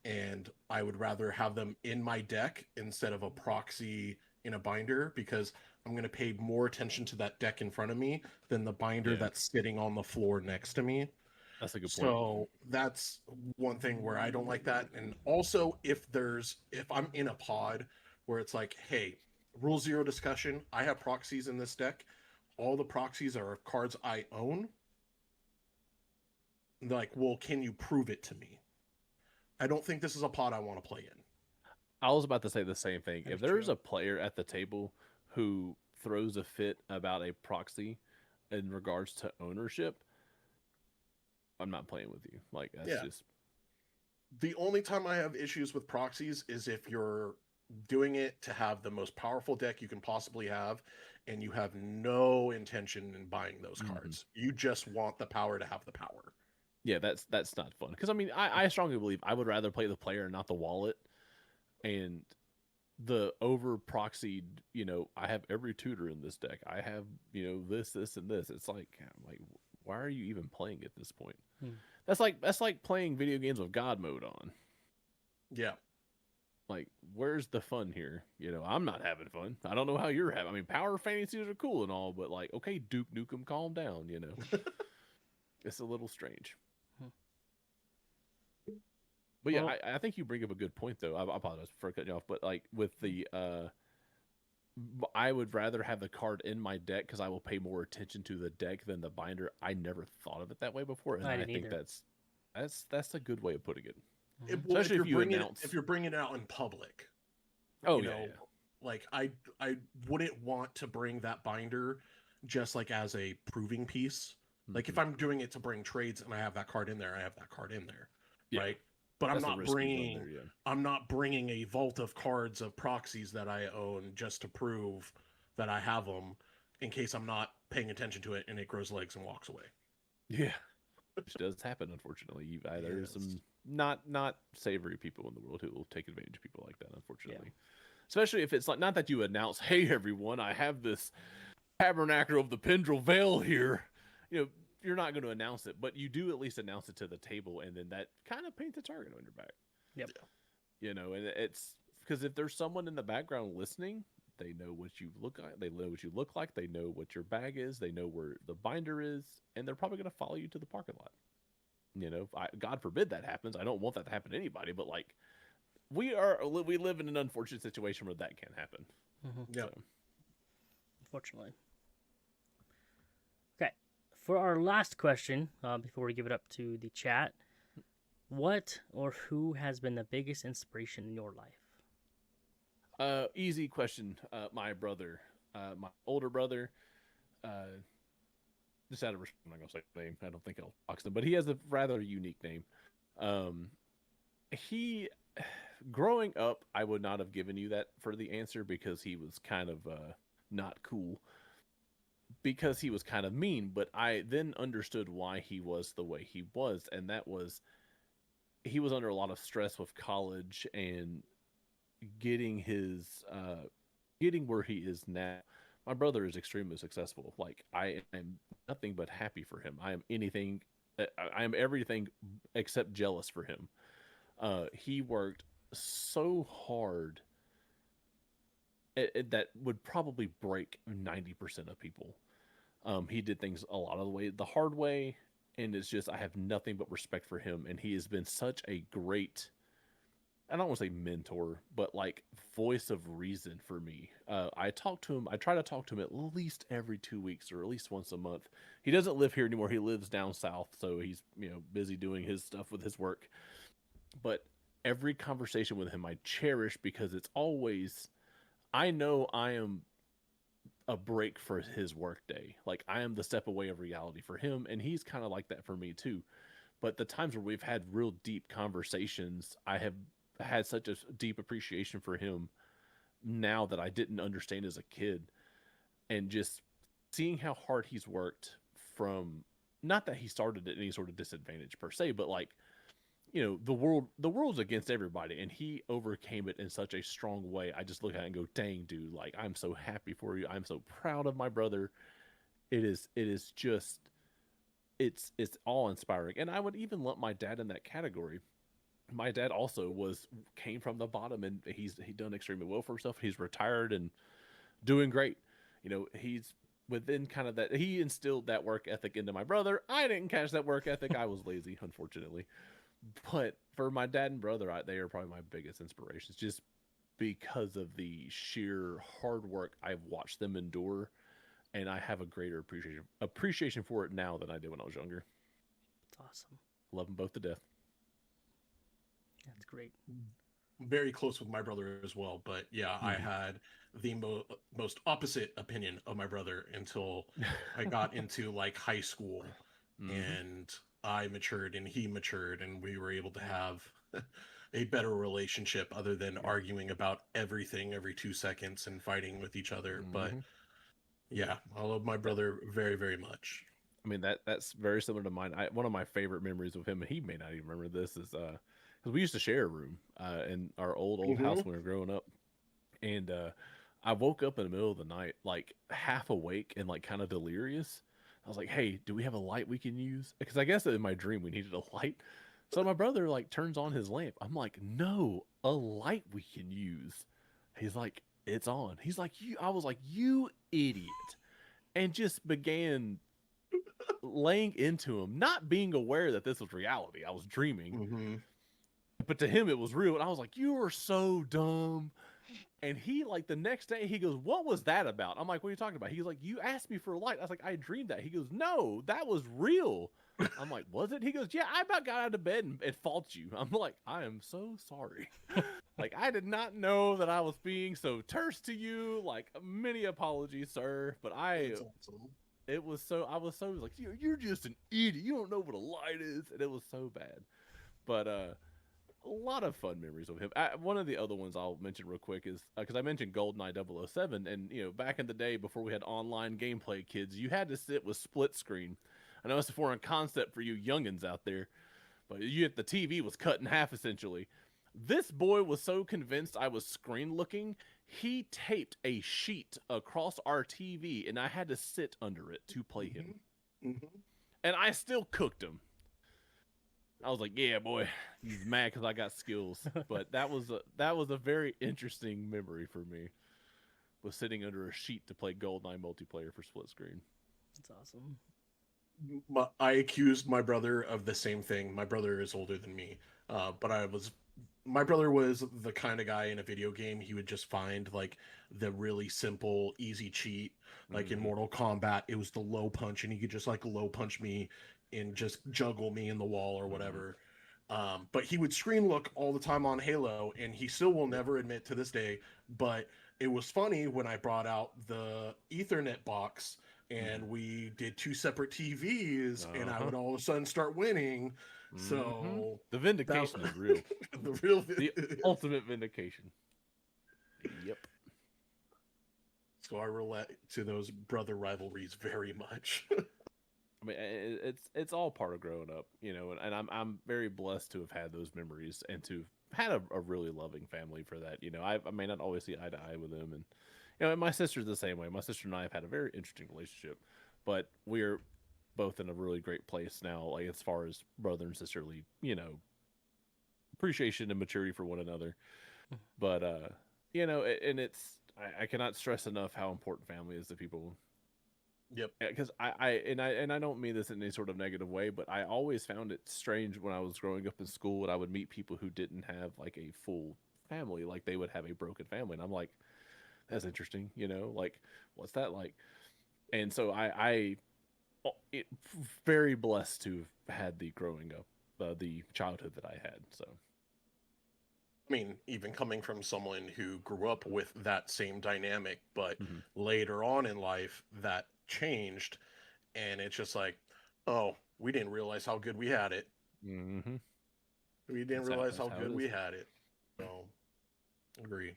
And I would rather have them in my deck instead of a proxy in a binder, because I'm going to pay more attention to that deck in front of me than the binder Yeah, that's sitting on the floor next to me. that's a good point. So that's one thing where I don't like that. And also, if I'm in a pod where it's like, hey, rule zero discussion, I have proxies in this deck. All the proxies are cards I own. They're like, well, can you prove it to me? I don't think this is a pod I want to play in. I was about to say the same thing. That If is there's true. a player at the table who throws a fit about a proxy in regards to ownership, I'm not playing with you. Like that's Yeah. just The only time I have issues with proxies is if you're doing it to have the most powerful deck you can possibly have, and you have no intention in buying those cards. You just want the power to have the power. yeah, that's not fun. Because I mean, I strongly believe I would rather play the player and not the wallet. And the over proxied, I have every tutor in this deck. I have, this, and this. It's like, I'm like, why are you even playing at this point? Hmm. That's like playing video games with God mode on. Yeah. Like, where's the fun here? I'm not having fun. I don't know how you're having. I mean, power fantasies are cool and all, but like, okay, Duke Nukem, calm down. It's a little strange. Hmm. But yeah, Well, I think you bring up a good point though. I apologize for cutting you off, but like with the I would rather have the card in my deck because I will pay more attention to the deck than the binder. I never thought of it that way before, and I I didn't think either. that's a good way of putting it. Mhm. Well, Especially if you announce. if you're bringing it out in public, Oh you yeah, know, yeah. like I wouldn't want to bring that binder just like as a proving piece. Like if Mhm. I'm doing it to bring trades and I have that card in there, I have that card in there, Yeah, right? But that's the risk you run there. Yeah, I'm not bringing a vault of cards of proxies that I own just to prove that I have them in case I'm not paying attention to it and it grows legs and walks away. yeah. Which does happen, unfortunately. There's Yes. some not savory people in the world who will take advantage of people like that, unfortunately. Especially if it's like not that you announce, "Hey everyone, I have this Tabernacle of the Pendril Veil here." You're not going to announce it, but you do at least announce it to the table, and then that kind of paints a target on your back. Yep. And it's because if there's someone in the background listening, they know what you look like. They know what you look like. They know what your bag is. They know where the binder is, and they're probably going to follow you to the parking lot. God forbid that happens. I don't want that to happen to anybody, but like we live in an unfortunate situation where that can happen. Yeah. So, Unfortunately. Okay. For our last question, before we give it up to the chat, what or who has been the biggest inspiration in your life? easy question. My brother, my older brother, just out of respect, I'm not gonna say his name. I don't think I'll box him, but he has a rather unique name. Um, he, growing up, I would not have given you that for the answer because he was kind of not cool. Because he was kind of mean, but I then understood why he was the way he was, and that was he was under a lot of stress with college and getting his getting where he is now. My brother is extremely successful. Like I am nothing but happy for him. I am anything. I am everything except jealous for him. He worked so hard that would probably break 90% of people. He did things a lot of the hard way, and it's just I have nothing but respect for him, and he has been such a great. I don't want to say mentor, but like voice of reason for me. I talk to him. I try to talk to him at least every 2 weeks or at least once a month. He doesn't live here anymore. He lives down south, so he's busy doing his stuff with his work. But every conversation with him, I cherish because it's always. I know I am a break for his workday. Like I am the step away of reality for him, and he's kind of like that for me too. But the times where we've had real deep conversations, I have had such a deep appreciation for him now that I didn't understand as a kid, and just seeing how hard he's worked from not that he started at any sort of disadvantage per se, but like the world's against everybody, and he overcame it in such a strong way. I just look at it and go, dang dude, like I'm so happy for you. I'm so proud of my brother. It is just it's awe inspiring, and I would even lump my dad in that category. My dad also came from the bottom, and he done extremely well for himself. He's retired and doing great. He's within kind of that. He instilled that work ethic into my brother. I didn't catch that work ethic. I was lazy, unfortunately. But for my dad and brother, they are probably my biggest inspirations, just because of the sheer hard work I've watched them endure, and I have a greater appreciation for it now than I did when I was younger. It's awesome. Love them both to death. That's great. Very close with my brother as well, but yeah, I had the most opposite opinion of my brother until I got into like high school, and I matured and he matured, and we were able to have a better relationship other than arguing about everything every 2 seconds and fighting with each other. But yeah, I love my brother very, very much. I mean, that's very similar to mine. One of my favorite memories of him, and he may not even remember this, is because we used to share a room in our old house when we were growing up, and I woke up in the middle of the night, like half awake and like kind of delirious. I was like, "Hey, do we have a light we can use?" Because I guess in my dream we needed a light. So my brother like turns on his lamp. I'm like, "No, a light we can use." He's like, "It's on." He's like, "You." I was like, "You idiot," and just began laying into him, not being aware that this was reality. I was dreaming. But to him, it was real. And I was like, "You are so dumb." And he, like, the next day, he goes, "What was that about?" I'm like, "What are you talking about?" He's like, "You asked me for a light." I was like, "I dreamed that." He goes, "No, that was real." I'm like, "Was it?" He goes, "Yeah, I about got out of bed and faulted you." I'm like, "I am so sorry." Like, I did not know that I was being so terse to you. Like, many apologies, sir. But I was so like, "You're just an idiot. You don't know what a light is." And it was so bad. But, a lot of fun memories of him. One of the other ones I'll mention real quick is because I mentioned GoldenEye 007, and back in the day before we had online gameplay, kids, you had to sit with split screen. I know it's a foreign concept for you youngins out there, but the TV was cut in half essentially. This boy was so convinced I was screen looking, he taped a sheet across our TV, and I had to sit under it to play him. And I still cooked him. I was like, "Yeah, boy," he's mad because I got skills. But that was a very interesting memory for me. Was sitting under a sheet to play GoldenEye multiplayer for split screen. That's awesome. I accused my brother of the same thing. My brother is older than me, but my brother was the kind of guy in a video game, he would just find like the really simple, easy cheat. Like in Mortal Kombat, it was the low punch, and he could just like low punch me and just juggle me in the wall or whatever. But he would screen look all the time on Halo, and he still will never admit to this day. But it was funny when I brought out the Ethernet box and we did 2 separate TVs, and I would all of a sudden start winning. So the vindication is real. The ultimate vindication. Yep. So I relate to those brother rivalries very much. I mean, it's all part of growing up, and I'm very blessed to have had those memories and to have had a really loving family for that. I may not always see eye to eye with them, and and my sister's the same way. My sister and I have had a very interesting relationship, but we're both in a really great place now, like as far as brother and sisterly, appreciation and maturity for one another. But and I cannot stress enough how important family is to people. Yep. Because I don't mean this in any sort of negative way, but I always found it strange when I was growing up in school and I would meet people who didn't have like a full family, like they would have a broken family, and I'm like, that's interesting, like what's that like? And so very blessed to have had the growing up, the childhood that I had. So I mean, even coming from someone who grew up with that same dynamic, but later on in life that changed, and it's just like, oh, we didn't realize how good we had it. We didn't realize how good we had it. So, agree.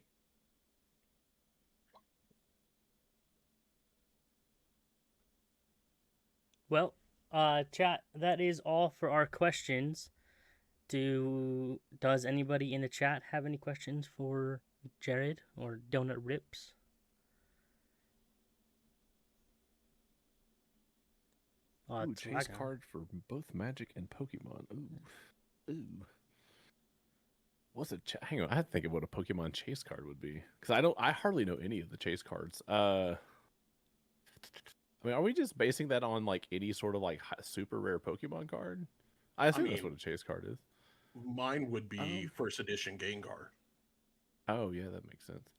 Well, chat, that is all for our questions. Does anybody in the chat have any questions for Jared or Donut Rips? Oh, Ooh, that's chase whack. card for both Magic and Pokemon. Ooh. Ooh. What's a hang on? I had to think of what a Pokemon chase card would be because I hardly know any of the chase cards. I mean, are we just basing that on like any sort of like super rare Pokemon card? I I assume that's mean, what a chase card is. mine would be Um. first edition Gengar. Oh yeah, that makes sense.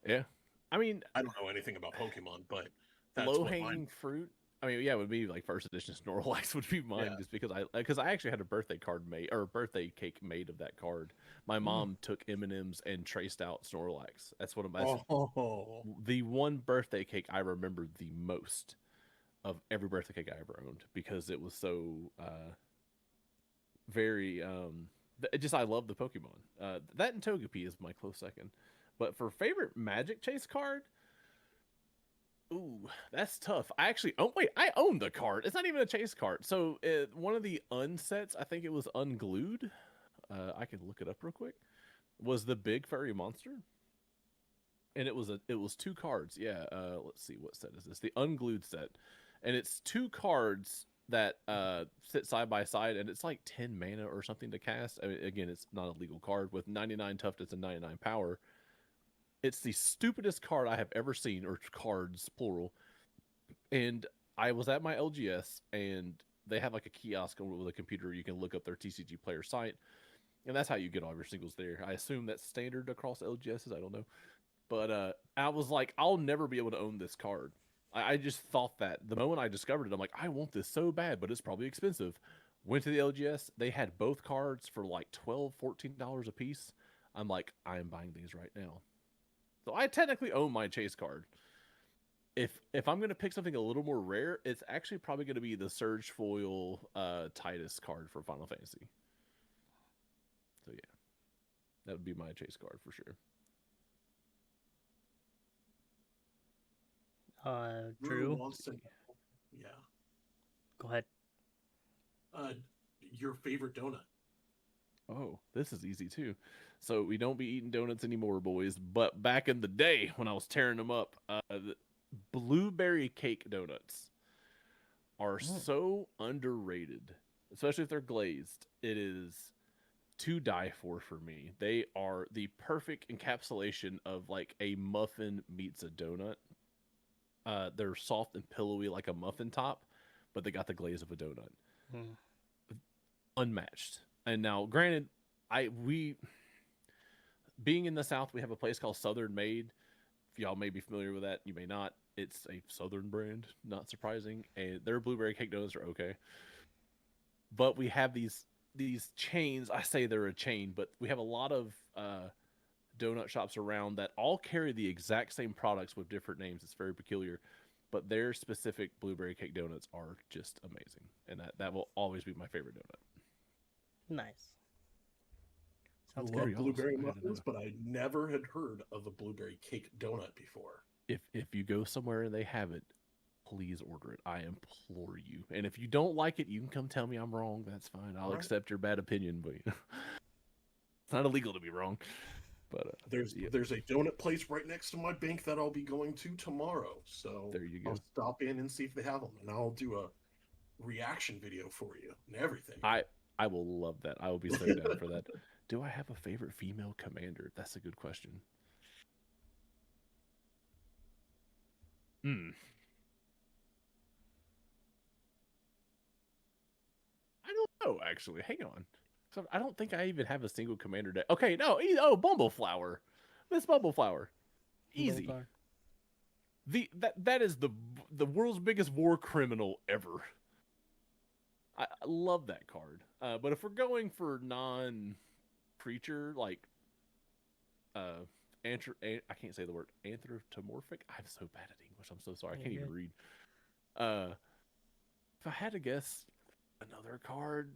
Yeah. I mean, I don't know anything about Pokemon, but that's low what mine. hanging fruit. I mean, yeah, it would be like first edition Snorlax would be mine Yeah. just because I actually had a birthday card made or a birthday cake made of that card. My mom took M&Ms and traced out Snorlax. That's one of my Oh, the one birthday cake I remember the most of every birthday cake I ever owned because it was so very it just I love the Pokemon. That and Togepi is my close second. But for favorite Magic Chase card, ooh, that's tough. I actually oh wait, I own the card. It's not even a chase card. So one of the unsets, I think it was unglued. I can look it up real quick. Was the big furry monster, and it was two cards. Yeah. Let's see, what set is this? The unglued set, and it's two cards that sit side by side, and it's like 10 mana or something to cast. I mean, again, it's not a legal card with 99 toughness and 99 power. It's the stupidest card I have ever seen, or cards plural. And I was at my LGS, and they have like a kiosk with a computer. You can look up their TCG player site, and that's how you get all your singles there. I assume that's standard across LGSs. I don't know, but I was like, I'll never be able to own this card. I just thought that the moment I discovered it, I'm like, I want this so bad, but it's probably expensive. Went to the LGS. They had both cards for like $12, $14 a piece. I'm like, I am buying these right now. So I technically own my chase card. If I'm gonna pick something a little more rare, it's actually probably gonna be the Surge Foil Titus card for Final Fantasy. So yeah, that would be my chase card for sure. Drew Drew, wants to. Yeah. go ahead. Uh, your favorite donut? Oh, this is easy too. So we don't be eating donuts anymore, boys. But back in the day when I was tearing them up, the blueberry cake donuts are so underrated, especially if they're glazed. It is to die for me. They are the perfect encapsulation of like a muffin meets a donut. They're soft and pillowy like a muffin top, but they got the glaze of a donut. Mm. Unmatched. And now, granted, we being in the South, we have a place called Southern Made. If y'all may be familiar with that, you may not. It's a Southern brand, not surprising, and their blueberry cake donuts are okay. But we have these chains. I say they're a chain, but we have a lot of donut shops around that all carry the exact same products with different names. It's very peculiar, but their specific blueberry cake donuts are just amazing, and that will always be my favorite donut. Nice. I Sounds love good. blueberry I had muffins, but I never had heard of a blueberry cake donut before. If you go somewhere and they have it, please order it. I implore you. And if you don't like it, you can come tell me I'm wrong. That's fine. I'll accept your bad opinion, but it's not illegal to be wrong. But there's a donut place right next to my bank that I'll be going to tomorrow. So there you go. I'll stop in and see if they have them, and I'll do a reaction video for you and everything. I will love that. I will be so down for that. Do I have a favorite female commander? That's a good question. I don't know, actually. Hang on. So I don't think I even have a single commander deck. Okay, no. Bumbleflower. Miss Bumbleflower. Easy. Bumbleflower. That is the world's biggest war criminal ever. I love that card. But if we're going for non-creature, like I can't say the word anthropomorphic. I'm so bad at English. I'm so sorry. I can't even read. If I had to guess another card,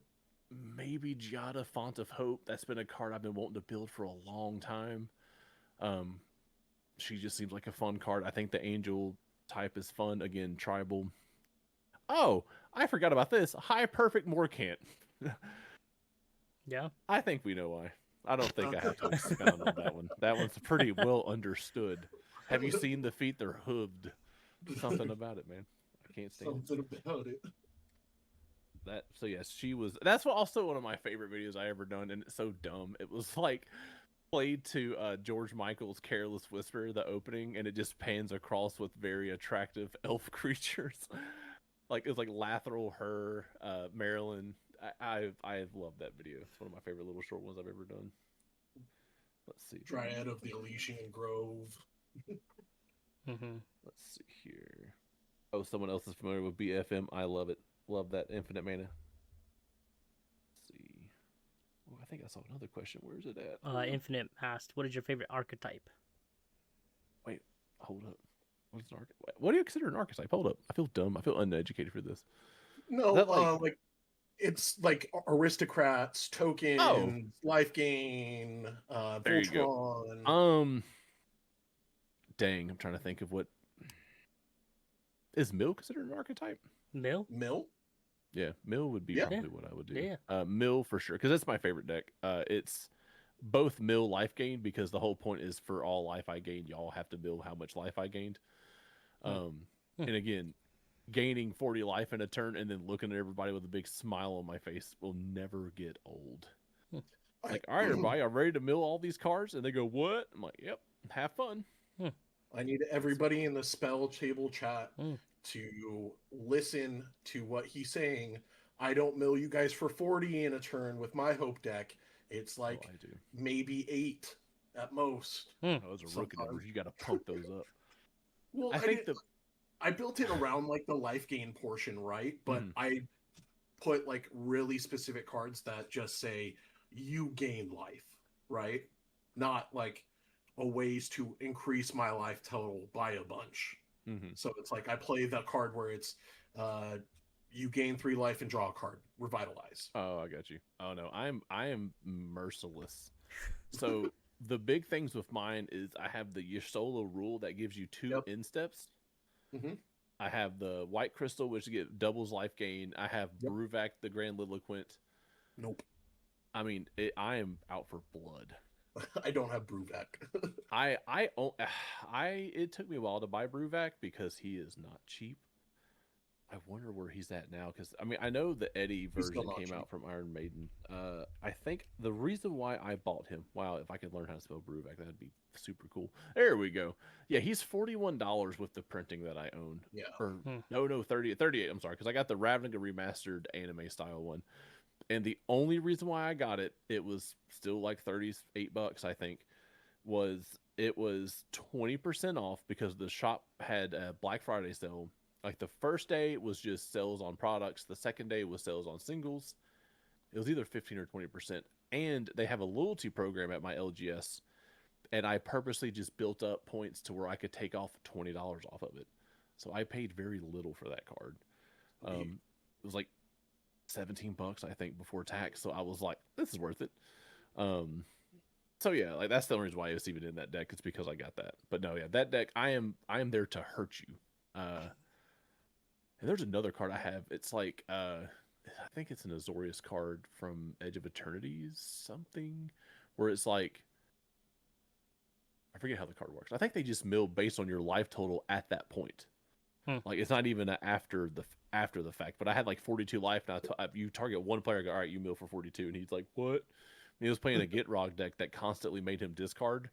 maybe Giada Font of Hope. That's been a card I've been wanting to build for a long time. She just seems like a fun card. I think the angel type is fun. Again, tribal. Oh, I forgot about this. High Perfect Morcant. Yeah. I think we know why. I don't think I have to expound on that one. That one's pretty well understood. Have you seen the feet? They're hooved. Something about it, man. can't stand it. Something about it. That so yes, she was. That's also one of my favorite videos I ever done, and it's so dumb. It was like played to George Michael's "Careless Whisper," the opening, and it just pans across with very attractive elf creatures. Like it's like Lathril, her, Marilyn. I love that video. It's one of my favorite little short ones I've ever done. Let's see. Dryad of the Elysian Grove. Mm-hmm. Let's see here. Oh, someone else is familiar with BFM. I love it. Love that Infinite Mana. Let's see. Oh, I think I saw another question. Where is it at? Infinite asked, "What is your favorite archetype?" Wait, hold up. What's an archetype? What do you consider an archetype? Hold up. I feel dumb. I feel uneducated for this. No, That, like- like it's like aristocrats, tokens, life gain, There you go. Voltron. Dang, I'm trying to think of what is Mill considered an archetype? Mill? Mill. Yeah, Mill would be Yeah. probably what I would do. Yeah. Mill for sure, because that's my favorite deck. It's both Mill life gain, because the whole point is for all life I gained, y'all have to mill how much life I gained. And again, gaining 40 life in a turn and then looking at everybody with a big smile on my face will never get old. Like, all right, everybody, I'm ready to mill all these cards, and they go, "What?" I'm like, "Yep, have fun." I need everybody in the spell table chat to listen to what he's saying. I don't mill you guys for 40 in a turn with my hope deck. It's like I do. maybe 8 at most. Those are rookie Sometimes. numbers. You got to pump those up. Well, I think I built it around like the life gain portion, right? But I put like really specific cards that just say you gain life, right? Not like a ways to increase my life total by a bunch. So it's like I play that card where it's you gain 3 life and draw a card, revitalize. Oh, I got you. Oh no, I am merciless. So the big things with mine is I have the Yasolo rule that gives you 2 insteps. I have the White Crystal, which doubles life gain. I have Bruvac, the Grand Liloquent. Nope. I mean, I am out for blood. I don't have Bruvac. It took me a while to buy Bruvac because he is not cheap. I wonder where he's at now, because I mean, I know the Eddie version came out from Iron Maiden. I think the reason why I bought him, wow, if I could learn how to spell Bruvac, that'd be super cool. There we go. Yeah, he's $41 with the printing that I own. Yeah. Or no, 38. I'm sorry, because I got the Ravnica remastered anime style one. And the only reason why I got it, it was still like $38, I think, it was 20% off because the shop had a Black Friday sale. Like the first day was just sales on products. The second day was sales on singles. It was either 15 or 20%. And they have a loyalty program at my LGS. And I purposely just built up points to where I could take off $20 off of it. So I paid very little for that card. It was like $17, I think, before tax. So I was like, this is worth it. So yeah, like that's the only reason why it's even in that deck. It's because I got that. But no, yeah, that deck, I am there to hurt you. And there's another card I have. It's like I think it's an Azorius card from Edge of Eternities, something where it's like, I forget how the card works. I think they just mill based on your life total at that point. Like it's not even after the fact. But I had like 42 life. Now you target one player, go, all right, you mill for 42, and he's like, what? And he was playing a Get Rog deck that constantly made him discard.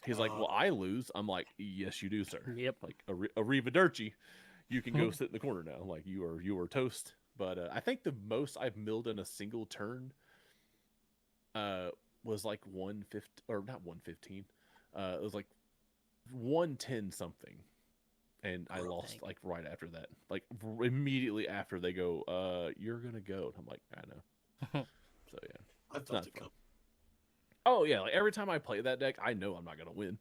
He's like, well, I lose. I'm like, yes, you do, sir. Yep. Like Arrivederci. You can go sit in the corner now. Like you are toast. But I think the most I've milled in a single turn was like 150, or not 115. It was like 110 something. And I lost like right after that. Like immediately after they go, you're gonna go. And I'm like, I know. So yeah. I felt it come. Oh yeah, like every time I play that deck, I know I'm not gonna win.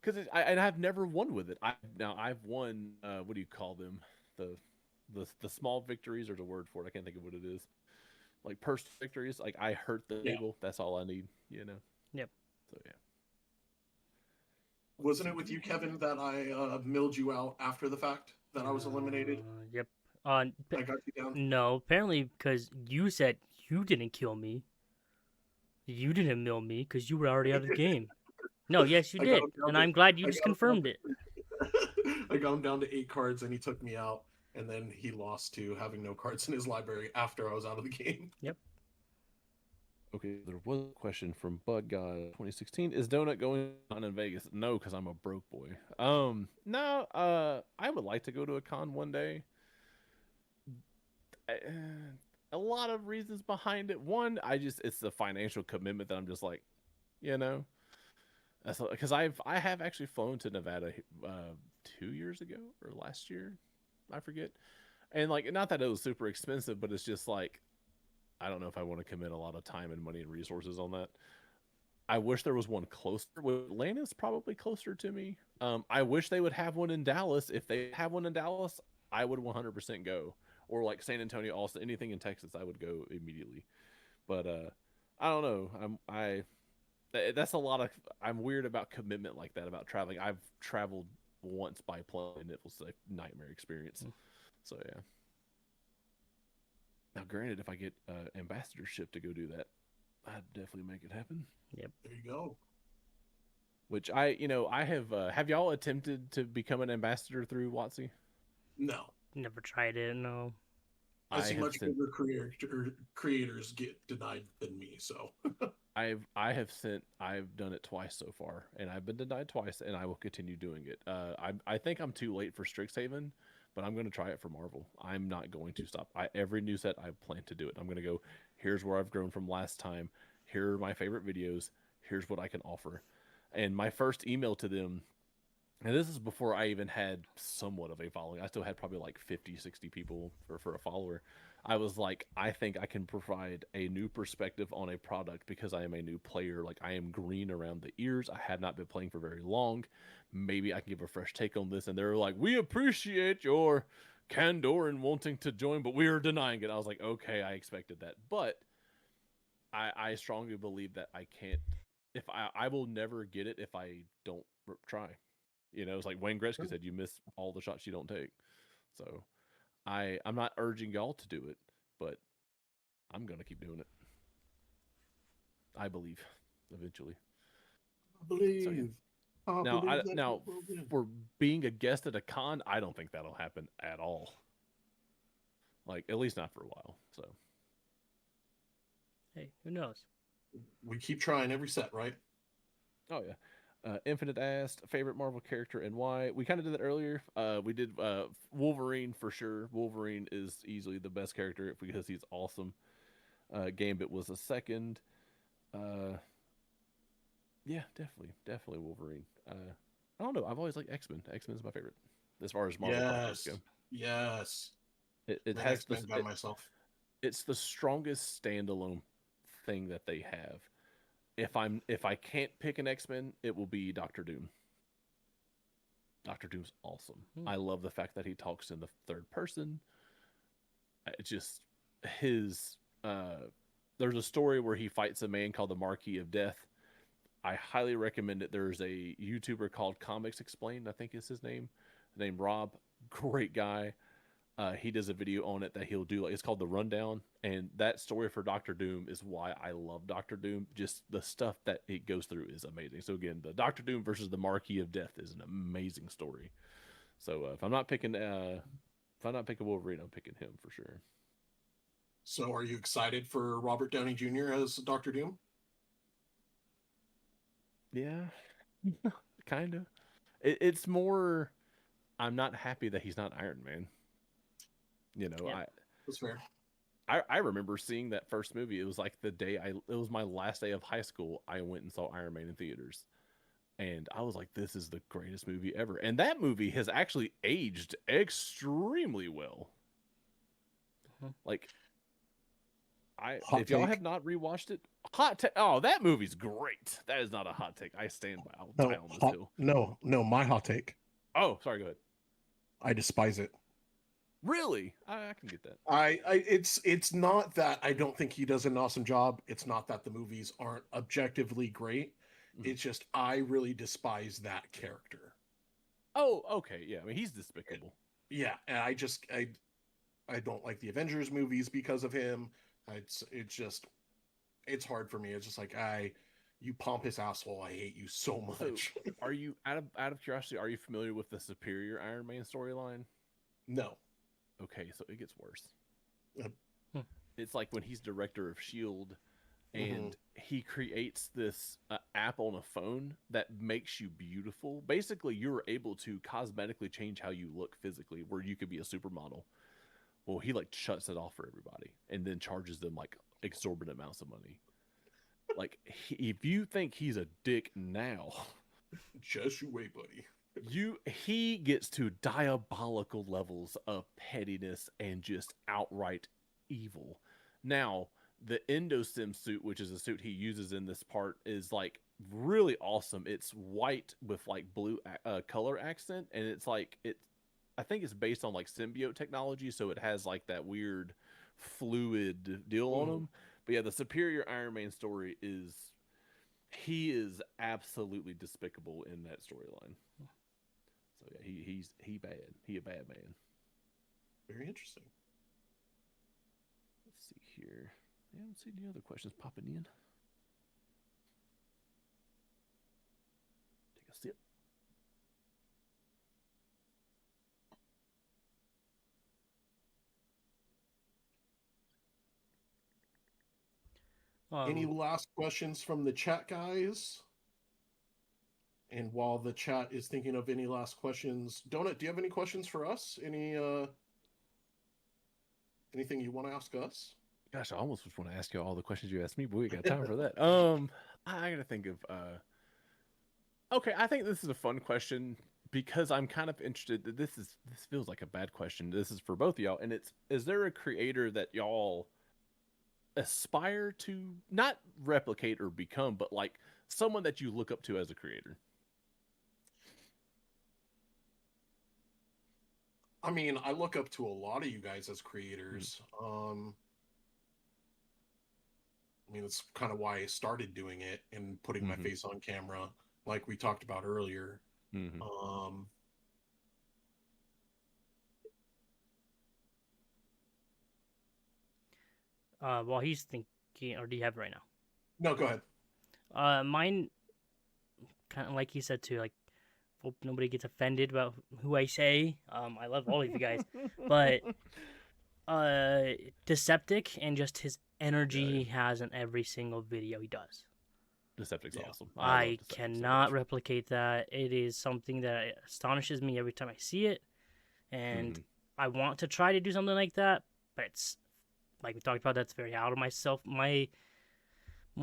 Because I've never won with it. I've won. What do you call them? The small victories. There's a word for it. I can't think of what it is. Like purse victories. Like I hurt the table. That's all I need. You know. Yep. So yeah. Wasn't it with you, Kevin, that I milled you out after the fact that I was eliminated? Yep. I got you down. No, apparently because you said you didn't kill me. You didn't mill me because you were already out of the game. No, yes, you did, and I'm glad you just confirmed it. I got him down to 8 cards, and he took me out. and then he lost to having no cards in his library after I was out of the game. Yep. Okay, there was a question from Bud God 2016. Is Donut going on in Vegas? No, because I'm a broke boy. No, I would like to go to a con one day. Uh, a lot of reasons behind it. One, it's the financial commitment that I'm just like, you know, that's because I have actually flown to Nevada 2 years ago or last year, I forget, and like not that it was super expensive, but it's just like I don't know if I want to commit a lot of time and money and resources on that. I wish there was one closer. Atlanta's probably closer to me. I wish they would have one in Dallas. If they have one in Dallas, I would 100% go. Or like San Antonio, Austin, anything in Texas, I would go immediately. But I don't know. That's a lot of. I'm weird about commitment like that about traveling. I've traveled once by plane, and it was a nightmare experience. So yeah. Now, granted, if I get ambassadorship to go do that, I'd definitely make it happen. Yep. There you go. Which I have y'all attempted to become an ambassador through WotC? No. Never tried it. No. I see much sent, bigger creators get denied than me, so I've done it twice so far, and I've been denied twice, and I will continue doing it. I think I'm too late for Strixhaven, but I'm going to try it for Marvel. I'm not going to stop. Every new set I plan to do it. I'm going to go. Here's where I've grown from last time. Here are my favorite videos. Here's what I can offer. And my first email to them, and this is before I even had somewhat of a following. I still had probably like 50, 60 people for a follower. I was like, I think I can provide a new perspective on a product because I am a new player. Like, I am green around the ears. I have not been playing for very long. Maybe I can give a fresh take on this. And they're like, we appreciate your candor and wanting to join, but we are denying it. I was like, okay, I expected that. But I strongly believe that I can't, if I will never get it if I don't try. It's like Wayne Gretzky said, you miss all the shots you don't take. So I'm not urging y'all to do it, but I'm going to keep doing it. I believe eventually. I believe. So, yeah. Now, for being a guest at a con, I don't think that'll happen at all. Like, at least not for a while. So, Hey, who knows? We keep trying every set, right? oh yeah. Infinite asked favorite Marvel character and why. We kind of did that earlier. We did Wolverine for sure. Wolverine is easily the best character because he's awesome. Gambit was a second. Yeah, definitely Wolverine. I don't know. I've always liked X-Men. X-Men is my favorite as far as Marvel characters go. Yes. It Man, has X-Men by myself. It's the strongest standalone thing that they have. If I can't pick an X-Men, it will be Doctor Doom. Doctor Doom's awesome. I love the fact that he talks in the third person. It's just his there's a story where he fights a man called the Marquis of Death. I highly recommend it. There's a YouTuber called Comics Explained, I think is his name. Named Rob. Great guy. He does a video on it that he'll do. It's called The Rundown. And that story for Doctor Doom is why I love Doctor Doom. Just the stuff that it goes through is amazing. So again, the Doctor Doom versus the Marquis of Death is an amazing story. So if I'm not picking Wolverine, I'm picking him for sure. So are you excited for Robert Downey Jr. as Doctor Doom? Yeah, kind of. It's more. I'm not happy that he's not Iron Man. Yeah. That's fair. I remember seeing that first movie. It was like it was my last day of high school. I went and saw Iron Man in theaters. And I was like, this is the greatest movie ever. And that movie has actually aged extremely well. Like, if y'all have not rewatched it, hot take. Oh, that movie's great. That is not a hot take. I stand by. I'll die on this hill. No, my hot take. Oh, sorry. Go ahead. I despise it. Really? I can get that. It's not that I don't think he does an awesome job. It's not that the movies aren't objectively great. Mm-hmm. It's just I really despise that character. Oh, okay. Yeah, I mean, he's despicable. Yeah, and I don't like the Avengers movies because of him. It's hard for me. It's just like you pompous asshole. I hate you so much. So, are you out of curiosity? Are you familiar with the Superior Iron Man storyline? No. okay, so it gets worse. Yep. Hmm. It's like when he's director of Shield, Mm-hmm. and he creates this app on a phone that makes you beautiful. Basically, you're able to cosmetically change how you look physically, where you could be a supermodel. Well, he like shuts it off for everybody, and then charges them like exorbitant amounts of money. Like, if you think he's a dick now, Just you wait, buddy. he gets to diabolical levels of pettiness and just outright evil. Now, the endosim suit, which is a suit he uses in this part, is like really awesome. It's white with like blue color accent, and it's like it. I think it's based on like symbiote technology, so it has like that weird fluid deal on Mm-hmm. him. But yeah, the Superior Iron Man story is he is absolutely despicable in that storyline. So yeah, he bad. He a bad man. Very interesting. Let's see here. I don't see any other questions popping in. Take a sip. Any Um, last questions from the chat, guys? And while the chat is thinking of any last questions, Donut, do you have any questions for us? Anything you want to ask us? Gosh, I almost just want to ask you all the questions you asked me, but we got time for that. I gotta think of okay, I think this is a fun question because I'm kind of interested. This feels like a bad question. This is for both of y'all, and it's, is there a creator that y'all aspire to not replicate or become, but like someone that you look up to as a creator? I mean, I look up to a lot of you guys as Mm-hmm. creators. I mean, it's kind of why I started doing it and putting my Mm-hmm. face on camera, like we talked about earlier. Mm-hmm. Um, while he's thinking, or do you have it right now? no, go ahead. Mine, kind of like he said too. Like, hope nobody gets offended about who I say. I love all of you guys, but Deceptic and just his energy Yeah, he has in every single video he does. Deceptic's Yeah. awesome. I love I Deceptic so cannot much. replicate that. It is something that astonishes me every time I see it, and Mm-hmm. I want to try to do something like that, but it's like we talked about. That's very out of my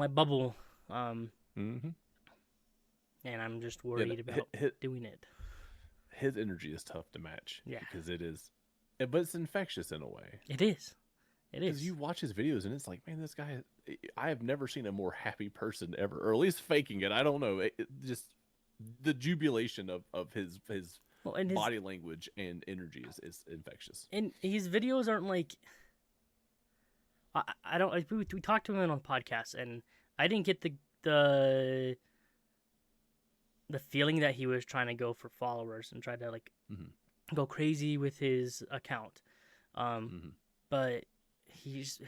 bubble, um, Mm-hmm. and I'm just Yeah, worried about doing it. his energy is tough to match Yeah, because it is, but it's infectious in a way. it is. It Because is. you watch his videos and it's like, man, this guy, I have never seen a more happy person ever, or at least faking it. I don't know. Just the jubilation of his Well, and his body language and energy is infectious. videos aren't like I don't. We talked to him on the podcast, and I didn't get the the feeling that he was trying to go for followers and try to like Mm-hmm. go crazy with his account. Um, Mm-hmm. but he's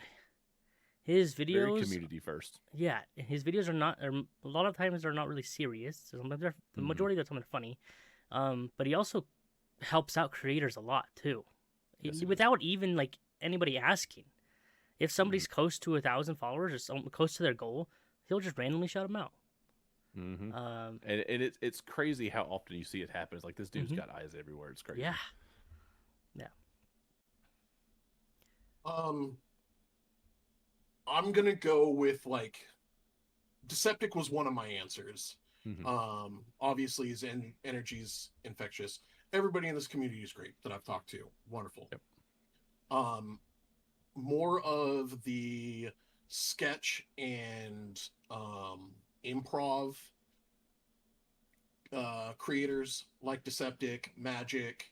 his Very videos, community first. yeah, his videos are a lot of times they're not really serious. So sometimes the Mm-hmm. majority of the time they're funny. But he also helps out creators a lot too, Yes, he does. without even like anybody asking. If somebody's Mm-hmm. close to 1,000 followers or close to their goal, he'll just randomly shout them out. Mm-hmm. Um, And it's crazy how often you see it happen. It's like this dude's mhm. got eyes everywhere. It's crazy. Yeah, yeah. Um, I'm gonna go with like Deceptic was one of my answers. Mm-hmm. Obviously his energy's infectious. Everybody in this community is great that I've talked to. Wonderful. Yep. Um, more of the sketch and improv creators like Deceptic, Magic,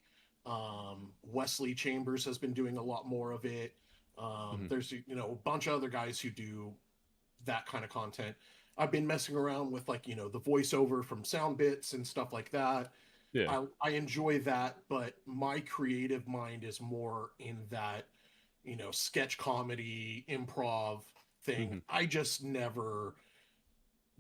Wesley Chambers has been doing a lot more of it. Mm-hmm. There's a bunch of other guys who do that kind of content. I've been messing around with like the voiceover from sound bits and stuff like that. Yeah. I enjoy that, but my creative mind is more in that sketch comedy improv thing. Mm-hmm. I just never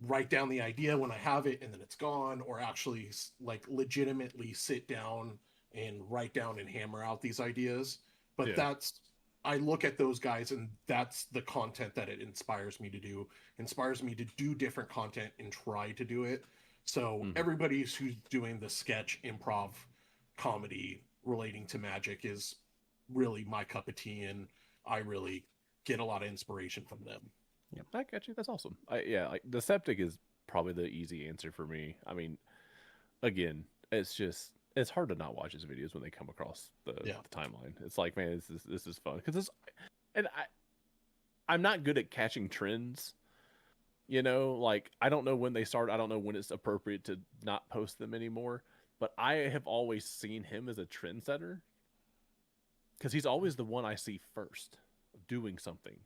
write down the idea when I have it and then it's gone, or actually like legitimately sit down and write down and hammer out these ideas. But Yeah. that's, I look at those guys and that's the content that it inspires me to do. Inspires me to do different content and try to do it. So Mhm. everybody who's doing the sketch, improv, comedy relating to magic is really my cup of tea, and I really get a lot of inspiration from them. I got you. That's awesome. Yeah, like the septic is probably the easy answer for me. I mean, again, it's hard to not watch his videos when they come across Yeah. the timeline. It's like, man, this is fun because it's and I'm not good at catching trends. You know, like I don't know when they start. I don't know when it's appropriate to not post them anymore. But I have always seen him as a trendsetter because he's always the one I see first doing something.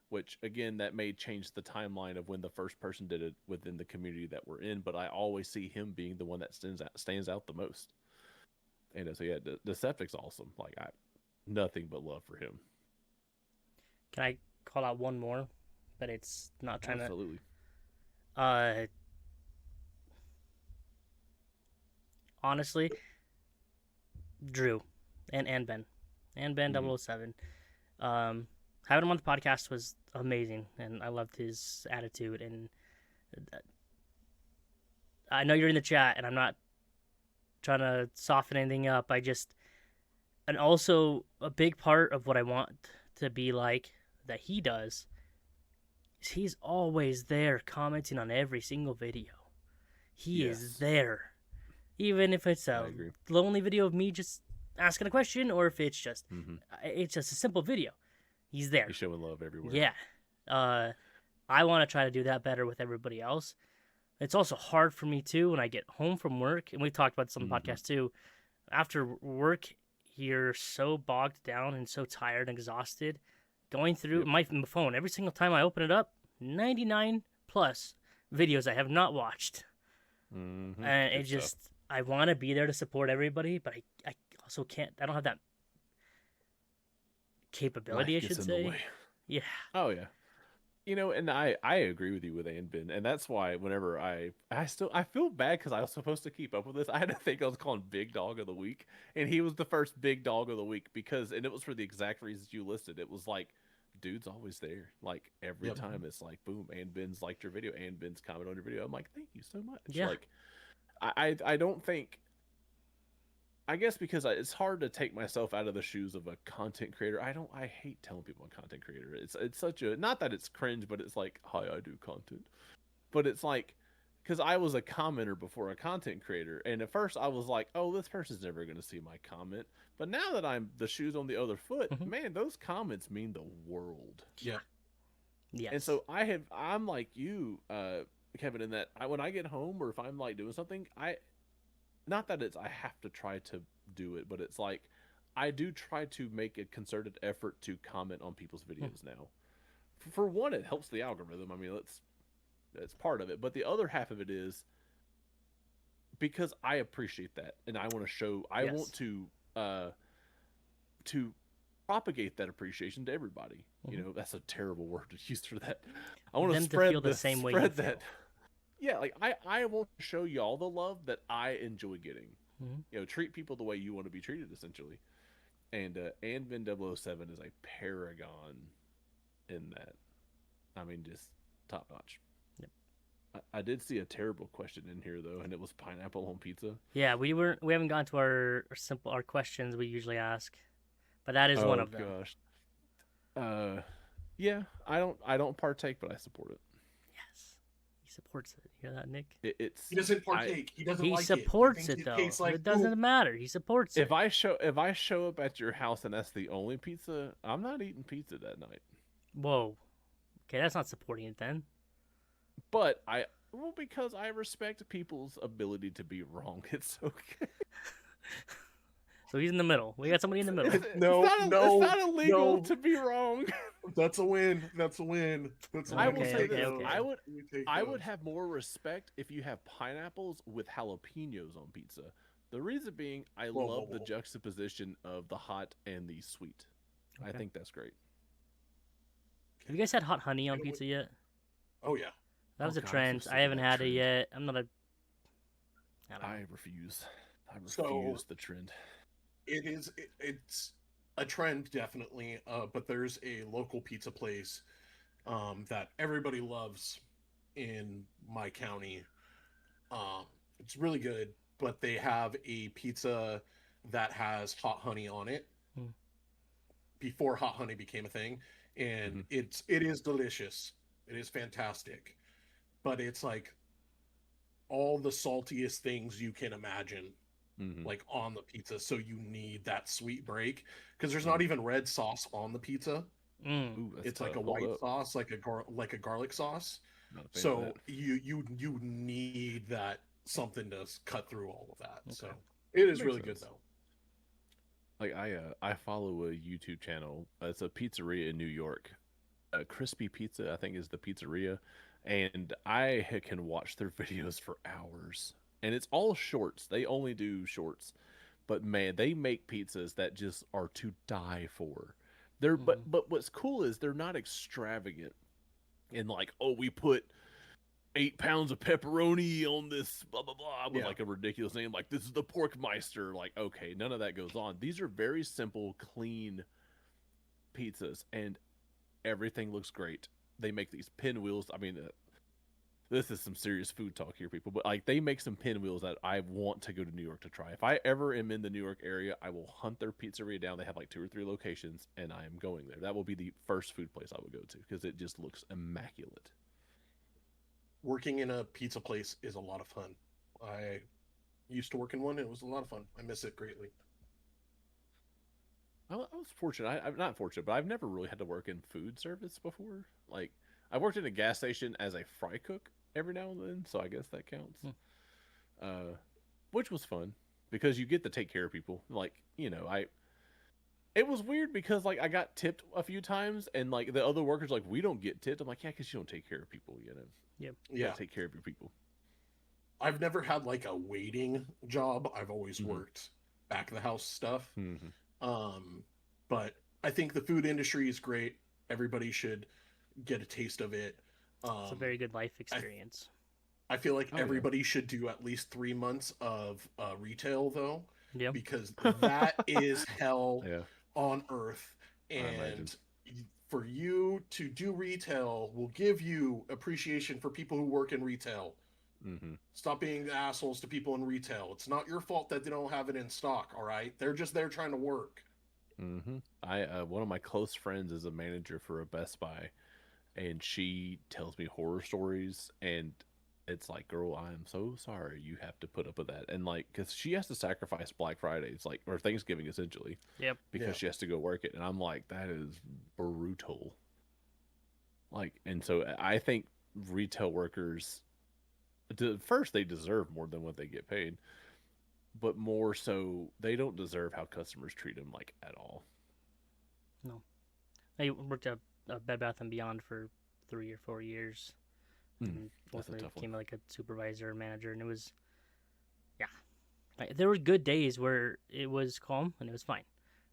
Which again, that may change the timeline of when the first person did it within the community that we're in. But I always see him being the one that stands out the most. And so yeah, the septic's awesome. Like I, nothing but love for him. Can I call out one more? But it's not trying Absolutely. to. Honestly, Drew and Ben. And Ben Mhm. 007. Having him on the podcast was amazing, and I loved his attitude. And I know you're in the chat, and I'm not trying to soften anything up. And also a big part of what I want to be like that he does is he's always there commenting on every single video. He is Yes. there, even if it's I a agree. lonely video of me just asking a question, or if it's just Mm-hmm. a simple video. He's there. He's showing love everywhere. Yeah. I want to try to do that better with everybody else. It's also hard for me too when I get home from work, and we talked about this on the podcast too. After work, you're so bogged down and so tired and exhausted. Going through my phone every single time I open it up, 99 plus videos I have not watched, Mm-hmm. and it just I want to be there to support everybody, but I also can't. I don't have that capability, Life I gets should in the say. way. Yeah. Oh yeah. You know, and I agree with you with Anbin, and that's why whenever I feel bad because I was supposed to keep up with this. I had to think I was calling Big Dog of the Week, and he was the first Big Dog of the Week and it was for the exact reasons you listed. It was like, dude's always there. Like every Yep. time it's like, boom, Anbin's liked your video, Anbin's comment on your video. I'm like, thank you so much. Yeah. Like, I don't think. I guess because it's hard to take myself out of the shoes of a content creator. I hate telling people I'm a content creator. It's such a, not that it's cringe, but it's like, hi, I do content. But it's like, because I was a commenter before a content creator, and at first I was like, oh, this person's never going to see my comment. But now that I'm the shoes on the other foot, man, those comments mean the world. Yeah. Yes. And so I'm like you, Kevin, in that when I get home or if I'm like doing something, not that I have to try to do it, but it's like I do try to make a concerted effort to comment on people's videos now. For one, it helps the algorithm. I mean, that's part of it. But the other half of it is because I appreciate that, and I want to show. I want to propagate that appreciation to everybody. You know, that's a terrible word to use for that. I want to spread feel the same way you spread feel. that. Yeah, like I want to show y'all the love that I enjoy getting. You know, treat people the way you want to be treated, essentially. And Anvin 007 is a paragon in that. I mean, just top notch. Yep. I did see a terrible question in here though, and it was pineapple on pizza. Yeah, we haven't gone to our questions we usually ask, but that is one of them. Gosh. Yeah, I don't partake, but I support it. Yes, he supports it. You hear that, Nick? He doesn't partake. He doesn't He like supports it. it though. Tastes like It doesn't matter. He supports it. If I show up at your house and that's the only pizza, I'm not eating pizza that night. Whoa. Okay, that's not supporting it then. But because I respect people's ability to be wrong. It's okay. So he's in the middle. We got somebody in the middle. It's not illegal to be wrong. That's a win. That's a win. I will say this. Okay. I would have more respect if you have pineapples with jalapenos on pizza. The reason being, I love the juxtaposition of the hot and the sweet. I think that's great. Have you guys had hot honey on pizza yet? Oh yeah. That was a God, trend. so I haven't had trend. it yet. I'm not a. I refuse. I refuse the trend. It's a trend definitely, but there's a local pizza place that everybody loves in my county. Um, it's really good, but they have a pizza that has hot honey on it Mm. before hot honey became a thing, and Hmm. it is delicious. It is fantastic, but it's like all the saltiest things you can imagine Hmm. like on the pizza, so you need that sweet break because there's Hmm. not even red sauce on the pizza. Mm. Ooh, that's It's like tough. a Hold white up. sauce, like a garlic sauce. Not a fan of that. So you need that something to cut through all of that. So Okay. it That is makes really good sense. though. Like I follow a YouTube channel. It's a pizzeria in New York. Crispy Pizza, I think, is the pizzeria, and can watch their videos for hours. And it's all shorts. They only do shorts, but man, they make pizzas that just are to die for. They're Mm-hmm. but what's cool is they're not extravagant and like, oh, we put 8 pounds of pepperoni on this blah blah blah with Yeah. like a ridiculous name, like this is the pork meister. Like, okay, none of that goes on. These are very simple, clean pizzas, and everything looks great. They make these pinwheels. I mean, this is some serious food talk here, people. But like, they make some pinwheels that I want to go to New York to try. If I ever am in the New York area, I will hunt their pizzeria down. They have like 2 or 3 locations, and I am going there. That will be the first food place I would go to because it just looks immaculate. Working in a pizza place is a lot of fun. I used to work in one, and it was a lot of fun. I miss it greatly. I was fortunate. I'm not fortunate, but I've never really had to work in food service before. Like, I worked in a gas station as a fry cook every now and then, so I guess that counts. Hmm. Uh, which was fun because you get to take care of people. Like, I it was weird because like I got tipped a few times, and like the other workers like, we don't get tipped. I'm like, yeah, because you don't take care of people. Yep. You got Yeah. to take care of your people. I've never had like a waiting job. I've always Hmm. worked back of the house stuff. Hmm. Um, but I think the food industry is great. Everybody should get a taste of it. It's a Um, very good life I experience. I feel like Oh yeah, everybody should do at least 3 months of retail though, Yep. because that is hell yeah. on earth. I imagine. And for you to do retail will give you appreciation for people who work in retail. Hmm. Stop being assholes to people in retail. It's not your fault that they don't have it in stock, all right? They're just there trying to work. I one of my close friends is a manager for a Best Buy, and she tells me horror stories, and it's like, girl, I am so sorry you have to put up with that, and like, because she has to sacrifice Black Fridays, like, or Thanksgiving essentially, Yep. Yeah. because she has to go work it, and I'm like, that is brutal. Like, and so I think retail workers, first, they deserve more than what they get paid, but more so, they don't deserve how customers treat them like at all. No. I worked at Bed Bath and Beyond for 3 or 4 years, Mm, and that's a ultimately tough one. became like a supervisor, manager, and it was yeah. Like, there were good days where it was calm and it was fine.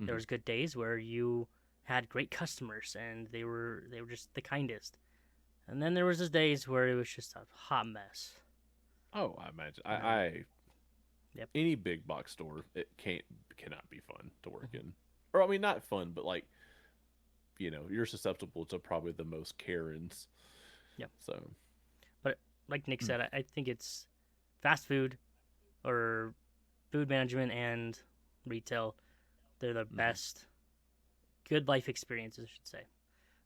There Hmm. was good days where you had great customers and they were just the kindest. And then there was just days where it was just a hot mess. Oh, I imagine. You know. I Yep. any big box store, it cannot be fun to work Hmm. in. Or I mean, not fun, but like, you're susceptible to probably the most Karens. Yep. So, But like Nick mm, said, I think it's fast food or food management and retail. They're the mhm. best good life experiences, I should say.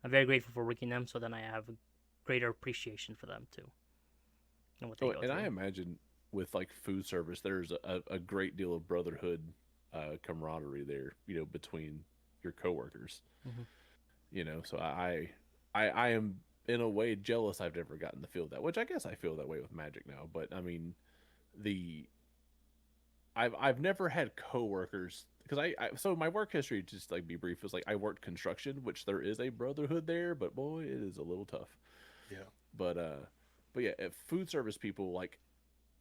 I'm very grateful for working them, so then I have a greater appreciation for them too and what they Oh, go and I through. imagine with like food service, there's a great deal of brotherhood, camaraderie there, between your coworkers. Hmm. So I am in a way jealous I've never gotten to feel that, which I guess I feel that way with Magic now. But I mean, the I've never had coworkers because so my work history, just like be brief, is like I worked construction, which there is a brotherhood there, but boy, it is a little tough. Yeah. But yeah, if food service people, like,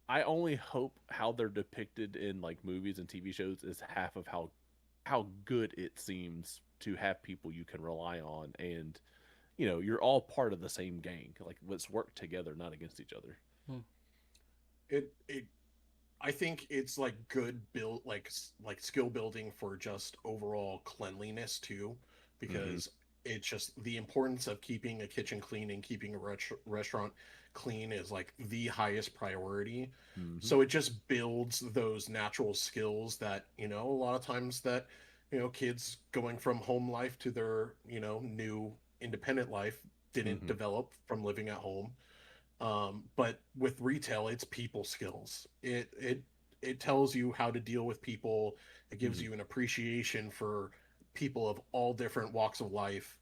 I only hope how they're depicted in like movies and TV shows is half of how good it seems to have people you can rely on, and you're all part of the same gang. Like, let's work together, not against each other. Hmm. It I think it's like good build, like skill building for just overall cleanliness too, Mm-hmm. because it's just the importance of keeping a kitchen clean and keeping a restaurant clean is like the highest priority. Mm-hmm. So it just builds those natural skills that, a lot of times that, kids going from home life to their, new independent life didn't Mm-hmm. develop from living at home. But with retail, it's people skills. It tells you how to deal with people. It gives Mm-hmm. you an appreciation for people of all different walks of life.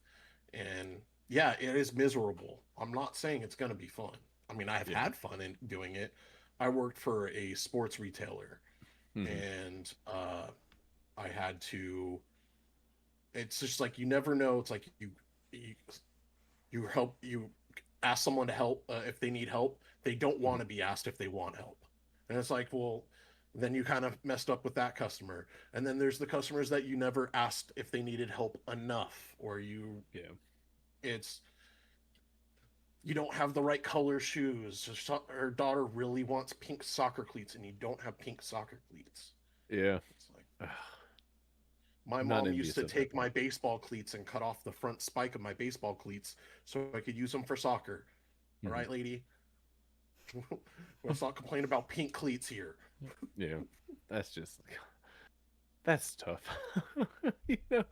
And yeah, it is miserable. I'm not saying it's going to be fun. I mean, I've Yeah. had fun in doing it. I worked for a sports retailer, Mm-hmm. and I had to. It's just like you never know. It's like you you help you ask someone to help if they need help. They don't Mm-hmm. want to be asked if they want help, and it's like, well, then you kind of messed up with that customer. And then there's the customers that you never asked if they needed help enough, or Yeah. it's you don't have the right color shoes. Her daughter really wants pink soccer cleats, and you don't have pink soccer cleats. Yeah. It's like I'm my not mom used envious to of that take my part. baseball cleats and cut off the front spike of my baseball cleats so I could use them for soccer. All Mm-hmm. right, lady. Let's not complain about pink cleats here. Yeah. That's just that's tough. you know,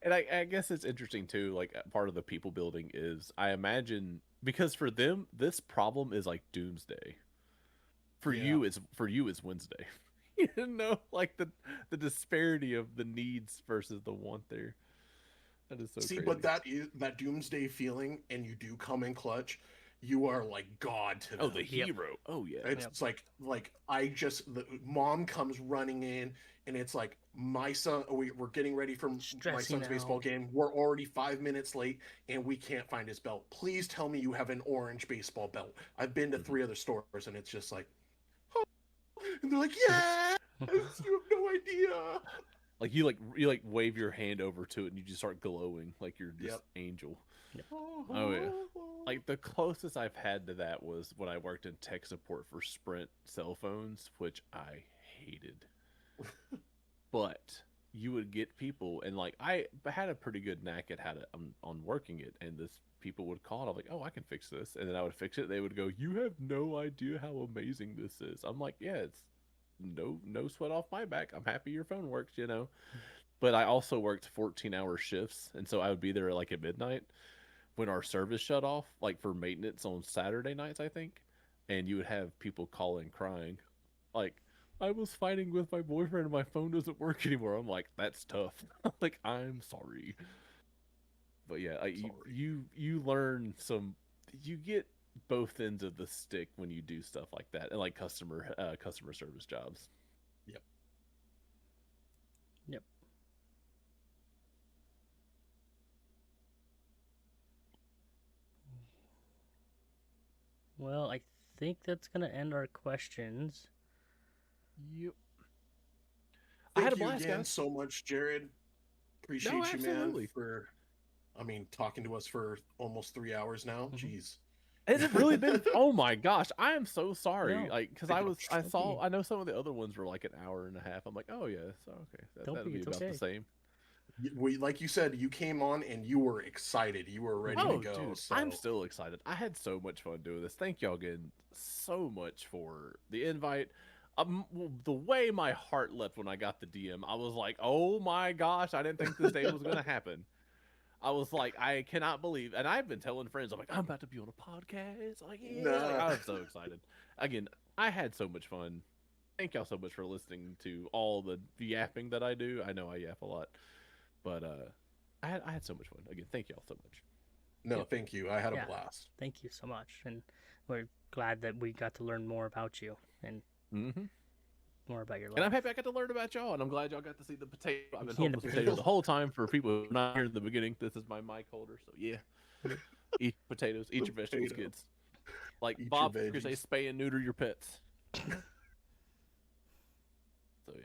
and I guess it's interesting too. Like part of the people building is I imagine because for them this problem is like doomsday. Yeah. For you it's Wednesday. Like the disparity of the needs versus the want there. That is so See, but crazy. that doomsday feeling, and you do come in clutch. You are like God to Oh, the them. Yep. hero. Oh yeah. Yep. It's like I just the mom comes running in, and it's like my son. We're getting ready for my Stressing son's baseball out. game. We're already 5 minutes late, and we can't find his belt. Please tell me you have an orange baseball belt. I've been to Mhm. 3 other stores, and it's just like, oh. And they're like, yes, you have no idea. Like you like wave your hand over to it and you just start glowing like you're this Yep. angel. Yep. Oh yeah. Like the closest I've had to that was when I worked in tech support for Sprint cell phones, which I hated. But you would get people, and like I had a pretty good knack at how to on working it, and this people would call it. I'm like, oh, I can fix this, and then I would fix it. They would go, you have no idea how amazing this is. I'm like, yeah, it's no sweat off my back. I'm happy your phone works. But I also worked 14-hour shifts, and so I would be there like at midnight when our service shut off, like for maintenance on Saturday nights, I think. And you would have people calling crying, like, I was fighting with my boyfriend and my phone doesn't work anymore. I'm like, that's tough. Like, I'm sorry. But yeah, Sorry. you learn some, you get both ends of the stick when you do stuff like that, and like customer service jobs. Yep. Yep. Well, I think that's gonna end our questions. Yep. I had a Thank you blast, again guys. so much, Jared. No, Appreciate you, man, absolutely. for talking to us for almost 3 hours now. Mm-hmm. Jeez. Has it really been? Oh my gosh, I am so sorry. No, Like, because I don't be. saw, I know some of the other ones were like an hour and a half. I'm like, oh yeah, so okay, Don't that'll be. be It's about the okay. same. We, like you said, you came on and you were excited. You were ready Mm-hmm. to Oh, go. dude, I'm So still excited. I had so much fun doing this. Thank y'all again so much for the invite. The way my heart leapt when I got the DM, I was like, oh my gosh, I didn't think this day was gonna happen. I was like, I cannot believe, and I've been telling friends, I'm like, I'm about to be on a podcast. Like, yeah, like nah. I'm so excited. Again, I had so much fun. Thank y'all so much for listening to all the yapping that I do. I know I yap a lot, but I had so much fun. Again, thank y'all so much. No, Yep. thank you. I had a Yeah. blast. Thank you so much, and we're glad that we got to learn more about you and Mm-hmm. more about your And I'm life. happy I got to learn about y'all, and I'm glad y'all got to see the potato. I've been In holding the this potato the potato. whole time for people who are not here in the beginning. This is my mic holder, so yeah. Eat potatoes, eat The your vegetables, potato. kids. Like Eat your Bob Barker say, veggies. spay and neuter your pets. So yeah.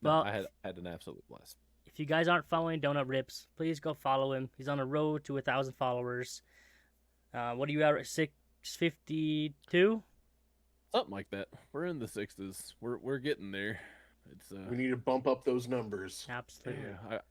No, Well, I had an absolute blast. if you guys aren't following Donut Rips, please go follow him. He's on a road to 1,000 followers. What are you at? 652? Something like that. We're in the sixes. We're getting there. It's We need to bump up those numbers. Absolutely. yeah. I've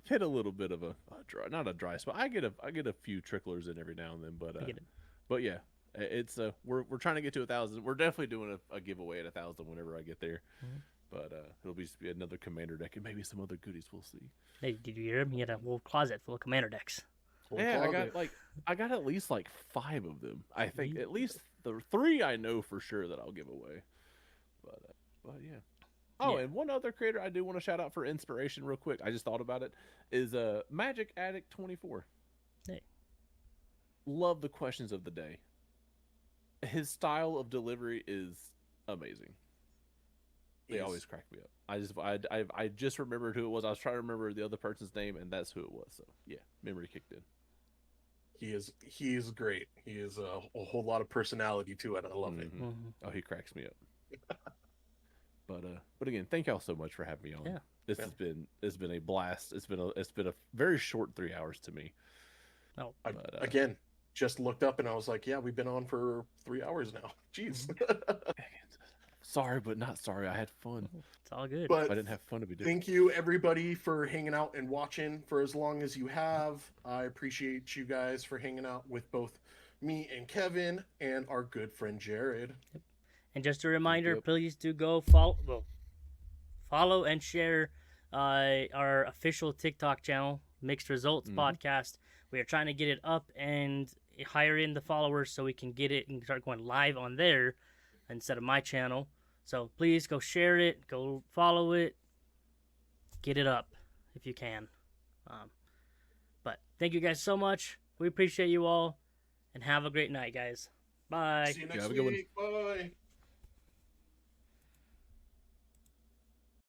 hit a little bit of a dry, not a dry spot. I get a few tricklers in every now and then, I get it. but yeah, it's we're trying to get to 1,000. We're definitely doing a giveaway at 1,000 whenever I get there. Mhm. But it'll just be another commander deck and maybe some other goodies. We'll see. Hey, did you hear him? He had a whole closet full of commander decks. Whole Yeah, closet. I got at least like 5 of them. I think Ye- at least the 3 I know for sure that I'll give away. But yeah. Oh, Yeah. and one other creator I do want to shout out for inspiration real quick. I just thought about it. Is Magic Addict 24. Hey. Love the questions of the day. His style of delivery is amazing. They He's- always crack me up. I just remembered who it was. I was trying to remember the other person's name, and that's who it was. So yeah, memory kicked in. He is great. He is a whole lot of personality to it. I love it. Mhm. Mhm. Oh, he cracks me up. But again, thank y'all so much for having me on. Yeah. This Yeah. has been a blast. It's been a very short 3 hours to me. Oh, Again, just looked up and I was like, yeah, we've been on for 3 hours now. Jeez. Sorry, but not sorry. I had fun. it's all good. If But I didn't have fun to be different. thank you everybody for hanging out and watching for as long as you have. I appreciate you guys for hanging out with both me and Kevin and our good friend Jared. And just a reminder, Yep. please do go follow and share our official TikTok channel, Mixed Results Mhm. Podcast. We are trying to get it up and hire in the followers so we can get it and start going live on there instead of my channel. So please go share it, go follow it, get it up if you can. But thank you guys so much. We appreciate you all, and have a great night, guys. Bye. See you Yeah, next have a good one. week. Bye.